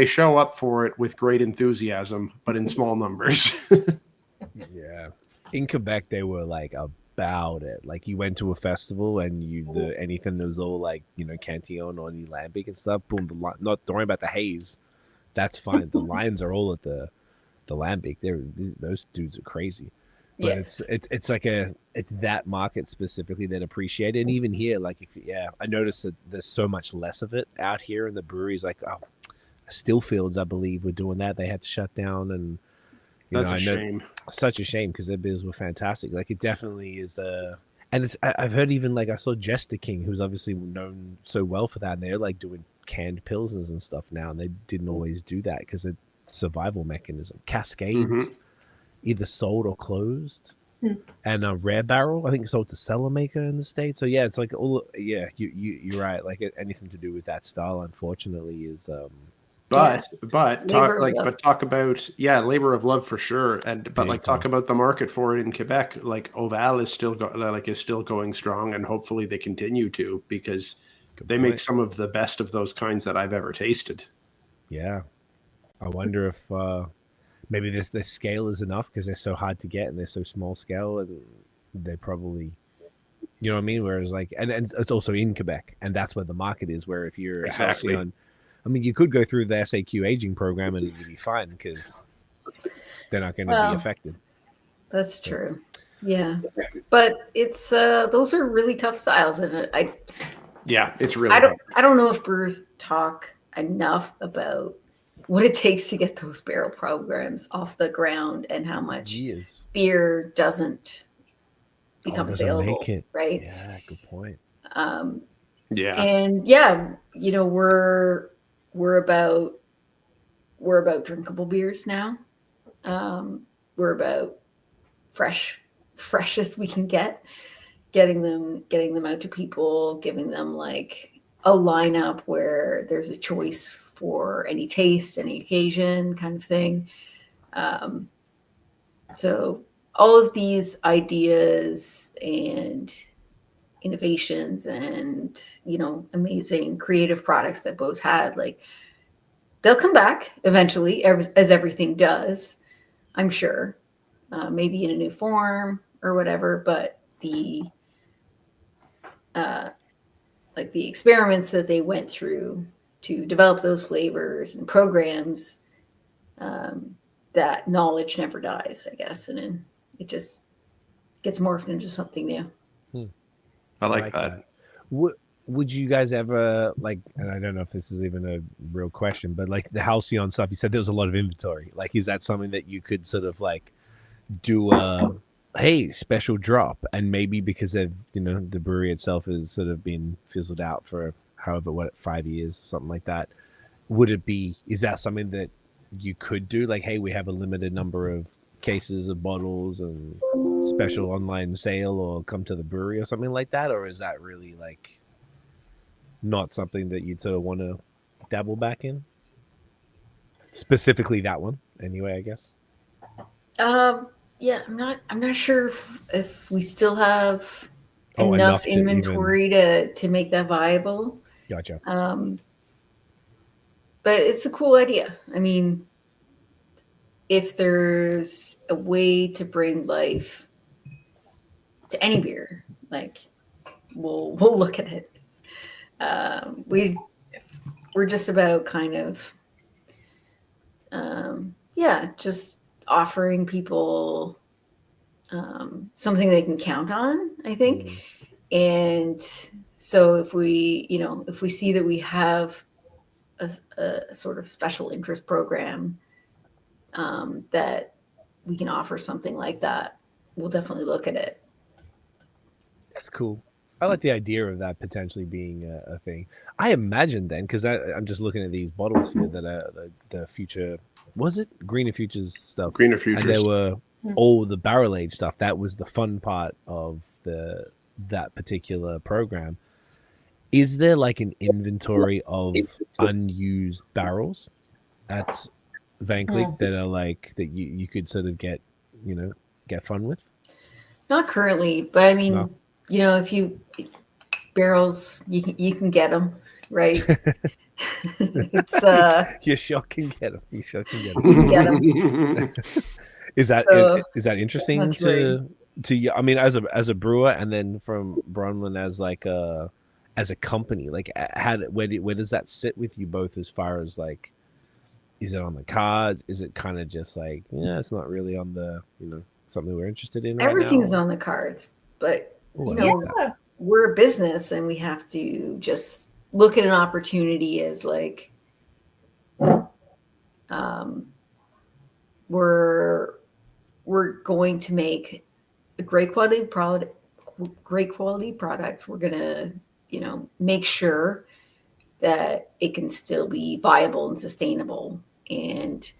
show up for it with great enthusiasm, but in small numbers. Yeah, in Quebec they were like about it. Like you went to a festival and anything that was all like Cantillon or any lambic and stuff. Boom, don't worry about the haze. That's fine. The lines are all at the lambic. Those dudes are crazy. But it's like it's that market specifically that appreciate it. And even here, like I noticed that there's so much less of it out here in the breweries. Like Stillfields, I believe, were doing that. They had to shut down, and that's a shame. Such a shame because their beers were fantastic. Like it definitely is and it's I've heard even like I saw Jester King, who's obviously known so well for that, and they're like doing canned pilsners and stuff now, and they didn't always do that because it's survival mechanism. Cascades. Either sold or closed, and a Rare Barrel I think sold to Cellar Maker in the States. So yeah, it's like you're right. Like anything to do with that style, unfortunately, is talk about labor of love for sure, talk about the market for it in Quebec. Like Oval is still going strong, and hopefully they continue to, because they make some of the best of those kinds that I've ever tasted. Yeah, I wonder if maybe this scale is enough because they're so hard to get and they're so small scale, and they probably, you know what I mean? Whereas and it's also in Quebec, and that's where the market is. Where if you're Halcyon, I mean, you could go through the SAQ aging program and it'd be fine because they're not going to be affected. That's true. Yeah, but it's those are really tough styles, and it's really. I don't know if brewers talk enough about what it takes to get those barrel programs off the ground and how much beer doesn't become saleable, right? Yeah, good point. And we're about drinkable beers now. We're about freshest we can get. getting them out to people, giving them like a lineup where there's a choice for any taste, any occasion kind of thing. So all of these ideas and innovations and, you know, amazing creative products that Beau's had, like, they'll come back eventually, as everything does, I'm sure. Maybe in a new form or whatever, but the like the experiments that they went through to develop those flavors and programs, that knowledge never dies, I guess, and then it just gets morphed into something new. I like that. Would you guys ever, like, and I don't know if this is even a real question, but like the Halcyon stuff, you said there was a lot of inventory. Like, is that something that you could sort of like do a, hey, special drop, and maybe because of, you know, the brewery itself has sort of been fizzled out for however, 5 years, something like that. Is that something that you could do? Like, hey, we have a limited number of cases of bottles and special online sale, or come to the brewery or something like that? Or is that really like not something that you'd sort of want to dabble back in? Specifically that one, anyway, I guess. Yeah, I'm not sure if we still have enough enough to inventory to make that viable. Gotcha. But it's a cool idea. I mean, if there's a way to bring life to any beer, like, we'll look at it. We're just about kind of just offering people something they can count on, I think. And so if we see that we have a sort of special interest program that we can offer something like that, we'll definitely look at it. That's cool. I like the idea of that potentially being a thing. I imagine then, because I'm just looking at these bottles here that are the future, was it Greener Futures stuff? Greener Futures. And there were all the barrel age stuff. That was the fun part of that particular program. Is there like an inventory of unused barrels at Van Cleek that are like that you could sort of get fun with? Not currently, but I mean, you know, if you barrels, you can get them, right? It's you sure can get them. You sure can get them. You can get them. Is that interesting to you? I mean, as a brewer, and then from Bromlyn as like as a company, like where does that sit with you both, as far as like, is it on the cards? Is it kind of just like, yeah, it's not really on the, you know, something we're interested in right now? Everything's on the cards, but we're a business, and we have to just look at an opportunity as like, we're going to make a great quality product. We're gonna, you know, make sure that it can still be viable and sustainable. And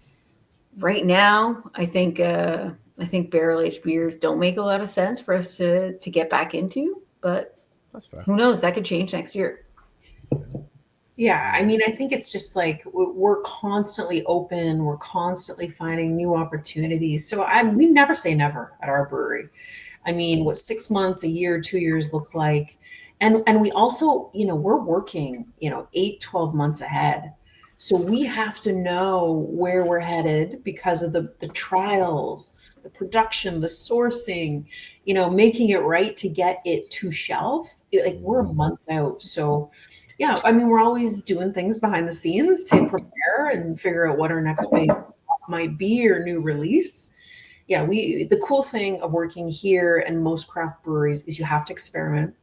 right now, I think barrel-aged beers don't make a lot of sense for us to get back into, but that's fair. Who knows? That could change next year. Yeah, I mean, I think it's just like we're constantly open. We're constantly finding new opportunities. So we never say never at our brewery. I mean, what 6 months, a year, 2 years look like. And we also, you know, we're working, you know, 8, 12 months ahead. So we have to know where we're headed because of the trials, the production, the sourcing, you know, making it right to get it to shelf. Like, we're months out. So yeah, I mean, we're always doing things behind the scenes to prepare and figure out what our next big might be or new release. Yeah, the cool thing of working here and most craft breweries is you have to experiment,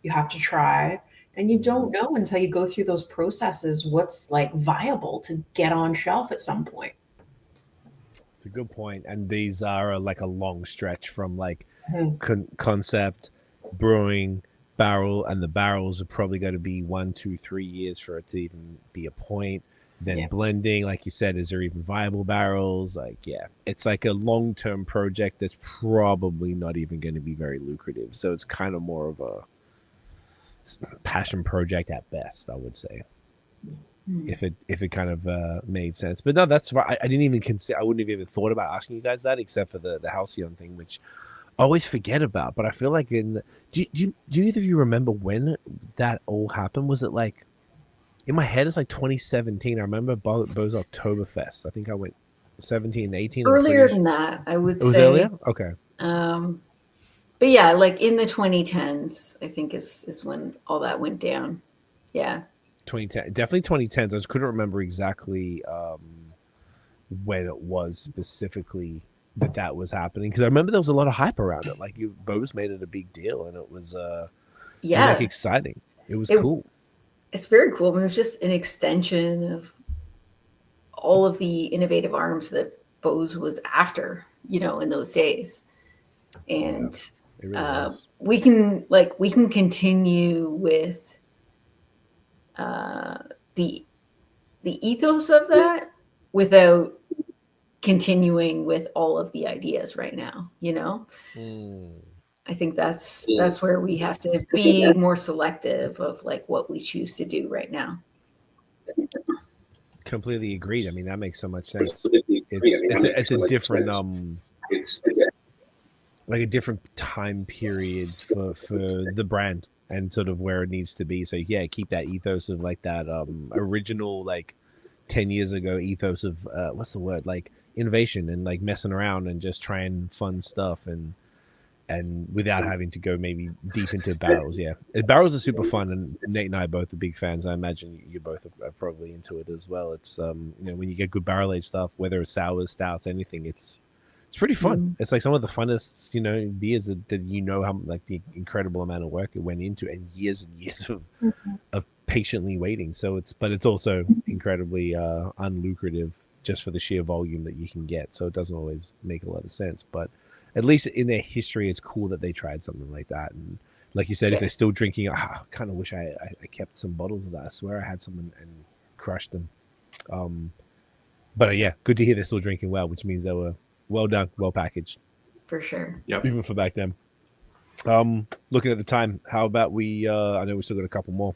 you have to try, and you don't know until you go through those processes what's like viable to get on shelf at some point. It's a good point. And these are like a long stretch from like concept, brewing, barrel, and the barrels are probably going to be 1, 2, 3 years for it to even be a point. then blending, like you said, is there even viable barrels? Like, yeah, it's like a long-term project that's probably not even going to be very lucrative. So it's kind of more of a passion project at best, I would say. If it kind of made sense. But no, that's why I didn't even consider. I wouldn't have even thought about asking you guys that, except for the Halcyon thing, which I always forget about. But I feel like do either of you remember when that all happened? Was it like, in my head it's like 2017? I remember Beau's Oktoberfest. I think I went 17, 18. Earlier than that, I would say. It was earlier? Okay. But yeah, like in the 2010s, I think is when all that went down. Yeah. 2010, definitely 2010s. I just couldn't remember exactly when it was specifically that was happening, because I remember there was a lot of hype around it. Like, Beau's made it a big deal, and it was like exciting. It was cool. It's very cool. I mean, it was just an extension of all of the innovative arms that Beau's was after, in those days. And we can continue with the ethos of that without continuing with all of the ideas right now. I think that's where we have to be more selective of like what we choose to do right now. Completely agreed. I mean, that makes so much sense. It's a different like a different time period for the brand and sort of where it needs to be. So yeah, keep that ethos of like that original, like 10 years ago ethos of what's the word, like innovation and like messing around and just trying fun stuff and without having to go maybe deep into barrels. Yeah, barrels are super fun, and Nate and I both are big fans. I imagine you both are probably into it as well. It's when you get good barrel aged stuff, whether it's sours, stouts, anything, it's pretty fun. It's like some of the funnest beers that how like the incredible amount of work it went into, and years of patiently waiting. So it's also incredibly unlucrative just for the sheer volume that you can get. So it doesn't always make a lot of sense, but at least in their history, it's cool that they tried something like that. And like you said, if they're still drinking, I kind of wish I kept some bottles of that. I swear I had some and crushed them. But yeah, good to hear they're still drinking well, which means they were well done, well packaged. For sure. Yep. Even for back then. Looking at the time, how about we, I know we still got a couple more.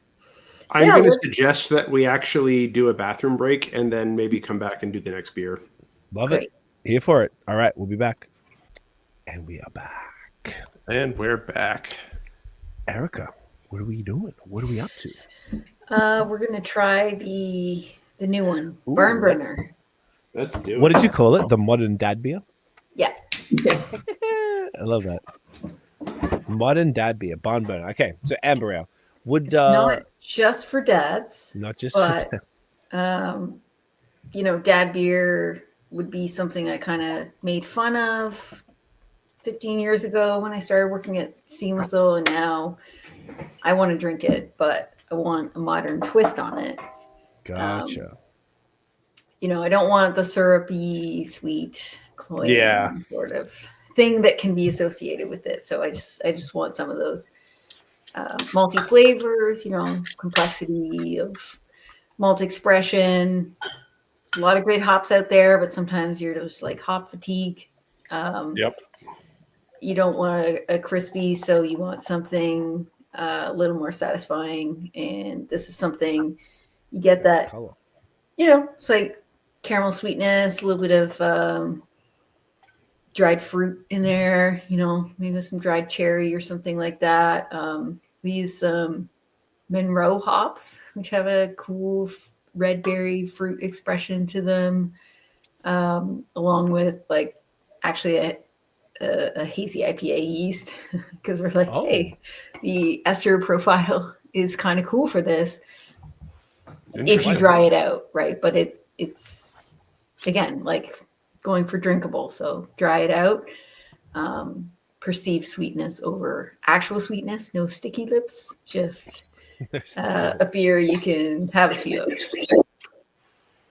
I'm going to suggest that we actually do a bathroom break and then maybe come back and do the next beer. Love it. Here for it. All right, we'll be back. And we are back. And we're back. Erica, what are we doing? What are we up to? We're going to try the new one, Barn Burner. Let's do it. What did you call it? The modern dad beer? Yeah. I love that. Modern dad beer, Barn Burner. Okay, so amber ale. It's not just for dads. Not just but, dad beer would be something I kind of made fun of 15 years ago when I started working at Steam Whistle, and now I want to drink it, but I want a modern twist on it. Gotcha. I don't want the syrupy, sweet, cloying sort of thing that can be associated with it. So I just want some of those malty flavors, complexity of malt expression. There's a lot of great hops out there, but sometimes you're just like hop fatigue. Yep. You don't want a crispy, so you want something a little more satisfying. And this is something you get that, it's like caramel sweetness, a little bit of dried fruit in there, maybe some dried cherry or something like that. We use some Monroe hops, which have a cool red berry fruit expression to them, along with actually a hazy IPA yeast, because we're like, hey, the ester profile is kind of cool for this if you dry it out, right? But it's again like going for drinkable, so dry it out. Perceived sweetness over actual sweetness, no sticky lips, just a beer you can have a few of.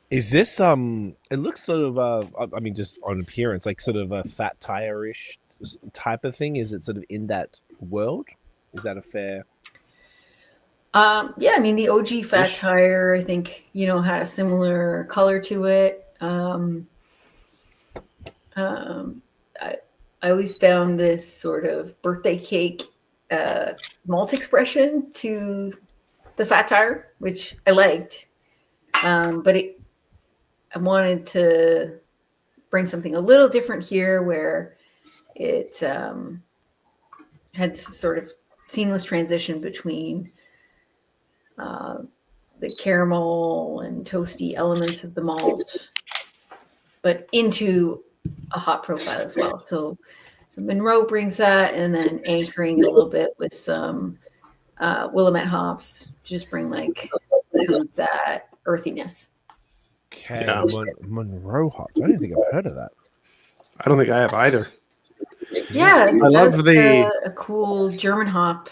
Is this it looks sort of just on appearance like sort of a fat tire-ish type of thing? Is it sort of in that world? Is that a fair Yeah, I mean the OG Fat Tire, I think, had a similar color to it. I always found this sort of birthday cake malt expression to the Fat Tire, which I liked. But I wanted to bring something a little different here where it had sort of seamless transition between the caramel and toasty elements of the malt, but into a hot profile as well. So Monroe brings that, and then anchoring a little bit with some Willamette hops, just bring like some of that earthiness. Okay, Yeah. Monroe hops. I don't think I've heard of that. I don't think I have either. Yeah, I love a cool German hop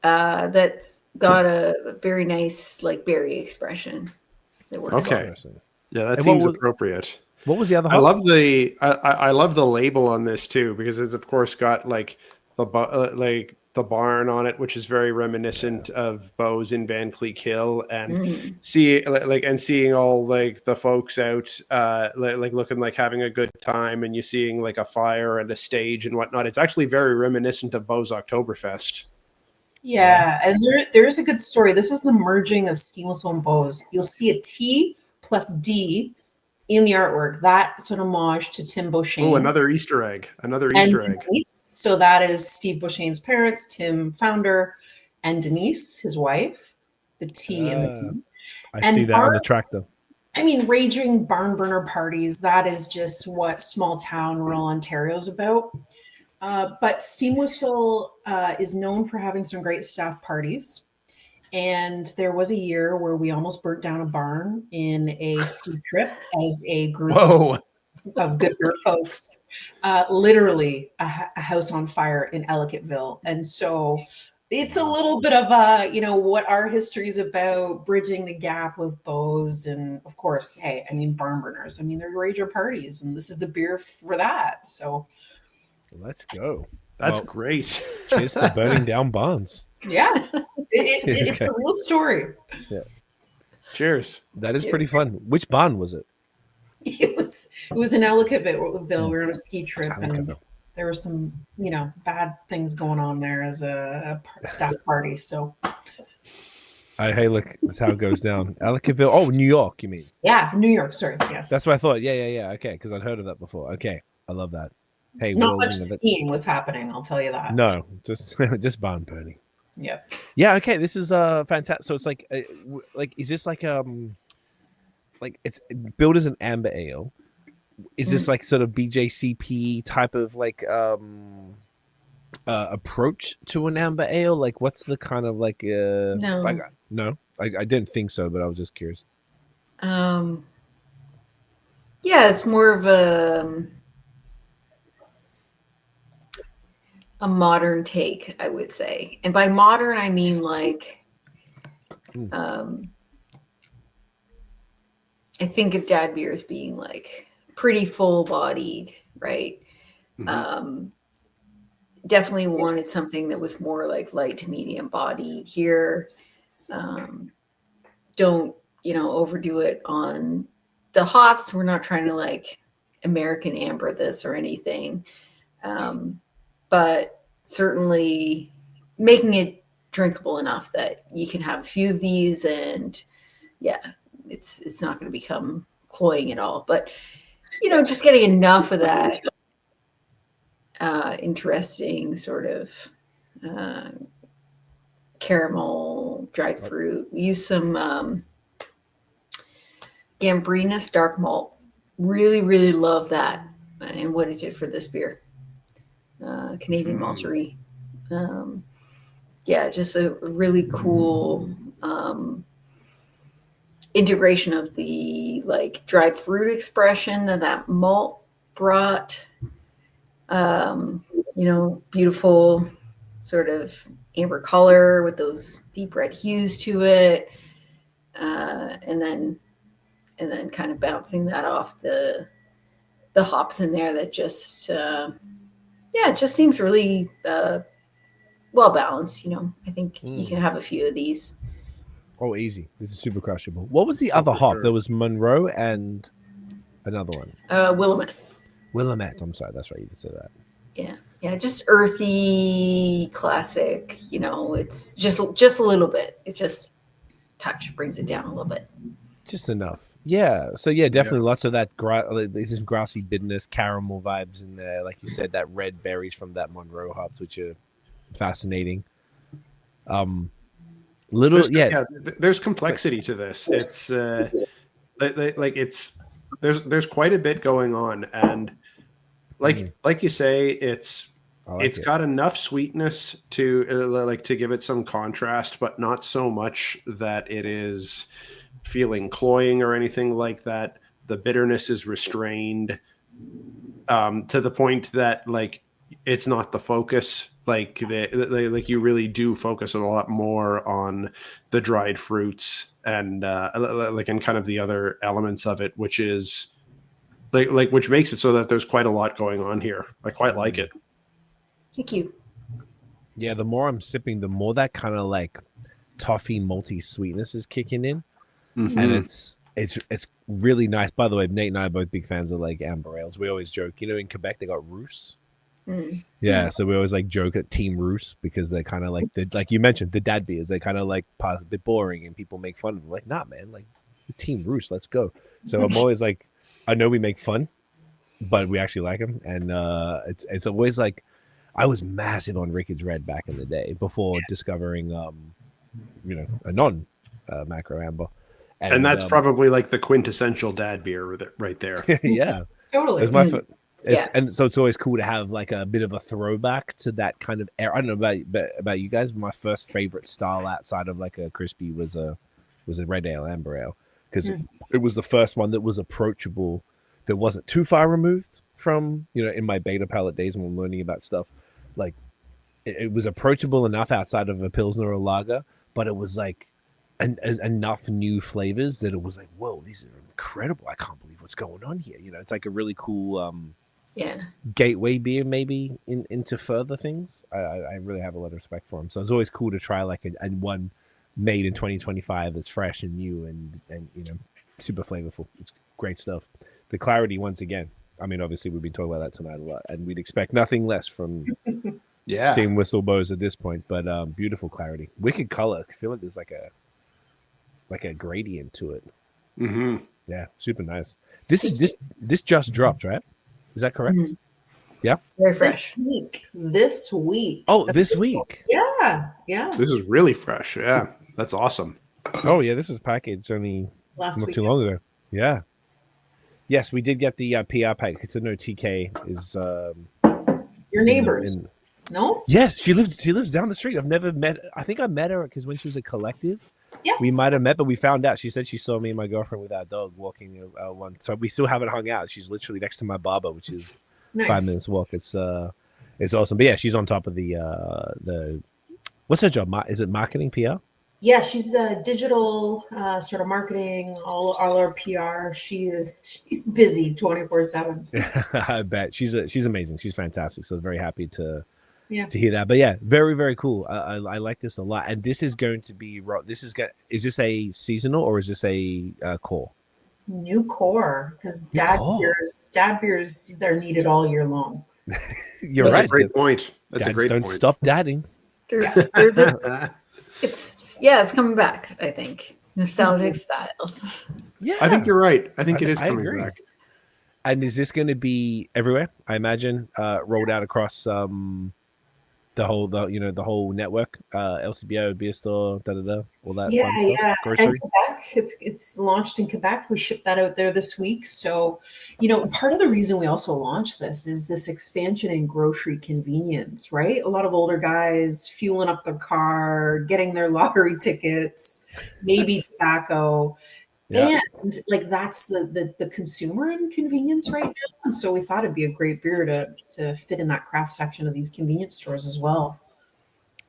that's got a very nice like berry expression. That works. Okay. Interesting. Yeah, that And seems appropriate. What was the other I hop? love I love the label on this too, because it's of course got like the barn on it, which is very reminiscent of Beau's in Van Cleek Hill, and seeing all like the folks out like looking like having a good time, and you seeing like a fire and a stage and whatnot. It's actually very reminiscent of Beau's Oktoberfest. Yeah, and there's a good story. This is the merging of Steam Whistle and BAOS. You'll see a T plus D in the artwork. That's an homage to Tim Beauchesne. Oh, another Easter egg. So that is Steve Beauchesne's parents, Tim founder, and Denise, his wife. The T in the T. I see that on the tractor. I mean, raging barn burner parties. That is just what small town rural Ontario is about. But Steam Whistle is known for having some great staff parties. And there was a year where we almost burnt down a barn in a ski trip as a group of good beer folks. Literally a house on fire in Ellicottville. And so it's a little bit of what our history is about, bridging the gap with BAOS. And of course, hey, I mean, barn burners. I mean, they're rager parties, and this is the beer for that. So let's go. That's great. Cheers to burning down barns. Yeah, it's a real story. Yeah. Cheers. That is pretty fun. Which barn was it? It was in Ellicottville. We were on a ski trip, and there were some bad things going on there as a staff party. So, hey, look, that's how it goes down. Ellicottville. Oh, New York, you mean? Yeah, New York. Sorry, yes. That's what I thought. Yeah. Okay, because I'd heard of that before. Okay, I love that. Hey, not much skiing was happening. I'll tell you that. No, just barn burning. Yep. Yeah. Okay. This is fantastic. So it's like is this like it's billed as an amber ale? Is this like sort of BJCP type of like approach to an amber ale? Like, what's the kind of like no, I didn't think so, but I was just curious. Yeah, it's more of a modern take, I would say. And by modern, I mean like, I think of dad beer as being like pretty full bodied, right? Mm-hmm. Definitely wanted something that was more like light to medium bodied here. Don't, overdo it on the hops. We're not trying to like American amber this or anything. But certainly making it drinkable enough that you can have a few of these, and it's not going to become cloying at all. But just getting enough of that interesting sort of caramel, dried fruit. We use some Gambrinus dark malt. Really, really love that, and what it did for this beer. Canadian maltery. Just a really cool integration of the like dried fruit expression that malt brought. Beautiful sort of amber color with those deep red hues to it, and then kind of bouncing that off the hops in there that just it just seems really well balanced. I think you can have a few of these. Oh, easy. This is super crushable. What was the other hop? sure. There was Monroe and another one. Willamette. Willamette. I'm sorry. That's right. You did say that. Yeah, just earthy, classic. It's just a little bit. It just brings it down a little bit. Just enough. Yeah. So yeah, definitely lots of that there's some grassy bitterness, caramel vibes in there. Like you said, that red berries from that Monroe hops, which are fascinating. There's complexity to this. It's there's quite a bit going on, and like you say, it's got enough sweetness to to give it some contrast, but not so much that it is feeling cloying or anything like that. The bitterness is restrained to the point that it's not the focus. You really do focus a lot more on the dried fruits and and kind of the other elements of it, which is which makes it so that there's quite a lot going on here. I quite like it. Thank you. Yeah, the more I'm sipping, the more that kind of toffee malty sweetness is kicking in, and it's really nice. By the way, Nate and I are both big fans of amber ales. We always joke, in Quebec they got Rousse. Yeah, so we always joke at Team Rousse because they're kind of like you mentioned, the dad beers. They kind of pass a bit boring and people make fun of them. Nah, man, Team Rousse, let's go. So I'm always I know we make fun, but we actually like them, and it's always I was massive on Rickard's Red back in the day before discovering a non macro amber, and that's probably the quintessential dad beer right there. Yeah, Totally. It was my and so it's always cool to have a bit of a throwback to that kind of era. I don't know about you guys, but my first favorite style outside of a crispy was a red ale, amber ale, because it was the first one that was approachable, that wasn't too far removed from in my beta palate days when I'm learning about stuff. It was approachable enough outside of a Pilsner or lager, but it was enough new flavors that it was whoa, these are incredible. I can't believe what's going on here. It's a really cool gateway beer maybe into further things. I really have a lot of respect for them. So it's always cool to try a one made in 2025 that's fresh and new and super flavorful. It's great stuff. The clarity, once again, I mean, obviously we've been talking about that tonight a lot, and we'd expect nothing less from Cee and Whistle Beaus at this point, but beautiful clarity, wicked color. I feel like there's a gradient to it. Yeah, super nice. This just dropped, right? Is that correct? Yeah, very fresh. This week. Oh, this week. Yeah. This is really fresh. Yeah, that's awesome. Oh yeah, this was packaged only not too long ago. Yeah. Yes, we did get the PR pack. Because I know TK is your neighbors. No? Yes, she lives down the street. I've never met. I think I met her because when she was a collective, we might have met, but we found out. She said she saw me and my girlfriend with our dog walking one. So we still haven't hung out. She's literally next to my barber, which is 5 minutes walk. It's awesome. But yeah, she's on top of the what's her job? Is it marketing PR? Yeah, she's digital sort of marketing, all our PR. She's busy 24/7. I bet she's amazing. She's fantastic. So very happy to hear that. But yeah, very, very cool. I like this a lot. And this is going to be is this a seasonal or is this a core? New core, because dad beers they're needed all year long. You're right. That's a great point. That's a great point. Don't stop dadding. There's a it's coming back, I think. Nostalgic styles. Yeah. I think you're right. I think it is coming back. And is this going to be everywhere? I imagine rolled out across the whole network, LCBO, beer store, all that fun stuff. Grocery. And Quebec, it's launched in Quebec. We shipped that out there this week. So, part of the reason we also launched this is this expansion in grocery convenience, right? A lot of older guys fueling up their car, getting their lottery tickets, maybe tobacco. Yeah. And that's the consumer in convenience right now. And so we thought it'd be a great beer to fit in that craft section of these convenience stores as well.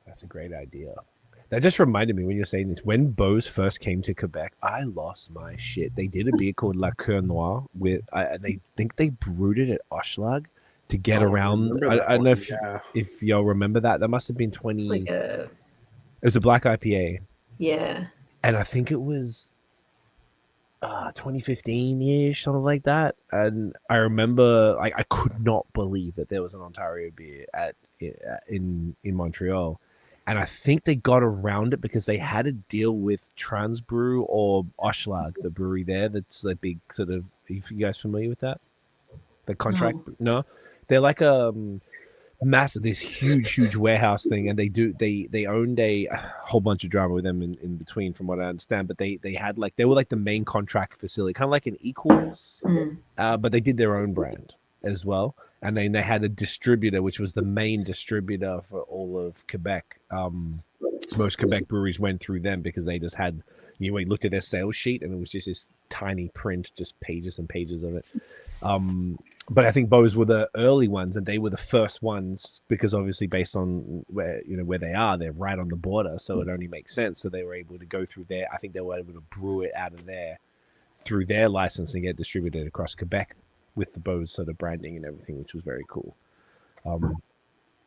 That's a great idea. That just reminded me when you're saying this. When BAOS first came to Quebec, I lost my shit. They did a beer called La Coeur Noire they think they brewed it at Hochelag. to get Oh, I around. remember I that don't know one, if yeah. if y'all remember that. That must have been It's 20. like It was a black IPA, yeah. and I think it was 2015-ish, something like that. And I remember, like, I could not believe that there was an Ontario beer in Montreal, and I think they got around it because they had a deal with Transbrew or Oshlag, the brewery there. That's the big sort of. Are you guys familiar with that? The contract? No, they're like massive, this huge warehouse thing, and they owned a whole bunch of drama with them in between, from what I understand. But they had like, they were like the main contract facility, kind of like an Equals, but they did their own brand as well. And then they had a distributor, which was the main distributor for all of Quebec. Most Quebec breweries went through them because they just had, we looked at their sales sheet and it was just this tiny print, just pages and pages of it. But I think BAOS were the early ones, and they were the first ones because obviously based on where they are, they're right on the border, so it only makes sense. So they were able to go through there. I think they were able to brew it out of there through their license and get distributed across Quebec with the BAOS sort of branding and everything, which was very cool.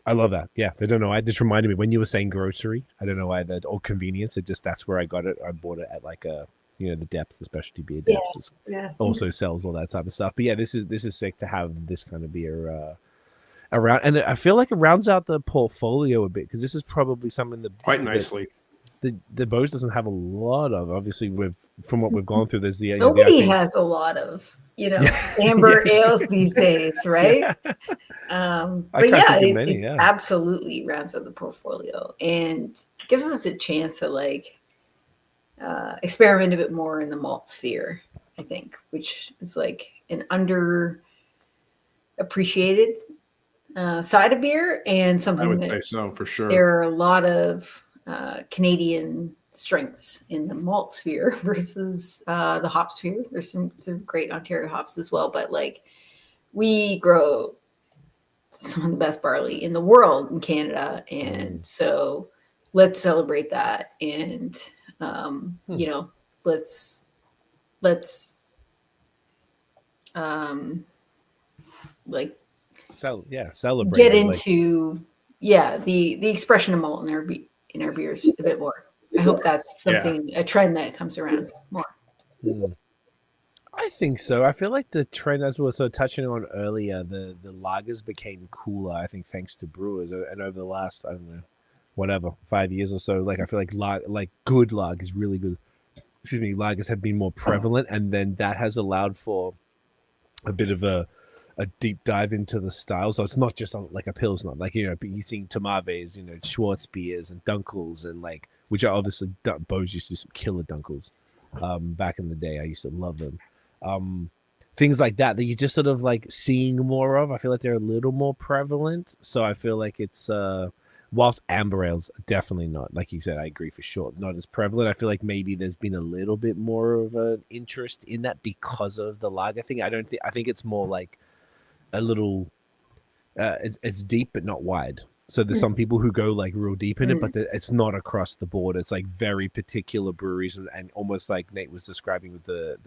I love that. Yeah, I don't know. I just reminded me when you were saying grocery. I don't know why that, or convenience. It just, that's where I got it. I bought it at like a. The Depths, the specialty beer Depths, also sells all that type of stuff. But yeah, this is sick to have this kind of beer around, and I feel like it rounds out the portfolio a bit because this is probably something that Quite nicely. the BAOS doesn't have a lot of. Obviously, from what we've gone through, there's the Nobody has a lot of amber ales these days, right? But yeah, it absolutely rounds out the portfolio and gives us a chance to like. Experiment a bit more in the malt sphere, I think, which is like an underappreciated side of beer and something I would that say so for sure. There are a lot of Canadian strengths in the malt sphere versus the hop sphere. There's some great Ontario hops as well, but like we grow some of the best barley in the world in Canada, and so let's celebrate that and. Let's like celebrate. Get into the expression of malt in our beers a bit more. I hope that's something a trend that comes around more. I think so. I feel like the trend, as we were sort of touching on earlier, the lagers became cooler. I think thanks to brewers, and over the last 5 years or so, like I feel like good lagers, really good. Lagers have been more prevalent, and then that has allowed for a bit of a deep dive into the style. So it's not just like a Pilsner, like you seeing Tomaves, Schwartz beers and Dunkels, and like, which are obviously BAOS used to do some killer Dunkels back in the day. I used to love them. Things like that you just sort of like seeing more of. I feel like they're a little more prevalent. So I feel like it's whilst amber ales definitely not, like you said, I agree for sure, not as prevalent. I feel like maybe there's been a little bit more of an interest in that because of the lager thing. I think it's more like a little it's deep but not wide. So there's some people who go like real deep in it, but it's not across the board. It's like very particular breweries, and almost like Nate was describing with the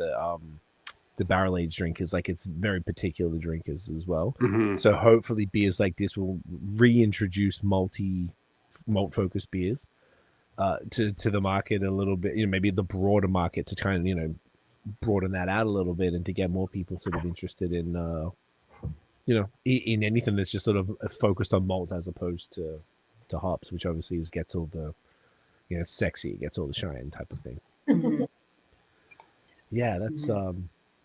barrel aged drinkers, like it's very particular drinkers as well. So hopefully beers like this will reintroduce malt focused beers to the market a little bit, maybe the broader market, to kind of broaden that out a little bit and to get more people sort of interested in in anything that's just sort of focused on malt as opposed to hops, which obviously gets all the sexy, gets all the shine type of thing. Yeah,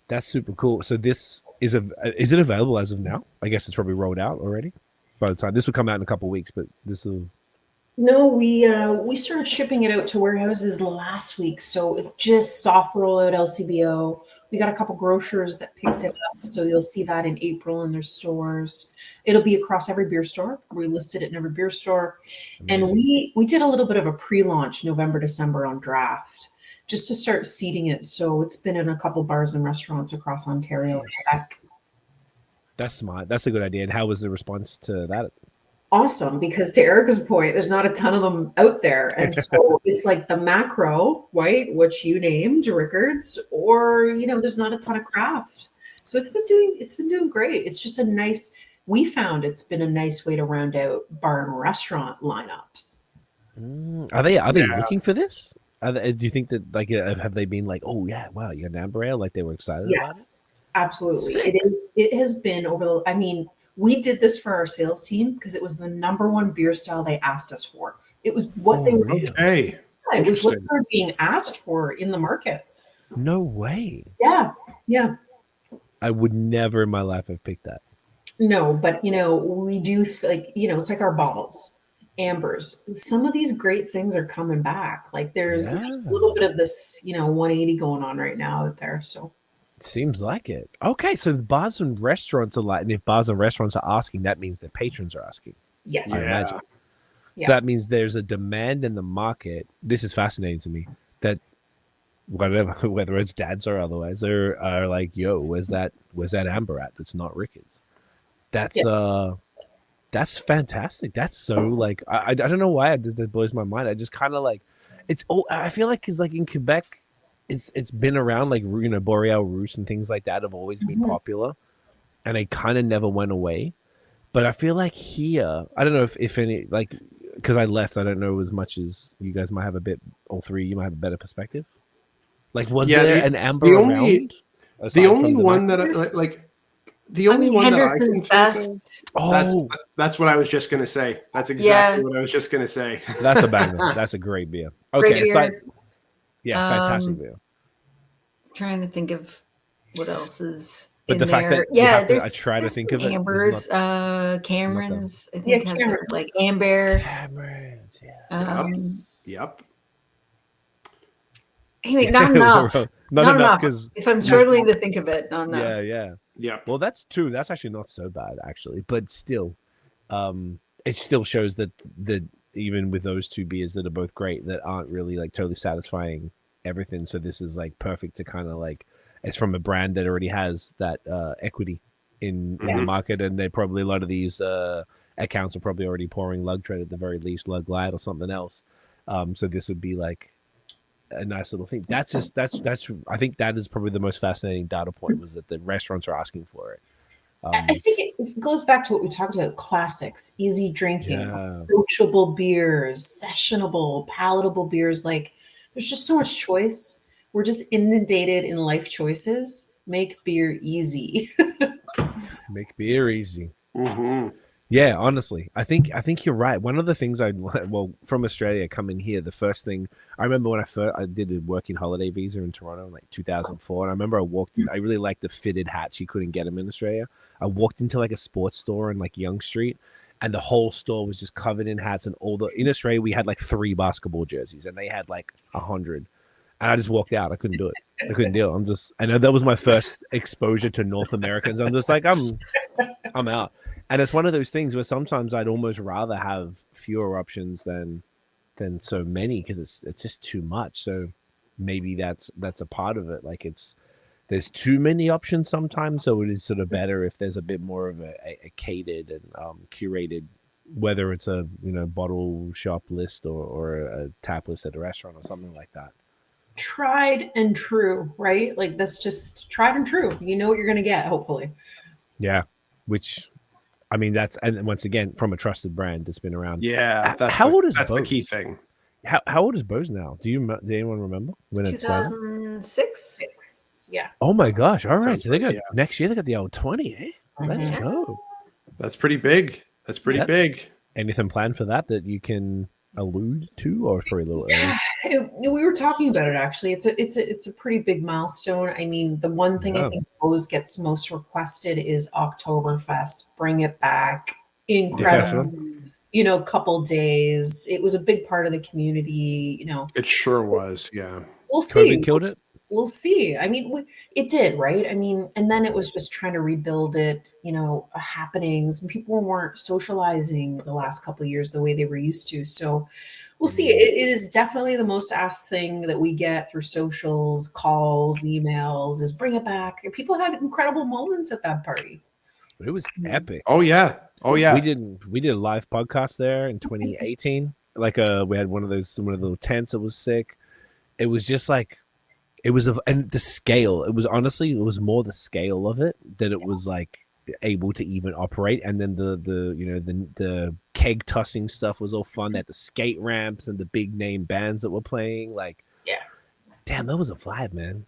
that's super cool. So this is it available as of now? I guess it's probably rolled out already by the time this will come out in a couple of weeks, but this will. No, we started shipping it out to warehouses last week, so it just soft roll out LCBO. We got a couple grocers that picked it up, so you'll see that in April in their stores. It'll be across every beer store. We listed it in every beer store. Amazing. And we did a little bit of a pre-launch November, December on draft, just to start seeding it. So it's been in a couple bars and restaurants across Ontario and Quebec. That's smart. That's a good idea. And how was the response to that? Awesome, because to Erica's point, there's not a ton of them out there. And so it's like the macro, right, which you named, Rickards, or, there's not a ton of craft. So it's been doing great. It's just a nice we found it's been a nice way to round out bar and restaurant lineups. Are they looking for this? Do you think that like have they been like, oh yeah, wow, you got an amber ale, like they were excited about it? Yes, absolutely. Sick. It has been I mean, we did this for our sales team because it was the number one beer style they asked us for. It was what they were. Hey, it was what they were being asked for in the market. No way. Yeah, yeah. I would never in my life have picked that. No, but we do like it's like our bottles, ambers. Some of these great things are coming back. Like there's a little bit of this 180 going on right now out there. So it seems like it. Okay, so the bars and restaurants are like, and if bars and restaurants are asking, that means their patrons are asking. Yes, I imagine. So that means there's a demand in the market. This is fascinating to me. That whether it's dads or otherwise, are like, yo, where's that amber at? That's not Rickard's. That's fantastic. That's so like I don't know why that blows my mind. I just kind of like it's. Oh, I feel like it's like in Quebec, it's been around like Boreal Roost and things like that have always been popular, and they kind of never went away. But I feel like here, I don't know if any like because I left, I don't know as much as you guys might have a bit. All three, you might have a better perspective. Like, was there an amber around? The only one that the only one Henderson's that I can think of, that's what I was just going to say. That's exactly what I was just going to say. That's a banger. That's a great beer. Okay, great beer. Like, fantastic beer. Trying to think of what else is. But the fact that I try to think of it. Ambers, Cameron's, I think has like amber. Cameron's, Yep. Anyway, not enough. not enough because if I'm struggling to think of it, not enough. Yeah. Well, that's true. That's actually not so bad, actually. But still, it still shows that even with those two beers that are both great, that aren't really like totally satisfying everything. So this is like perfect to kind of like it's from a brand that already has that equity in the market, and they probably a lot of these accounts are probably already pouring Lagered at the very least, Lite or something else. So this would be like a nice little thing. That's I think that is probably the most fascinating data point was that the restaurants are asking for it. I think it goes back to what we talked about: classics, easy drinking, approachable beers, sessionable, palatable beers. Like there's just so much choice. We're just inundated in life choices. Make beer easy. Make beer easy. Mm-hmm. Yeah, honestly, I think you're right. One of the things from Australia coming here, the first thing I remember when I did a working holiday visa in Toronto in like 2004, and I remember I walked in. I really liked the fitted hats. You couldn't get them in Australia. I walked into like a sports store in like Yonge Street, and the whole store was just covered in hats. And in Australia we had like 3 basketball jerseys, and they had like 100. And I just walked out. I couldn't do it. I couldn't deal. I know that was my first exposure to North Americans. I'm just like I'm out. And it's one of those things where sometimes I'd almost rather have fewer options than so many because it's just too much. So maybe that's a part of it. Like there's too many options sometimes. So it is sort of better if there's a bit more of a catered and curated, whether it's a bottle shop list or a tap list at a restaurant or something like that. Tried and true, right? Like that's just tried and true. You know what you're going to get, hopefully. Yeah, which. I mean, and once again, from a trusted brand that's been around. Yeah. That's the key thing. How old is Beau's now? Do anyone remember when 2006? Yeah. Oh my gosh. All right. Sounds So they got next year, they got the old 20, eh? Let's go. That's pretty big. That's pretty big. Anything planned for that you can allude to, or probably a little early? We were talking about it actually. It's a pretty big milestone. I mean, the one thing I think always gets most requested is Oktoberfest. Bring it back. Incredible. Couple days. It was a big part of the community. It sure was. Yeah. We'll see. COVID killed it. We'll see. I mean, it did, right? I mean, and then it was just trying to rebuild it, happenings. And people weren't socializing the last couple of years the way they were used to. So we'll see. It is definitely the most asked thing that we get through socials, calls, emails is bring it back. And people had incredible moments at that party. It was epic. Oh, yeah. We did a live podcast there in 2018. Like we had one of the little tents that was sick. It was just like, and the scale, it was more the scale of it than it was like able to even operate. And then the keg tossing stuff was all fun. They had the skate ramps and the big name bands that were playing. Like, Yeah. damn, that was a vibe, man.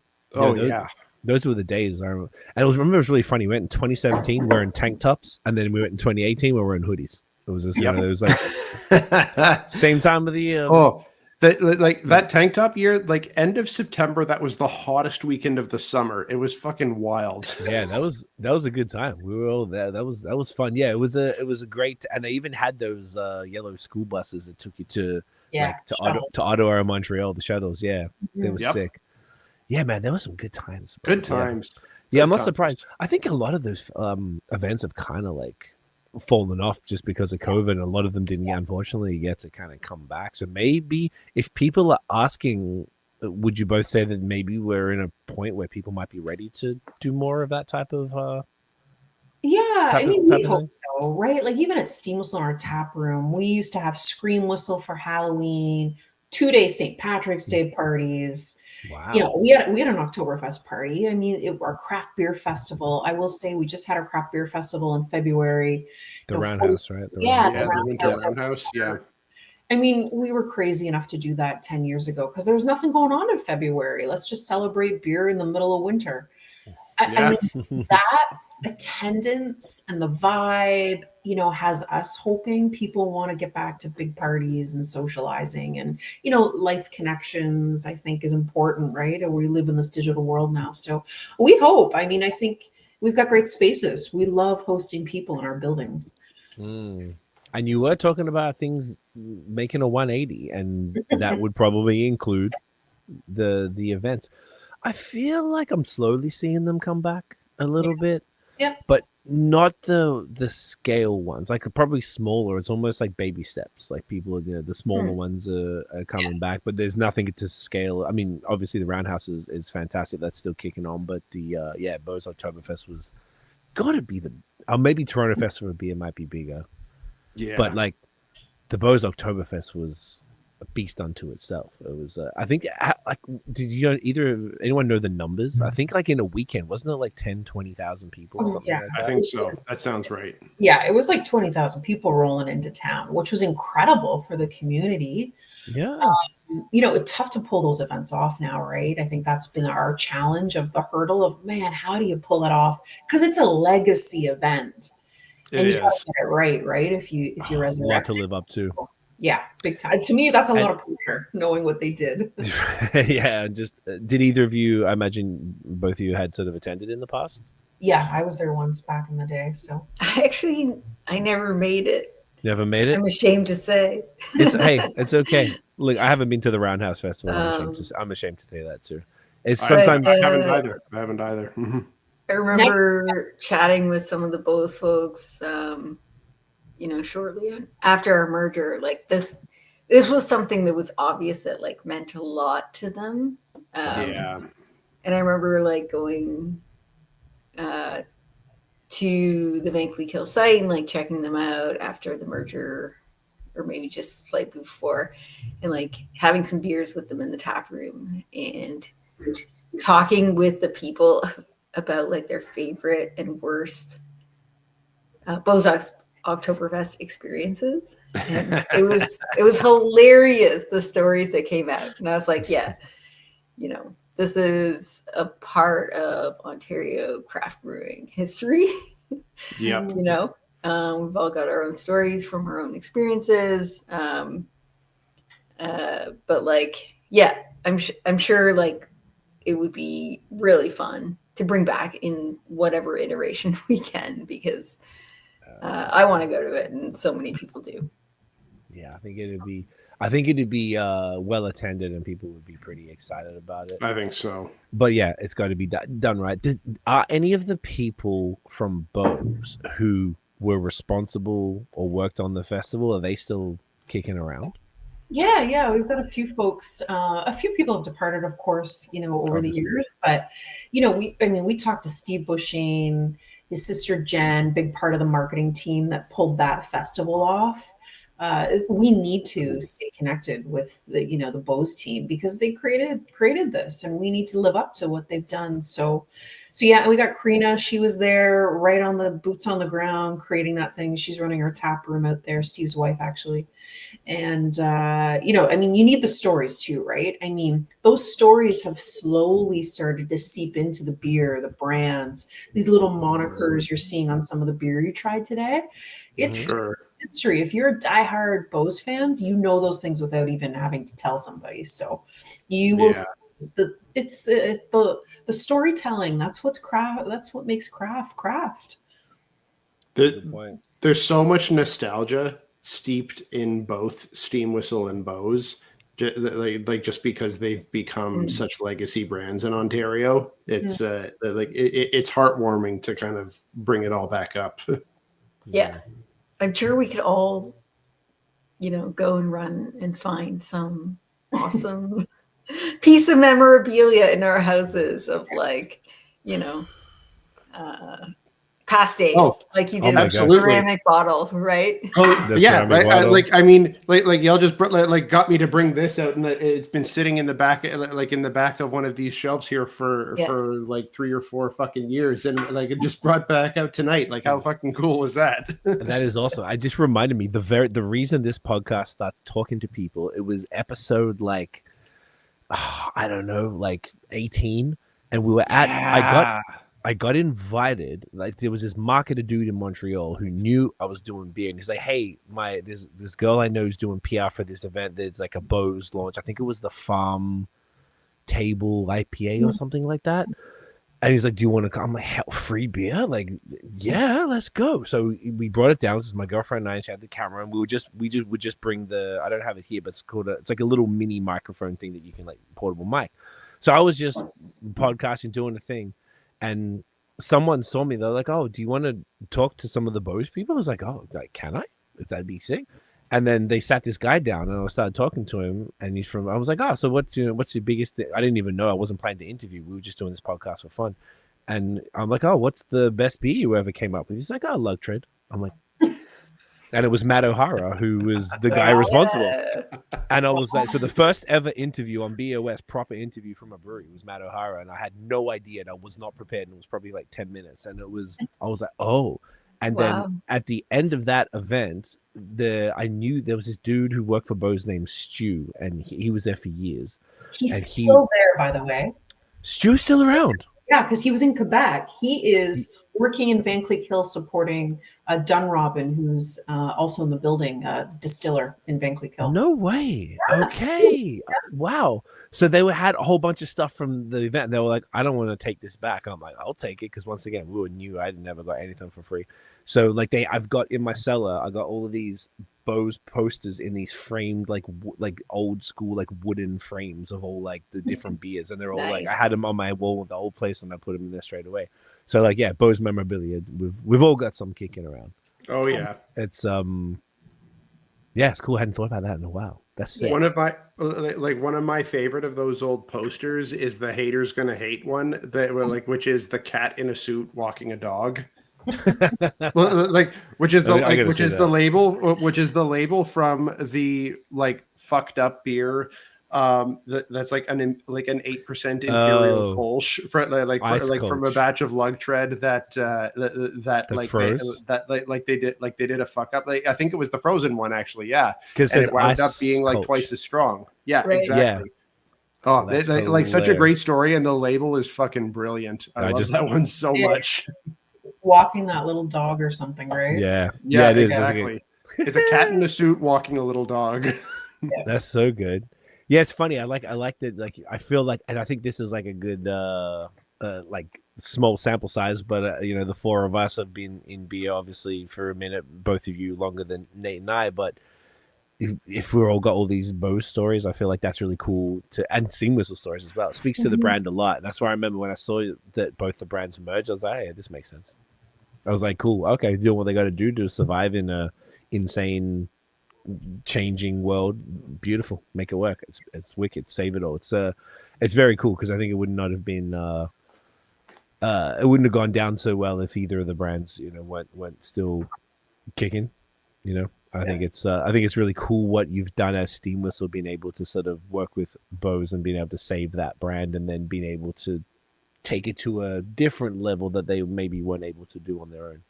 Those were the days. And it was really funny. We went in 2017 wearing tank tops, and then we went in 2018 where we're in hoodies. It was just, it was like same time of the year. Oh, that tank top year, like end of September, that was the hottest weekend of the summer. It was fucking wild. Yeah, that was a good time. We were all there. That was fun. Yeah, it was a great, and they even had those yellow school buses that took you to Ottawa or Montreal, the shuttles. Yeah, they were sick. Yeah, man, there were some good times. Bro. Good times. Yeah, I'm not surprised. I think a lot of those events have kind of like fallen off just because of COVID, and a lot of them didn't unfortunately get to kind of come back. So maybe if people are asking, would you both say that maybe we're in a point where people might be ready to do more of that type of we hope so, right? Like even at Steam Whistle in our tap room, we used to have Scream Whistle for Halloween, 2-day St. Patrick's Day parties. Wow. You know, we had an Oktoberfest party. I mean, our craft beer festival. I will say we just had our craft beer festival in February. The Roundhouse, right? The Winter Roundhouse. Yeah. I mean, we were crazy enough to do that 10 years ago because there was nothing going on in February. Let's just celebrate beer in the middle of winter. I mean, that attendance and the vibe, you know, has us hoping people want to get back to big parties and socializing and, you know, life connections, I think is important, right? And we live in this digital world now. So we hope. I mean, I think we've got great spaces. We love hosting people in our buildings. And you were talking about things making a 180, and that would probably include the events. I feel like I'm slowly seeing them come back a little bit. Yeah. But not the scale ones, like probably smaller. It's almost like baby steps. Like people, the smaller ones are coming back, but there's nothing to scale. I mean, obviously the Roundhouse is fantastic. That's still kicking on, but the Beau's Oktoberfest was gotta be maybe Toronto Festival of Beer might be bigger. Yeah. But like the Beau's Oktoberfest was a beast unto itself. It was, I think, like, did anyone know the numbers? I think like in a weekend, wasn't it like 10, 20,000 people? Or something like that? I think so. That sounds right. Yeah, it was like 20,000 people rolling into town, which was incredible for the community. Yeah. You know, it's tough to pull those events off now, right? I think that's been our challenge of the hurdle of, man, how do you pull it off? Because it's a legacy event. And you got to get it right? If you resurrect. A lot to live up to. Yeah, big time. To me, that's a lot of pressure, knowing what they did. Yeah, just did either of you? I imagine both of you had sort of attended in the past. Yeah, I was there once back in the day. So I never made it. Never made it? I'm ashamed to say. It's okay. Look, I haven't been to the Roundhouse Festival. I'm ashamed to say that too. It's sometimes I haven't either. I remember chatting with some of the BAOS folks, you know, shortly after our merger. Like this was something that was obvious that like meant a lot to them. And I remember like going to the Vankleek Hill site and like checking them out after the merger, or maybe just slightly before, and like having some beers with them in the tap room and talking with the people about like their favorite and worst BAOS Oktoberfest experiences. And it was hilarious, the stories that came out. And I was like, yeah, you know, this is a part of Ontario craft brewing history. Yeah. You know, we've all got our own stories from our own experiences. But like, yeah, I'm sure like it would be really fun to bring back in whatever iteration we can, because I want to go to it, and so many people do. Yeah, I think it'd be well attended, and people would be pretty excited about it. I think so. But yeah, it's got to be done right. Are any of the people from BAOS who were responsible or worked on the festival, are they still kicking around? Yeah, we've got a few folks. A few people have departed, of course, you know, over the years. But you know, we talked to Steve Bushing, his sister Jen, big part of the marketing team that pulled that festival off. We need to stay connected with the BAOS team, because they created this, and we need to live up to what they've done. So So yeah, and we got Karina. She was there right on the boots on the ground, creating that thing. She's running our tap room out there, Steve's wife, actually. And, you know, I mean, you need the stories too, right? I mean, those stories have slowly started to seep into the beer, the brands, these little monikers you're seeing on some of the beer you tried today. It's Sure. history. If you're a diehard BAOS fans, you know those things without even having to tell somebody. So you will Yeah. the storytelling. That's what's craft. That's what makes craft. Good point. There's so much nostalgia steeped in both Steam Whistle and BAOS, like just because they've become such legacy brands in Ontario. It's it's heartwarming to kind of bring it all back up. Yeah. I'm sure we could all, you know, go and run and find some awesome piece of memorabilia in our houses of, like, you know, past days, like you did with a ceramic bottle, right? Oh, yeah, right. I mean, y'all just got me to bring this out, and it's been sitting in the back, like in the back of one of these shelves here for like 3 or 4 fucking years, and like it just brought back out tonight. Like, how fucking cool was that? That is awesome. I just reminded me the reason this podcast started talking to people. It was episode like I don't know, like 18, and we were at I got invited. Like, there was this marketer dude in Montreal who knew I was doing beer, and he's like, "Hey, there's this girl I know who's doing PR for this event. There's like a BAOS launch. I think it was the Farm Table IPA or something like that." And he's like, "Do you want to come?" I'm like, "Hell, free beer? Like, yeah, let's go." So we brought it down. This is my girlfriend and I. She had the camera, and we would just bring the, I don't have it here, but it's like a little mini microphone thing that you can, like, portable mic. So I was just podcasting, doing the thing. And someone saw me. They're like, "Oh, do you want to talk to some of the BAOS people?" I was like, "Oh, like, can I? Is that be sick?" And then they sat this guy down, and I started talking to him. And he's from. I was like, "Oh, so what's your biggest thing?" I didn't even know. I wasn't planning to interview. We were just doing this podcast for fun. And I'm like, "Oh, what's the best beer you ever came up with?" He's like, "Oh, Lagered." I'm like, and it was Matt O'Hara who was the guy responsible. And I was like, so the first ever interview on BAOS, proper interview from a brewery, was Matt O'Hara, and I had no idea, and I was not prepared, and it was probably like 10 minutes, and I was like, oh. And then at the end of that event, I knew there was this dude who worked for BAOS named Stu, and he was there for years. He's still there, by the way. Stu's still around. Yeah, because he was in Quebec. He is working in Van Cleek Hill supporting Dunrobin, who's also in the building, distiller in Van Cleek Hill. No way. Yes. Okay. Yeah. Wow. So they had a whole bunch of stuff from the event. They were like, "I don't want to take this back." I'm like, "I'll take it," because once again, we were new. I never got anything for free. So like I've got in my cellar, I got all of these BAOS posters in these framed like old school like wooden frames of all like the different beers, and they're all like, I had them on my wall with the whole place, and I put them in there straight away. So like, yeah, BAOS memorabilia. We've all got some kicking around. Oh yeah, it's it's cool. I hadn't thought about that in a while. That's sick. One of my favorite of those old posters is the "Haters Gonna Hate" one, which is the cat in a suit walking a dog. which is the label from the like fucked up beer that's like an 8% imperial Kolsch from a batch of Lagered they did a fuck up. I think it was the frozen one actually, because it wound up being like twice as strong. Exactly. Oh, such a great story, and the label is fucking brilliant. I love that one so much. Walking that little dog or something, right? Yeah, it is exactly. It's a cat in a suit walking a little dog. That's so good. Yeah, it's funny. I like that. Like, I feel like, and I think this is like a good like small sample size, but you know, the 4 of us have been in beer obviously for a minute, both of you longer than Nate and I, but if we're all got all these BAOS stories, I feel like that's really cool and Steam Whistle stories as well. It speaks to the brand a lot. And that's why I remember when I saw that both the brands merged, I was like, hey, this makes sense. I was like, cool. Okay. Doing what they got to do to survive in a insane changing world. Beautiful. Make it work. It's wicked. Save it all. It's very cool. Cause I think it would not have been, it wouldn't have gone down so well if either of the brands, you know, went still kicking, you know. I think it's really cool what you've done as Steam Whistle, being able to sort of work with BAOS and being able to save that brand, and then being able to take it to a different level that they maybe weren't able to do on their own.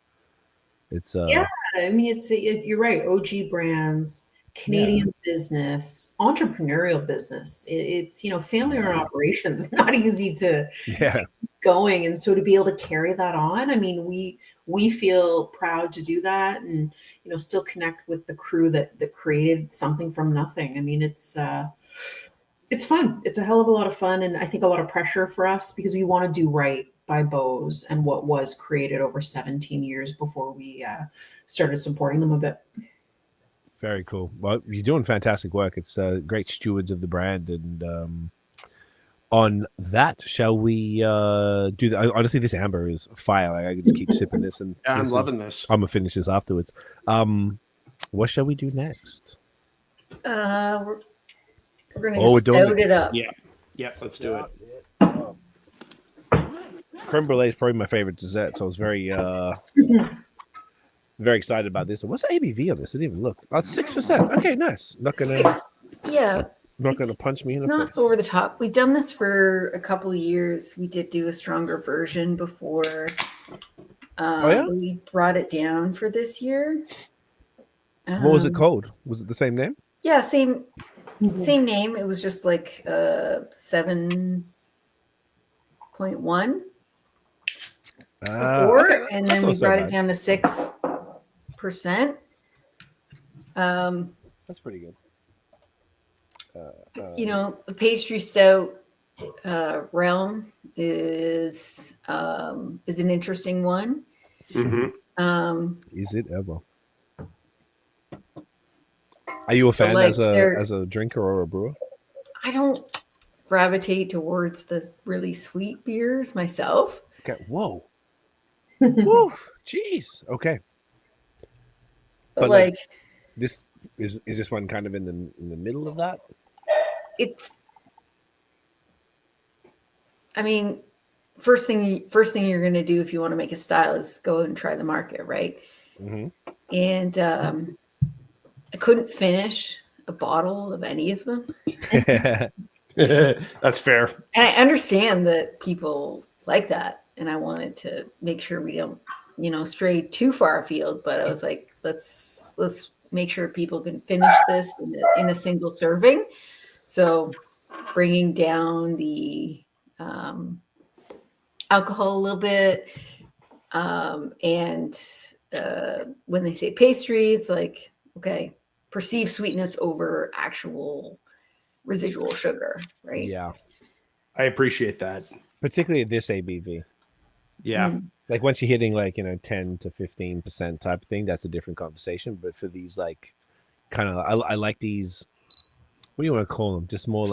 It's Yeah, I mean, you're right. OG brands, Canadian business, entrepreneurial business. It's family-run operations. Not easy to yeah, keep going, and so to be able to carry that on. I mean, we feel proud to do that, and still connect with the crew that created something from nothing. I mean, it's fun. It's a hell of a lot of fun, and I think a lot of pressure for us because we want to do right by BAOS and what was created over 17 years before we started supporting them a bit. very cool. Well, you're doing fantastic work. It's great stewards of the brand. And on that, shall we do that? Honestly, this amber is fire. Like, I could just keep sipping this, and I'm loving this. I'm gonna finish this afterwards. What shall we do next? We're gonna we're doing stout it up. Yeah, let's do it. Crème Brûlée is probably my favorite dessert, so I was very very excited about this. What's the ABV on this? I didn't even look. Oh, it's 6%. Okay, nice. Not gonna punch me in the face. It's not over the top. We've done this for a couple of years. We did do a stronger version before. We brought it down for this year. What was it called? Was it the same name? Yeah, same name. It was just like 7.1 before, and then we brought it down to 6%. That's pretty good. The pastry stout realm is an interesting one. Mm-hmm. Is it ever? Are you a fan as a drinker or a brewer? I don't gravitate towards the really sweet beers myself. Okay. Whoa. Woo. Jeez. Okay. But like this is this one kind of in the middle of that? I mean, first thing you're going to do if you want to make a style is go and try the market, right? Mm-hmm. And I couldn't finish a bottle of any of them. That's fair. And I understand that people like that, and I wanted to make sure we don't, stray too far afield. But I was like, let's make sure people can finish this in a single serving. So bringing down the alcohol a little bit, and when they say pastry, it's like, okay, perceived sweetness over actual residual sugar, right? Yeah, I appreciate that, particularly at this ABV. Yeah, like once you're hitting 10 to 15% type of thing, that's a different conversation. But for these kind of, I like these. What do you want to call them? Just more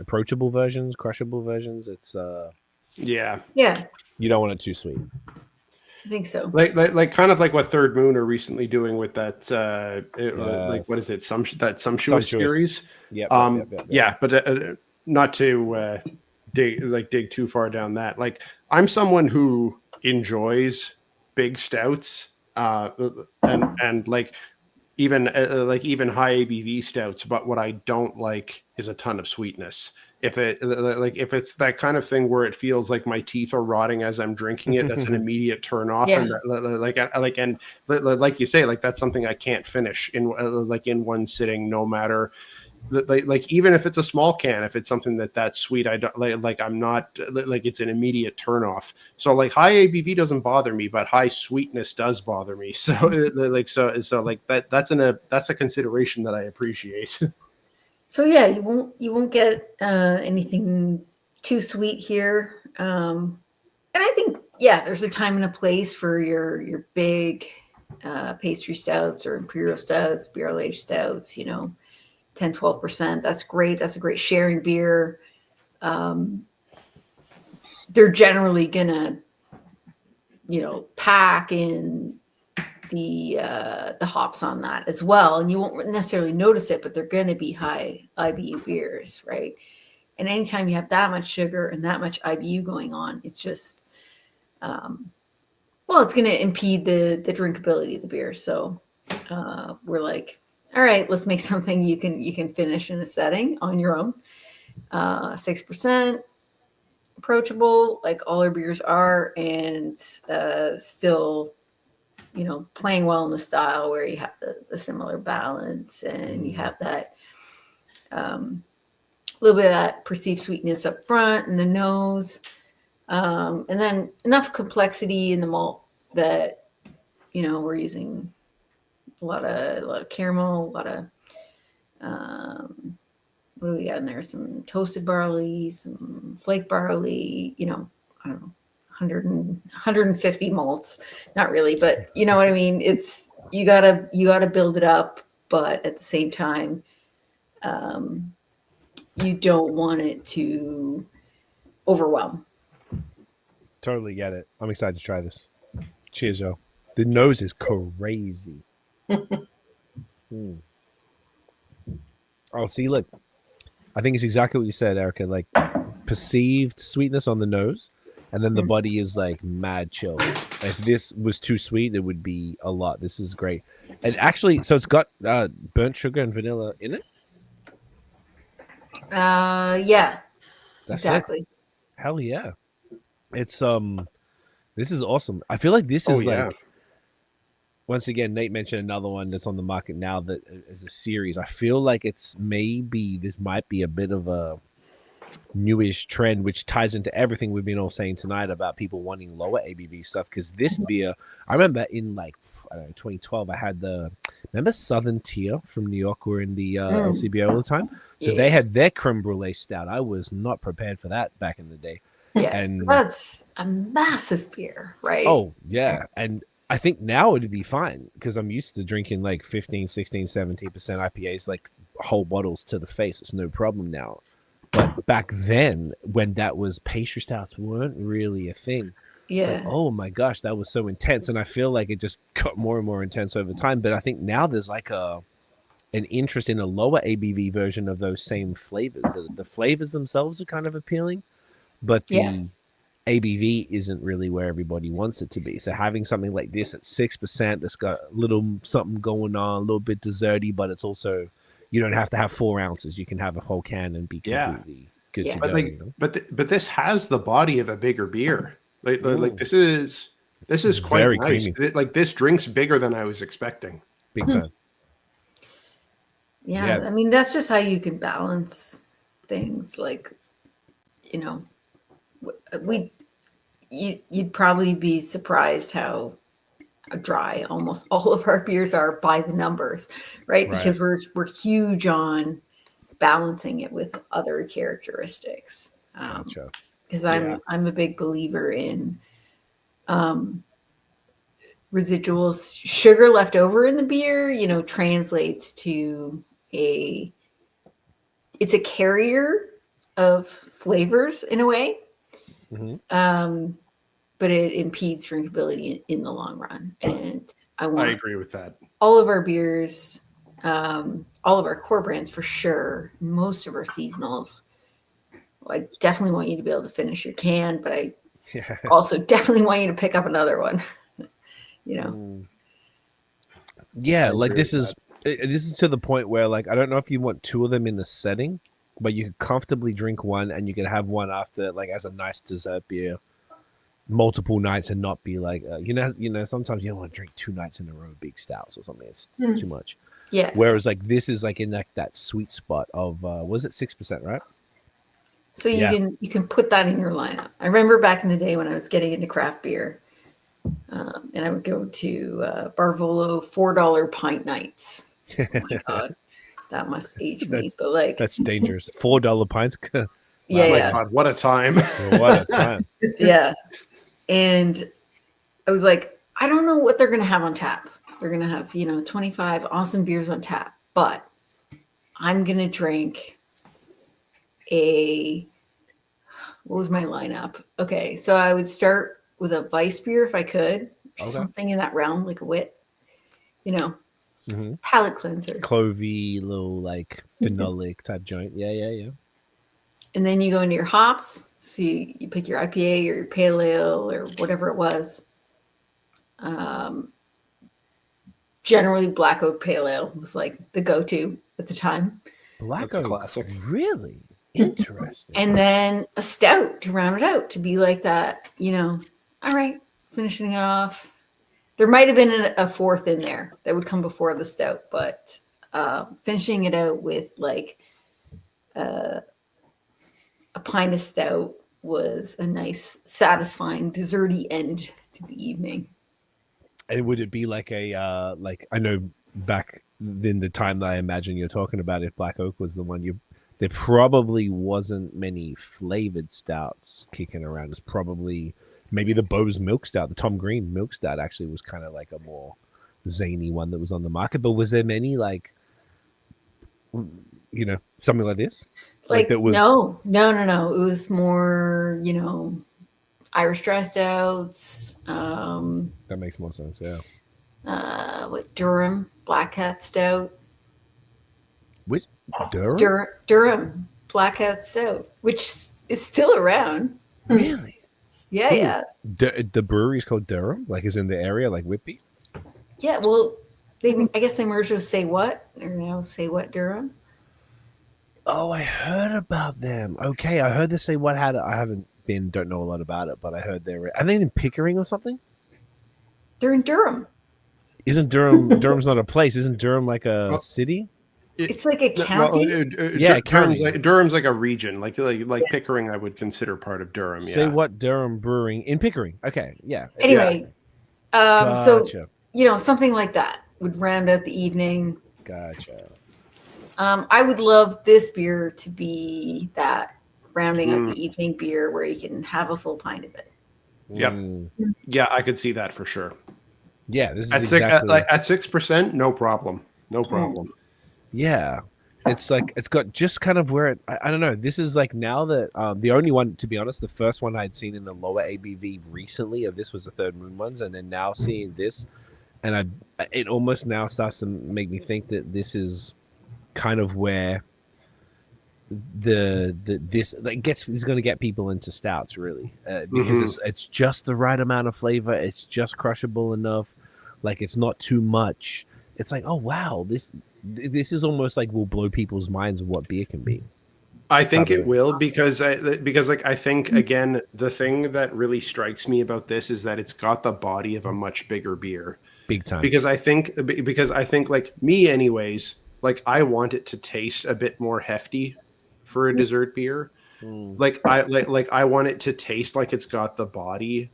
approachable versions, crushable versions. It's yeah. You don't want it too sweet. I think so. Like kind of like what Third Moon are recently doing with that. What is it? That sumptuous series. Yep. Yeah, but not to dig too far down that. Like, I'm someone who enjoys big stouts, and even high ABV stouts. But what I don't like is a ton of sweetness. If it's that kind of thing where it feels like my teeth are rotting as I'm drinking it, that's an immediate turn off. Yeah. And like you say, that's something I can't finish in one sitting, no matter. Even if it's a small can, if it's something that's sweet, I don't I'm not it's an immediate turn off. So high ABV doesn't bother me, but high sweetness does bother me. So that's a consideration that I appreciate. So yeah, you won't get anything too sweet here, and I think there's a time and a place for your big pastry stouts or imperial stouts, barrel aged stouts. 10-12%. That's great. That's a great sharing beer. They're generally gonna, pack in the hops on that as well, and you won't necessarily notice it, but they're going to be high IBU beers, right? And anytime you have that much sugar and that much IBU going on, it's just it's going to impede the drinkability of the beer. So we're like, all right, let's make something you can finish in a setting on your own. 6%. approachable, like all our beers are, and still, playing well in the style where you have the similar balance and you have that little bit of that perceived sweetness up front and the nose, and then enough complexity in the malt that we're using a lot of caramel, a lot of what do we got in there? Some toasted barley, some flake barley, I don't know, 150 malts. Not really, but you know what I mean? It's you gotta build it up, but at the same time, you don't want it to overwhelm. Totally get it. I'm excited to try this. Cheers, yo. The nose is crazy. Oh, see, look. I think it's exactly what you said, Erica. Like perceived sweetness on the nose, and then the body is like mad chill. If this was too sweet, it would be a lot. This is great. And actually, so it's got burnt sugar and vanilla in it? Yeah. That's exactly. it. Hell yeah. It's this is awesome. I feel like this is once again, Nate mentioned another one that's on the market now that is a series. I feel like this might be a bit of a newish trend, which ties into everything we've been all saying tonight about people wanting lower ABV stuff. Because this beer, I remember in 2012, I had remember Southern Tier from New York were in the LCBO all the time. So they had their Crème Brûlée stout. I was not prepared for that back in the day. Yeah, and that's a massive beer, right? Oh, yeah. And I think now it'd be fine because I'm used to drinking like 15, 16, 17% IPAs, like whole bottles to the face. It's no problem now. But back then, when that was pastry stouts weren't really a thing. Yeah. Like, oh my gosh, that was so intense. And I feel like it just got more and more intense over time. But I think now there's like an interest in a lower ABV version of those same flavors. The flavors themselves are kind of appealing, but the ABV isn't really where everybody wants it to be. So having something like this at 6% that's got a little something going on, a little bit desserty, but it's also, you don't have to have 4 ounces. You can have a whole can and be completely good to go. But this has the body of a bigger beer. Like this is quite very nice. creamy. Like this drink's bigger than I was expecting. Big time. Yeah, I mean, that's just how you can balance things. Like, you'd probably be surprised how dry almost all of our beers are by the numbers, right? Because we're huge on balancing it with other characteristics. Because I'm a big believer in residual sugar left over in the beer, translates to it's a carrier of flavors in a way. But it impedes drinkability in the long run. And I agree with that. All of our beers, all of our core brands for sure, most of our seasonals, I definitely want you to be able to finish your can, but I also definitely want you to pick up another one. Yeah, like this is to the point where, like, I don't know if you want 2 of them in the setting, but you could comfortably drink one and you could have one after, like, as a nice dessert beer multiple nights and not be like, sometimes you don't want to drink 2 nights in a row big stouts or something. It's too much. Yeah. Whereas like this is like in that sweet spot of was it 6%, right? So you can put that in your lineup. I remember back in the day when I was getting into craft beer, and I would go to Barvolo $4 pint nights. Oh my god, that must age me. But like that's dangerous. $4 pints. Oh my god, what a time! What a time! Yeah, and I was like, I don't know what they're gonna have on tap. They're gonna have 25 awesome beers on tap, but I'm gonna drink what was my lineup? Okay, so I would start with a Weiss beer if I could, something in that realm, like a wit, palate cleanser, clovey, little like phenolic type joint. Yeah. And then you go into your hops. So you pick your IPA or your pale ale or whatever it was. Generally, Black Oak Pale Ale was like the go-to at the time. Black Oak, classic. Really? Interesting. And then a stout to round it out, to be like that, all right, finishing it off. There might have been a fourth in there that would come before the stout, but finishing it out with like a pint of stout was a nice, satisfying, desserty end to the evening. And would it be like like I know back in the time that I imagine you're talking about, if Black Oak was the one, there probably wasn't many flavored stouts kicking around. It's probably maybe the Beau's Milk Stout, the Tom Green Milk Stout actually was kind of like a more zany one that was on the market. But was there many like, something like this? Like that was no. It was more, Irish dry stouts. That makes more sense, yeah. With Durham Black Hat Stout. Which Durham? Durham Black Hat Stout, which is still around. Really? Yeah, Cool. yeah. The brewery is called Durham, like is in the area, like Whitby. Yeah, well, I guess they merged with Say What, or now Say What Durham. Oh, I heard about them. Okay, I heard they say what had it. I don't know a lot about it, but I heard are they in Pickering or something? They're in Durham. Isn't Durham's not a place? Isn't Durham like a city? It's like a county. Durham's like a region, like Pickering. I would consider part of Durham. Yeah. Say what Durham Brewing in Pickering. Okay, yeah. Anyway, Gotcha. So something like that would round out the evening. Gotcha. I would love this beer to be that rounding out the evening beer where you can have a full pint of it. Yep. Yeah, I could see that for sure. Yeah, this is at exactly at 6%. No problem. No problem. Yeah, it's like it's got just kind of where I don't know. This is like now that the only one, to be honest, the first one I'd seen in the lower ABV recently of this was the Third Moon ones, and then now seeing this, and it almost now starts to make me think that this is kind of where this is going to get people into stouts really, because it's just the right amount of flavor. It's just crushable enough, like it's not too much. It's like, oh wow, this is almost like will blow people's minds of what beer can be. I think it will because I think again the thing that really strikes me about this is that it's got the body of a much bigger beer, big time. Because I think like me anyways, like I want it to taste a bit more hefty for a dessert beer. Like I want it to taste like it's got the body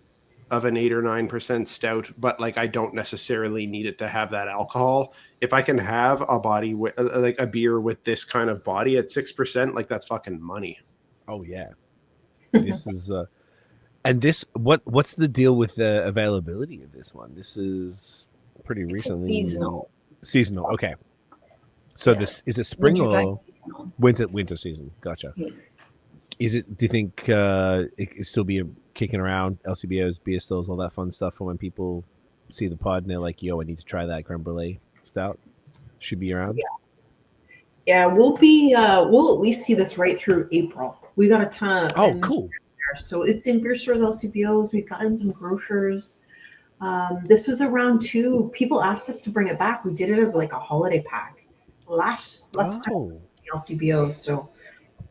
of an 8 or 9% stout, but like I don't necessarily need it to have that alcohol. If I can have a body with like a beer with this kind of body at 6%, like that's fucking money. Oh yeah, this is and this what's the deal with the availability of this one? This is pretty recently seasonal. Okay, so this is it spring or winter season? Gotcha. Yeah. Is it? Do you think it could still be kicking around LCBOs, beer stills, all that fun stuff for when people see the pod and they're like, "Yo, I need to try that Crème Brûlée stout." Should be around. Yeah, we'll be. We'll at least see this right through April. We got a ton of. Oh, cool. So it's in beer stores, LCBOs. We've gotten some grocers. This was around too. People asked us to bring it back. We did it as like a holiday pack last Christmas, LCBOs. So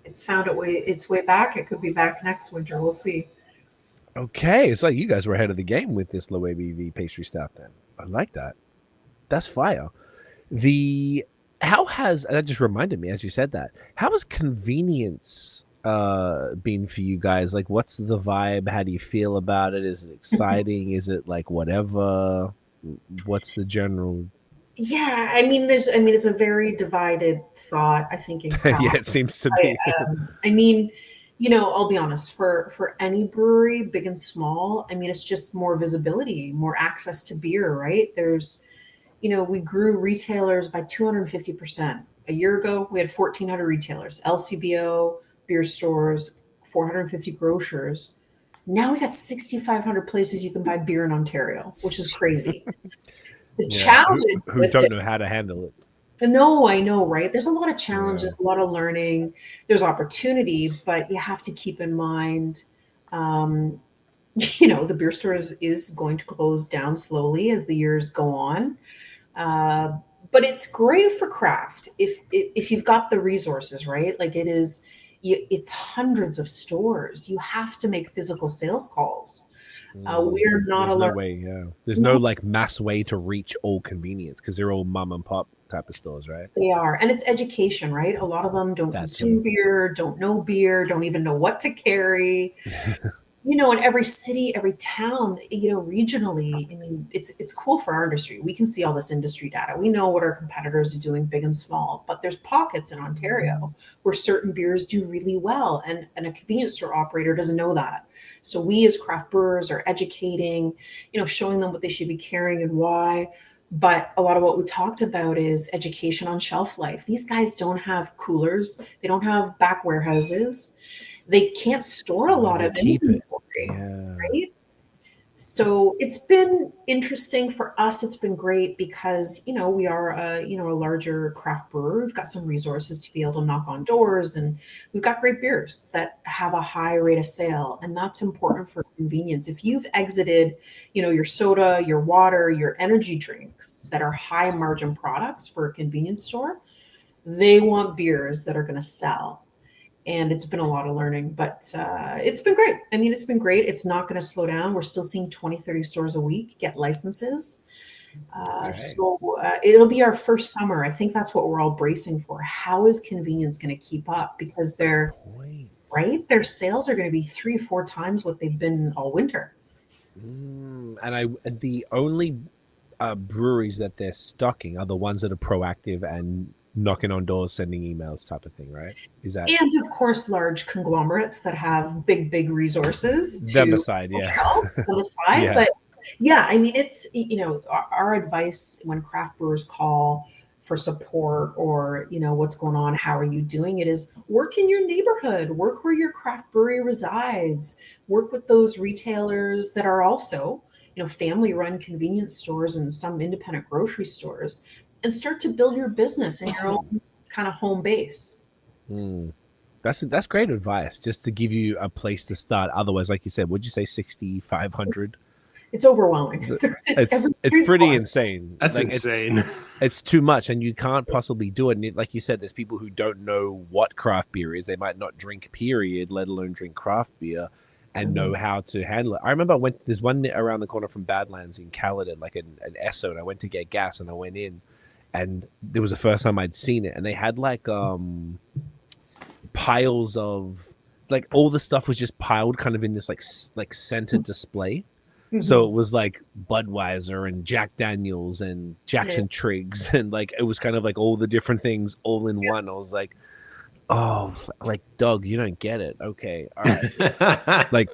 it's found its way back. It could be back next winter. We'll see. Okay, it's like you guys were ahead of the game with this low ABV pastry stout. Then I like that. That's fire. That just reminded me as you said that. How has convenience been for you guys? Like, what's the vibe? How do you feel about it? Is it exciting? Is it like whatever? What's the general? Yeah, I mean, it's a very divided thought, I think. Yeah, it seems to be. I mean, I'll be honest, for any brewery, big and small, I mean, it's just more visibility, more access to beer, right? There's, we grew retailers by 250%. A year ago, we had 1,400 retailers, LCBO, beer stores, 450 grocers. Now we got 6,500 places you can buy beer in Ontario, which is crazy. The challenge who don't know how to handle it. No, I know, right? There's a lot of challenges, a lot of learning. There's opportunity, but you have to keep in mind, the beer store is going to close down slowly as the years go on. But it's great for craft if you've got the resources, right? Like it is it's hundreds of stores. You have to make physical sales calls. Mm. We're not There's allowed. no way, there's no like mass way to reach all convenience because they're all mom and pop type of stores, right? They are. And it's education, right? A lot of them don't consume beer, don't know beer, don't even know what to carry. In every city, every town, regionally, I mean, it's cool for our industry. We can see all this industry data. We know what our competitors are doing, big and small. But there's pockets in Ontario where certain beers do really well, and a convenience store operator doesn't know that. So we as craft brewers are educating, showing them what they should be carrying and why. But a lot of what we talked about is education on shelf life. These guys don't have coolers. They don't have back warehouses. They can't store a lot of inventory, right? So it's been interesting for us. It's been great because, we are a larger craft brewer. We've got some resources to be able to knock on doors, and we've got great beers that have a high rate of sale. And that's important for convenience. If you've exited, your soda, your water, your energy drinks that are high margin products for a convenience store, they want beers that are going to sell. And it's been a lot of learning, but it's been great. I mean, it's been great. It's not going to slow down. We're still seeing 20, 30 stores a week get licenses. So it'll be our first summer. I think that's what we're all bracing for. How is convenience going to keep up? Because their sales are going to be 3 or 4 times what they've been all winter. And the only breweries that they're stocking are the ones that are proactive and knocking on doors, sending emails type of thing, right? Is that? And of course, large conglomerates that have big resources to them aside, yeah. But yeah, I mean, it's, our advice when craft brewers call for support or, what's going on, how are you doing it, is work in your neighborhood, work where your craft brewery resides, work with those retailers that are also, family run convenience stores and some independent grocery stores, and start to build your business in your own kind of home base. That's great advice, just to give you a place to start. Otherwise, like you said, would you say 6,500? It's overwhelming. It's pretty insane. That's insane. It's too much, and you can't possibly do it. And like you said, there's people who don't know what craft beer is. They might not drink, period, let alone drink craft beer, and know how to handle it. I remember there's one around the corner from Badlands in Caledon, like an Esso, and I went to get gas, and I went in, and it was the first time I'd seen it, and they had like piles of, like, all the stuff was just piled kind of in this like center display. So it was like Budweiser and Jack Daniels and Jackson Triggs, and like it was kind of like all the different things all in one. I was like, oh, like, Doug, you don't get it. Okay, all right. Like,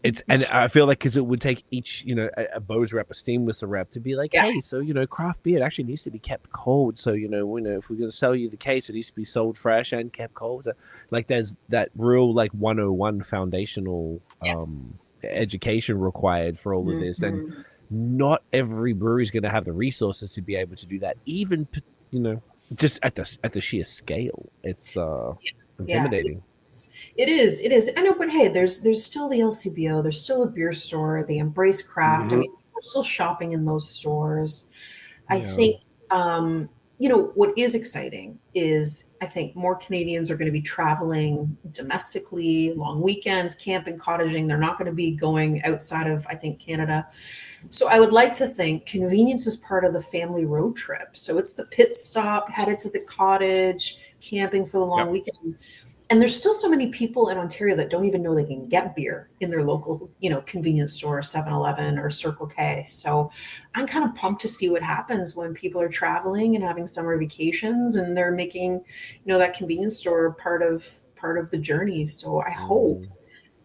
it's, and I feel like because it would take each, a BAOS rep, a steam whistle rep, to be like, hey, so craft beer, it actually needs to be kept cold. So if we're going to sell you the case, it needs to be sold fresh and kept cold. Like, there's that real like 101 foundational education required for all of this, and not every brewery is going to have the resources to be able to do that. Even just at the sheer scale, it's intimidating. It is. I know, but hey, there's still the LCBO. There's still a beer store. They embrace craft. I mean, we're still shopping in those stores. I think, what is exciting is I think more Canadians are going to be traveling domestically, long weekends, camping, cottaging. They're not going to be going outside of, I think, Canada. So I would like to think convenience is part of the family road trip. So it's the pit stop, headed to the cottage, camping for the long weekend. And there's still so many people in Ontario that don't even know they can get beer in their local, convenience store, 7-Eleven or Circle K. So I'm kind of pumped to see what happens when people are traveling and having summer vacations, and they're making, that convenience store part of the journey. So I hope,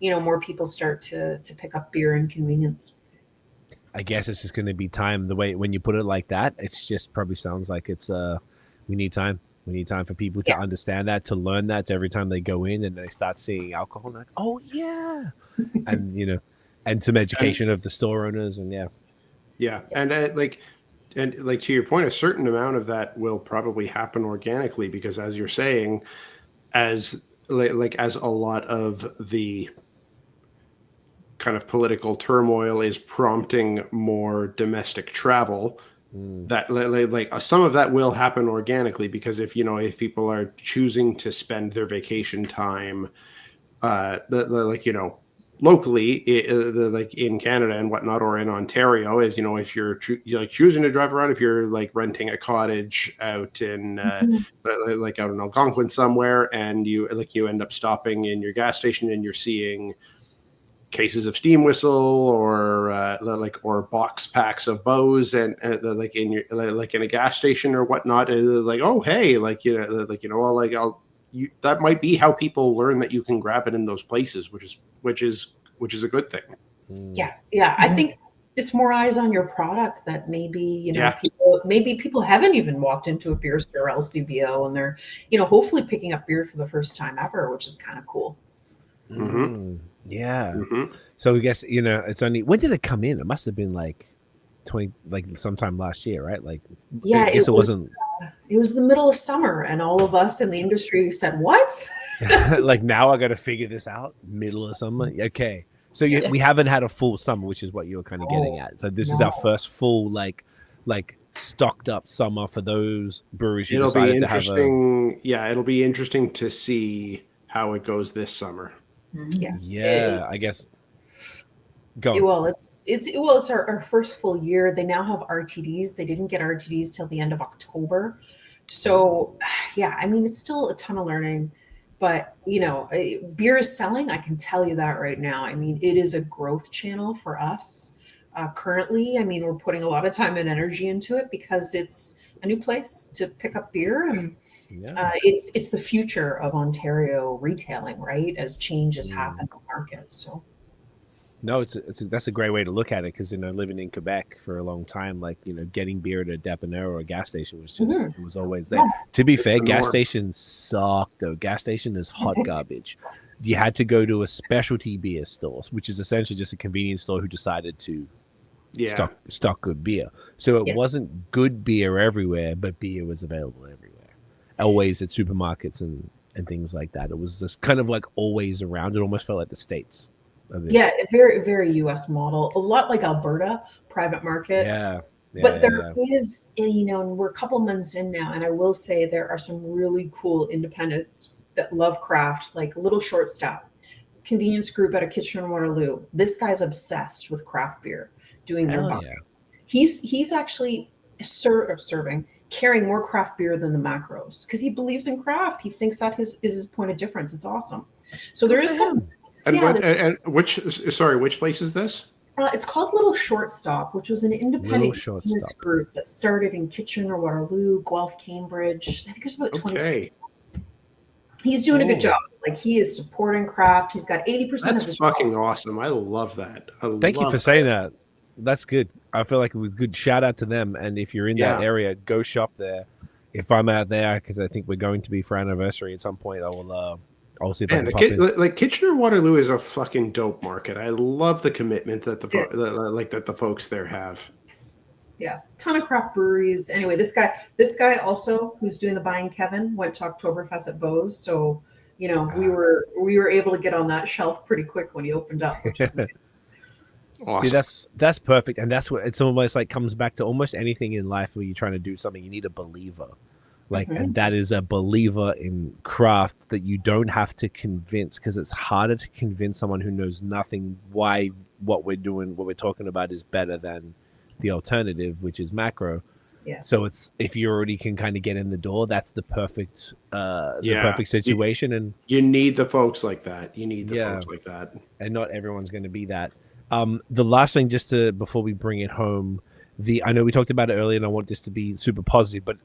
more people start to pick up beer and convenience. I guess it's just going to be time. The way when you put it like that, it's just probably sounds like it's we need time. We need time for people to understand that, to learn that. To every time they go in and they start seeing alcohol, they're like, oh yeah, and and some education of the store owners, and and to your point, a certain amount of that will probably happen organically, because as you're saying, as a lot of the kind of political turmoil is prompting more domestic travel, That like some of that will happen organically, because if people are choosing to spend their vacation time, like locally, like in Canada and whatnot, or in Ontario, is if you're like choosing to drive around, if you're like renting a cottage out in like out in Algonquin somewhere, and you end up stopping in your gas station and you're seeing cases of steam whistle or box packs of Beaus and like in your like in a gas station or whatnot, and like, oh hey, that might be how people learn that you can grab it in those places, which is a good thing. Yeah. I think it's more eyes on your product that maybe people haven't even walked into a beer store LCBO, and they're hopefully picking up beer for the first time ever, which is kind of cool. Yeah. So I guess it's only, when did it come in? It must have been like sometime last year, right? Like, yeah, I guess it wasn't. It was the middle of summer, and all of us in the industry said, "What?" Like, now I got to figure this out. Middle of summer, okay. So we haven't had a full summer, which is what you were kind of getting at. So this is our first full like stocked up summer for those breweries. It'll be interesting. It'll be interesting to see how it goes this summer. Yeah, I guess. Go. Well, it's our first full year. They now have RTDs. They didn't get RTDs till the end of October. So, yeah, I mean, it's still a ton of learning, but beer is selling. I can tell you that right now. I mean, it is a growth channel for us currently. I mean, we're putting a lot of time and energy into it because it's a new place to pick up beer, and it's the future of Ontario retailing, right? As changes happen in the market. So. No, that's a great way to look at it, because living in Quebec for a long time, like getting beer at a dépanneur or a gas station was just it was always there. To be fair, gas stations suck though. Gas station is hot garbage. You had to go to a specialty beer store, which is essentially just a convenience store who decided to stock good beer. So it wasn't good beer everywhere, but beer was available everywhere, always at supermarkets and things like that. It was just kind of like always around. It almost felt like the States. Yeah, a very, very U.S. model, a lot like Alberta, private market. But there is, and we're a couple months in now, and I will say there are some really cool independents that love craft, like Little Short Stout, convenience group out of Kitchener-Waterloo. This guy's obsessed with craft beer, doing their bar. He's actually carrying more craft beer than the macros because he believes in craft. He thinks that is his point of difference. It's awesome. So there is some. And which place is this? It's called Little Short Stop, which was an independent group that started in Kitchener-Waterloo, Guelph, Cambridge. I think there's about 26. He's doing a good job. Like, he is supporting craft. He's got 80% of his. That's fucking awesome. I love that. Thank you for saying that. That's good. I feel like it was good. Shout out to them. And if you're in that area, go shop there. If I'm out there, because I think we're going to be for anniversary at some point, I'll see if I can pop in. Like Kitchener-Waterloo is a fucking dope market. I love the commitment that the folks there have. Yeah, ton of craft breweries. Anyway, this guy also, who's doing the Buying Kevin, went to Oktoberfest at Beau's. So we were able to get on that shelf pretty quick when he opened up. Which is awesome. See, that's perfect, and that's what it's almost like comes back to almost anything in life where you're trying to do something. You need a believer. And that is a believer in craft that you don't have to convince, because it's harder to convince someone who knows nothing why what we're talking about is better than the alternative, which is macro. Yeah. So it's, if you already can kind of get in the door, that's the perfect perfect situation. And you need the folks like that. Folks like that. And not everyone's going to be that. The last thing, before we bring it home, I know we talked about it earlier, and I want this to be super positive, but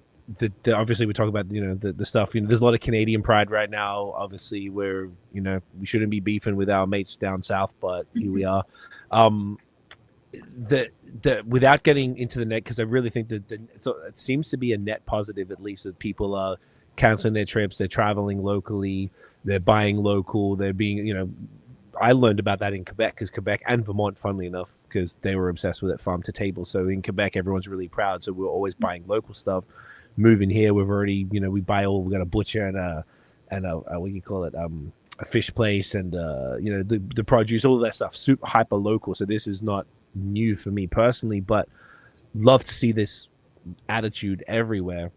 obviously we talk about the stuff. There's a lot of Canadian pride right now. Obviously, where we shouldn't be beefing with our mates down south, but here we are. Without getting into the net, because I really think so it seems to be a net positive, at least, that people are canceling their trips, they're traveling locally, they're buying local, they're being I learned about that in Quebec, because Quebec and Vermont, funnily enough, because they were obsessed with it, farm to table. So in Quebec, everyone's really proud, so we're always buying local stuff. Moving here, we've already, we got a butcher and a what do you call it, a fish place, and the produce, all of that stuff, super hyper local. So this is not new for me personally, but love to see this attitude everywhere.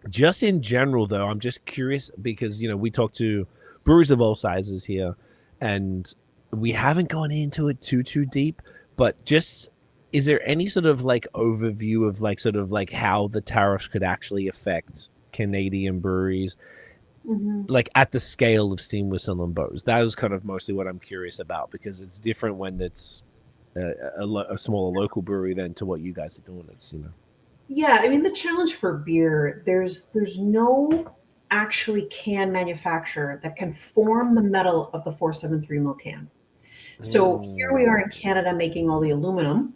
Just in general, though, I'm just curious because, we talk to breweries of all sizes here, and we haven't gone into it too deep, but just, is there any sort of like overview of like sort of like how the tariffs could actually affect Canadian breweries, like at the scale of Steam Whistle and BAOS? That was kind of mostly what I'm curious about, because it's different when it's a smaller local brewery than to what you guys are doing. It's Yeah, I mean, the challenge for beer, there's no actually can manufacturer that can form the metal of the 473 mil can. So here we are in Canada making all the aluminum.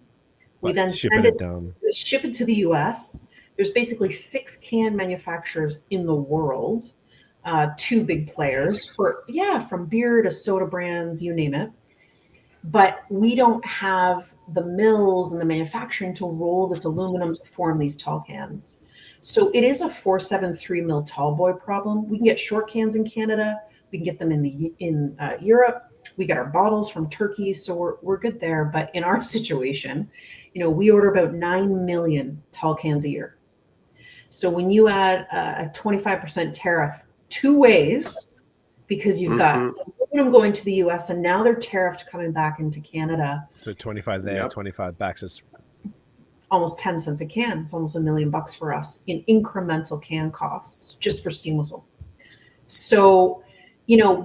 We then ship it to the US. There's basically 6 can manufacturers in the world, 2 big players from beer to soda brands, you name it. But we don't have the mills and the manufacturing to roll this aluminum to form these tall cans. So it is a 473 mil tall boy problem. We can get short cans in Canada. We can get them in Europe. We get our bottles from Turkey, so we're good there. But in our situation, we order about 9 million tall cans a year. So when you add a 25% tariff 2 ways, because you've got aluminum going to the US and now they're tariffed coming back into Canada. So 25 there, 25 back. So it's almost 10 cents a can. It's almost $1 million for us in incremental can costs just for steam whistle. So,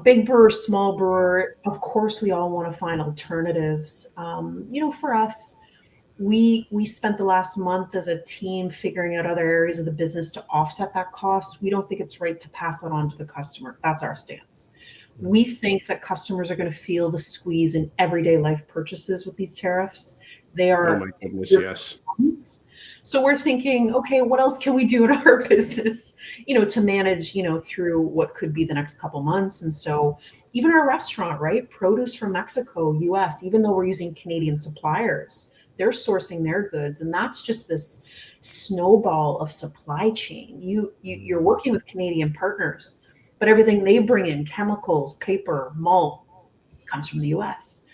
big brewer, small brewer, of course, we all want to find alternatives. For us, we spent the last month as a team figuring out other areas of the business to offset that cost. We don't think it's right to pass that on to the customer. That's our stance. We think that customers are going to feel the squeeze in everyday life purchases with these tariffs. They are. Oh my goodness, yes. So we're thinking, okay, what else can we do in our business, to manage, through what could be the next couple months. And so even our restaurant, right? Produce from Mexico, US, even though we're using Canadian suppliers, they're sourcing their goods. And that's just this snowball of supply chain. You're working with Canadian partners, but everything they bring in, chemicals, paper, malt, comes from the US.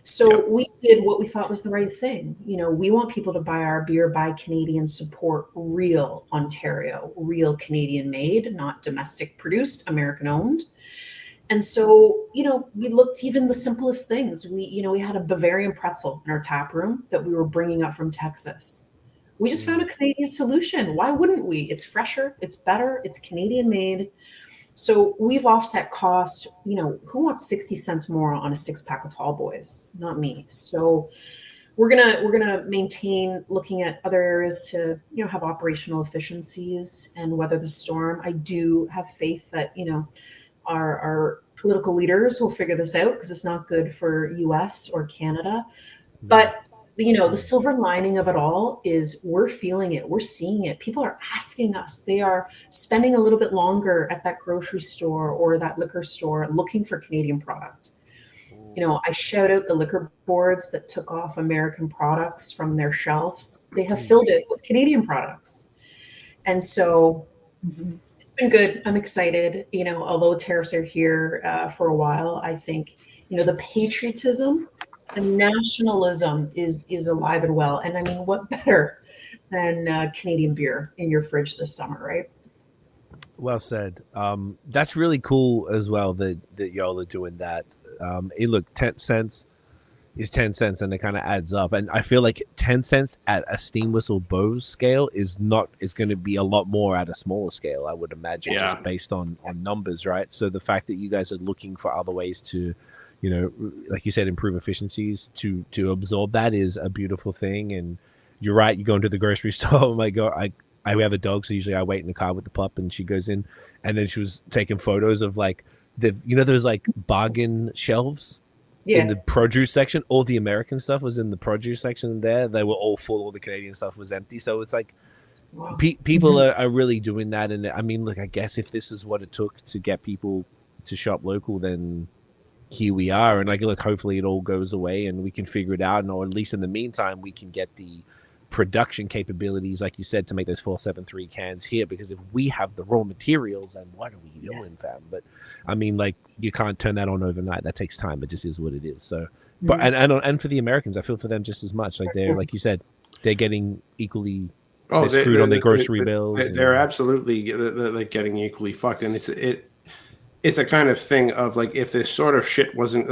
So we did what we thought was the right thing. We want people to buy our beer, buy Canadian, support real Ontario, real Canadian made, not domestic produced, American owned. And so, we looked even the simplest things. We had a Bavarian pretzel in our tap room that we were bringing up from Texas. We just found a Canadian solution. Why wouldn't we? It's fresher, it's better, it's Canadian made. So we've offset cost. Who wants 60 cents more on a 6-pack of tall boys? Not me. So we're gonna maintain looking at other areas to have operational efficiencies and weather the storm. I do have faith that our political leaders will figure this out, because it's not good for US or Canada. But the silver lining of it all is we're feeling it. We're seeing it. People are asking us. They are spending a little bit longer at that grocery store or that liquor store looking for Canadian product. I shout out the liquor boards that took off American products from their shelves. They have filled it with Canadian products. And so it's been good. I'm excited. Although tariffs are here for a while, I think, the patriotism, the nationalism is alive and well. And I mean, what better than Canadian beer in your fridge this summer, right? Well said. That's really cool as well that y'all are doing that. Look, 10 cents is 10 cents and it kind of adds up. And I feel like 10 cents at a steam whistle BAOS scale is going to be a lot more at a smaller scale, I would imagine, just based on numbers, right? So the fact that you guys are looking for other ways to, like you said, improve efficiencies to absorb that is a beautiful thing. And you're right. You go into the grocery store. Oh my God. I have a dog. So usually I wait in the car with the pup and she goes in, and then she was taking photos of like those like bargain shelves in the produce section. All the American stuff was in the produce section there. They were all full. All the Canadian stuff was empty. So it's like, wow. People are really doing that. And I mean, look, I guess if this is what it took to get people to shop local, then here we are. And look, hopefully it all goes away and we can figure it out. And or at least in the meantime, we can get the production capabilities, like you said, to make those 473 cans here, because if we have the raw materials, then what are we doing, fam? But I mean, like, you can't turn that on overnight. That takes time. It just is what it is. So, but and for the Americans, I feel for them just as much. Like they're, like you said, they're getting equally Oh, they're screwed on their grocery bills. They're absolutely like getting equally fucked, and it's a kind of thing of like, if this sort of shit wasn't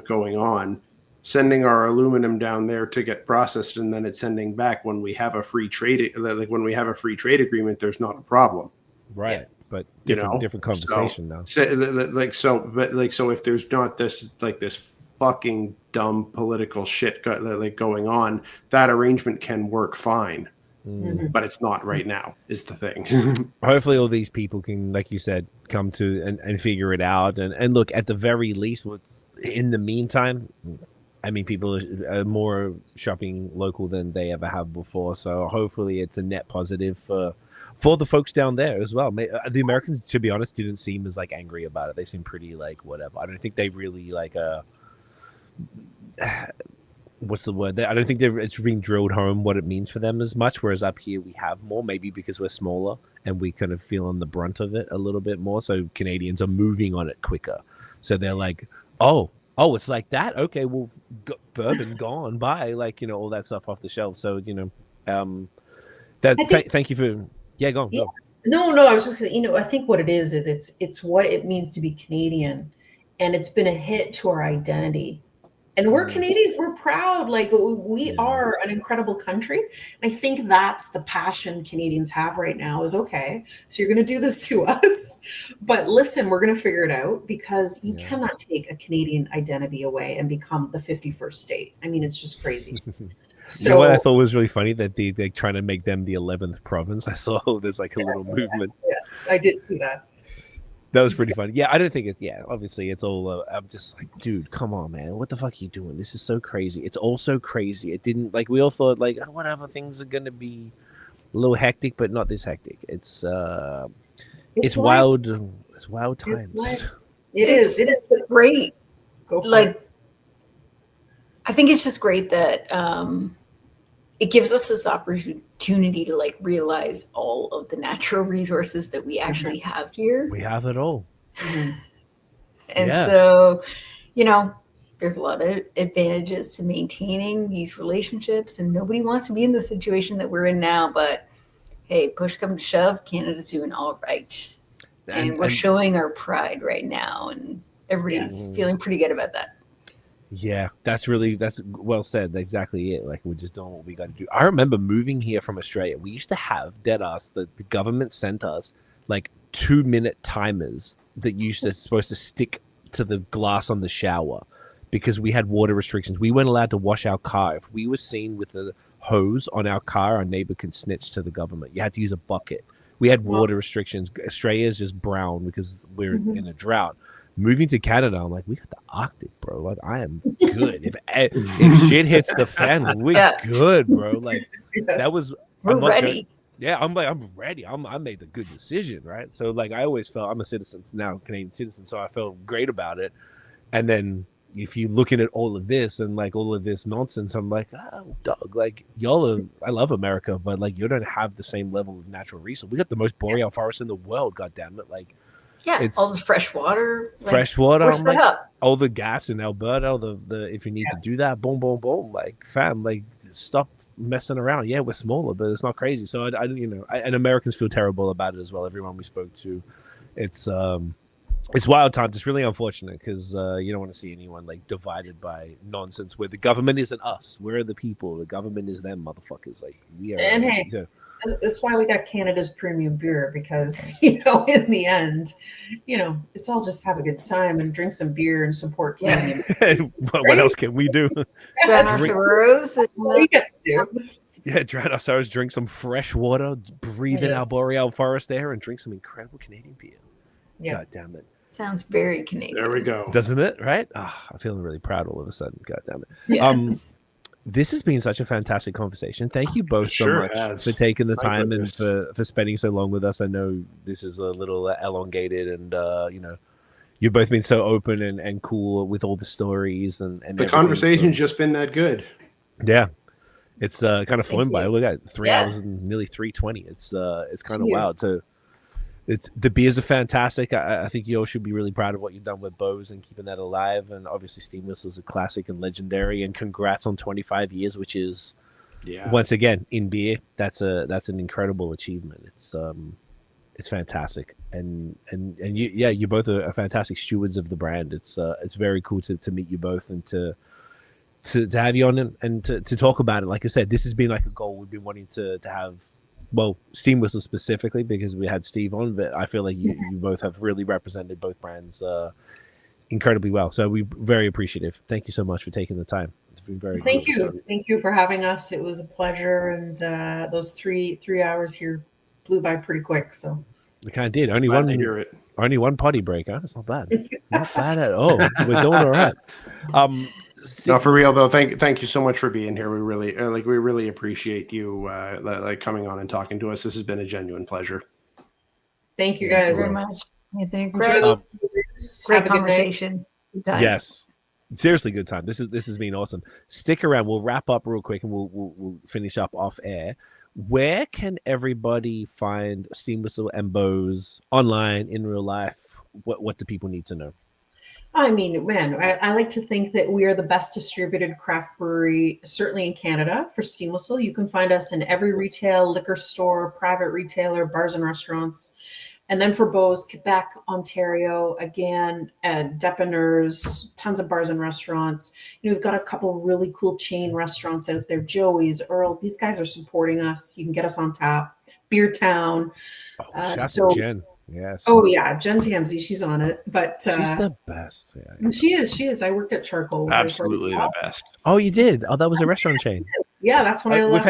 going on, sending our aluminum down there to get processed and then it's sending back when we have a free trade, like when we have a free trade agreement, there's not a problem, right? Yeah. But you different conversation now. So if there's not this fucking dumb political shit going on, that arrangement can work fine. But it's not right now, is the thing. Hopefully all these people can, like you said, come to and figure it out. And look, at the very least, in the meantime, I mean, people are more shopping local than they ever have before. So hopefully it's a net positive for the folks down there as well. The Americans, to be honest, didn't seem as like angry about it. They seem pretty like whatever. I don't think they really like what's the word? I don't think it's being drilled home what it means for them as much. Whereas up here we have more, maybe because we're smaller and we kind of feel on the brunt of it a little bit more. So Canadians are moving on it quicker. So they're like, oh, it's like that. Okay, well, bourbon gone, bye. Like, you know, all that stuff off the shelf. So, you know, thank you for go. No, I was just gonna, you know, I think what it is it's what it means to be Canadian, and it's been a hit to our identity. And we're Canadians, we're proud. Like, we are an incredible country. And I think that's the passion Canadians have right now is, okay, so you're going to do this to us. But listen, we're going to figure it out, because you cannot take a Canadian identity away and become the 51st state. I mean, it's just crazy. So, you know what I thought was really funny? That they're trying to make them the 11th province. I saw there's like a little movement. Yes, I did see that. That was pretty funny. Yeah, I don't think it's... Yeah, obviously it's all... I'm just like, dude, come on, man. What the fuck are you doing? This is so crazy. It's all so crazy. It didn't... Like, we all thought, like, oh, whatever, things are going to be a little hectic, but not this hectic. It's wild. It's wild times. It is great. Like, I think it's just great that it gives us this opportunity to like realize all of the natural resources that we actually have here. We have it all. And so, you know, there's a lot of advantages to maintaining these relationships, and nobody wants to be in the situation that we're in now. But hey, push come to shove, Canada's doing all right. And we're showing our pride right now, and everybody's feeling pretty good about that. Yeah, that's well said. That's exactly it. Like, we're just doing what we got to do. I remember moving here from Australia. We used to have the government sent us like 2-minute timers that supposed to stick to the glass on the shower, because we had water restrictions. We weren't allowed to wash our car. If we were seen with a hose on our car, our neighbor could snitch to the government. You had to use a bucket. We had water restrictions. Australia's just brown because we're in a drought. Moving to Canada, I'm like, we got the Arctic, bro. Like, I am good. If shit hits the fan, we're good, bro. Like, that was... We're ready. Yeah, I'm ready. I made the good decision, right? So, like, I always felt... I'm a citizen now, Canadian citizen, so I felt great about it. And then if you're looking at all of this and, like, all of this nonsense, I'm like, oh, dog, like, I love America, but, like, you don't have the same level of natural resource. We got the most boreal forest in the world, goddammit. Like... Yeah, it's all this fresh water. Fresh water. We're set up. All the gas in Alberta, if you need to do that, boom, boom, boom. Like, fam, like, stop messing around. Yeah, we're smaller, but it's not crazy. So, and Americans feel terrible about it as well. Everyone we spoke to, it's wild times. It's really unfortunate because you don't want to see anyone like divided by nonsense where the government isn't us. We're the people. The government is them, motherfuckers. Like, we are. And hey, that's why we got Canada's premium beer, because, you know, in the end, you know, it's all just have a good time and drink some beer and support Canadian. What else can we do? Drown our sorrows. We get to do. Yeah, drown our sorrows, drink some fresh water, breathe in our boreal forest air, and drink some incredible Canadian beer. Yeah. God damn it. Sounds very Canadian. There we go. Doesn't it? Right? I'm feeling really proud all of a sudden. God damn it. Yes. This has been such a fantastic conversation. Thank you both so much for taking the time and for spending so long with us. I know this is a little elongated, and you know, you've both been so open and cool with all the stories and the conversation's just been that good. Yeah, it's kind of flown by. We got 3 hours and nearly 3:20. It's kind of wild. So the beers are fantastic. I think you all should be really proud of what you've done with BAOS and keeping that alive. And obviously, Steam Whistle is a classic and legendary. And congrats on 25 years, which is Yeah. Once again, in beer, that's an incredible achievement. It's fantastic, and you both are fantastic stewards of the brand. It's very cool to meet you both and to have you on and to talk about it. Like I said, this has been like a goal we've been wanting to have. Well, Steam Whistle specifically because we had Steve on, but I feel like you both have really represented both brands incredibly well. So we're very appreciative. Thank you so much for taking the time. It's been very Thank cool. you. Thank you for having us. It was a pleasure. And those three hours here blew by pretty quick. So We kind of did. Only Glad to hear it. one potty break, huh? It's not bad. Not bad at all. We're doing all right. No, for real though. Thank you so much for being here. We really appreciate you coming on and talking to us. This has been a genuine pleasure. thank you Thank you guys. very much. Enjoy Great, those beers. great Have a good night. conversation. Good times. Yes. Seriously, good time. This has been awesome. Stick around. We'll wrap up real quick and we'll finish up off air. Where can everybody find Steam Whistle and BAOS online in real life? What do people need to know? I mean, man, I like to think that we are the best distributed craft brewery, certainly in Canada, for Steam Whistle. You can find us in every retail, liquor store, private retailer, bars and restaurants. And then for BAOS, Quebec, Ontario, again, Depanneurs, tons of bars and restaurants. We've got a couple really cool chain restaurants out there, Joey's, Earl's. These guys are supporting us. You can get us on tap. Beer Town. Shout out to Jen. Yes. Oh yeah, Jen's Hamsey, she's on it. But she's the best. Yeah. She is. I worked at Charcoal. Absolutely the best. Oh, you did? Oh, that was a restaurant chain. Yeah, that's when I left.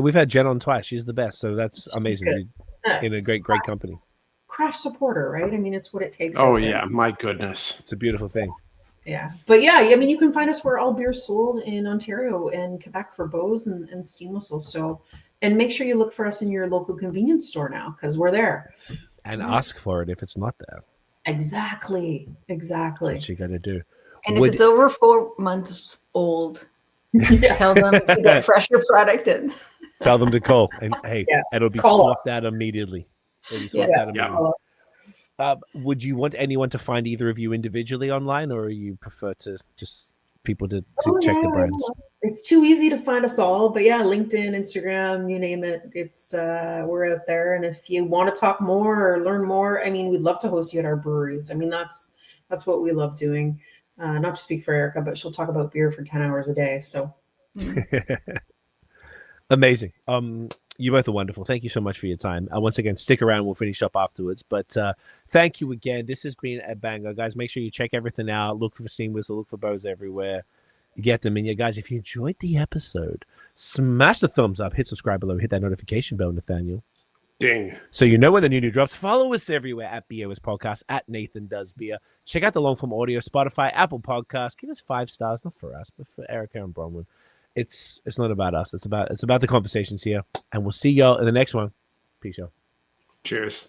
We've had Jen on twice. She's the best. So that's amazing. In a great company. Craft supporter, right? I mean, it's what it takes. Oh yeah, my goodness. It's a beautiful thing. Yeah. But yeah, I mean, you can find us where all beer's sold in Ontario and Quebec for BAOS and Steam Whistle. So, and make sure you look for us in your local convenience store now because we're there. And ask for it if it's not there. Exactly. That's what you got to do. And if it's over 4 months old, tell them to get fresher product in. Tell them to call. And hey, it'll be swapped out immediately. Would you want anyone to find either of you individually online, or you prefer to just people to check the brands? It's too easy to find us all, but yeah, LinkedIn, Instagram, you name it. It's we're out there. And if you want to talk more or learn more, I mean, we'd love to host you at our breweries. I mean, that's what we love doing. Not to speak for Erica, but she'll talk about beer for 10 hours a day. So amazing. You both are wonderful. Thank you so much for your time. Once again, stick around. We'll finish up afterwards. But thank you again. This has been a banger, guys. Make sure you check everything out. Look for Steam Whistle. Look for BAOS everywhere. Get them in you guys. If you enjoyed the episode, smash the thumbs up, hit subscribe below, hit that notification bell, Nathaniel. Ding. So you know when the new drops. Follow us everywhere at BAOS Podcast, at Nathan Does Beer. Check out the long form audio, Spotify, Apple Podcasts. Give us 5 stars, not for us, but for Erica and Bromlyn. It's not about us. It's about the conversations here. And we'll see y'all in the next one. Peace, y'all. Cheers.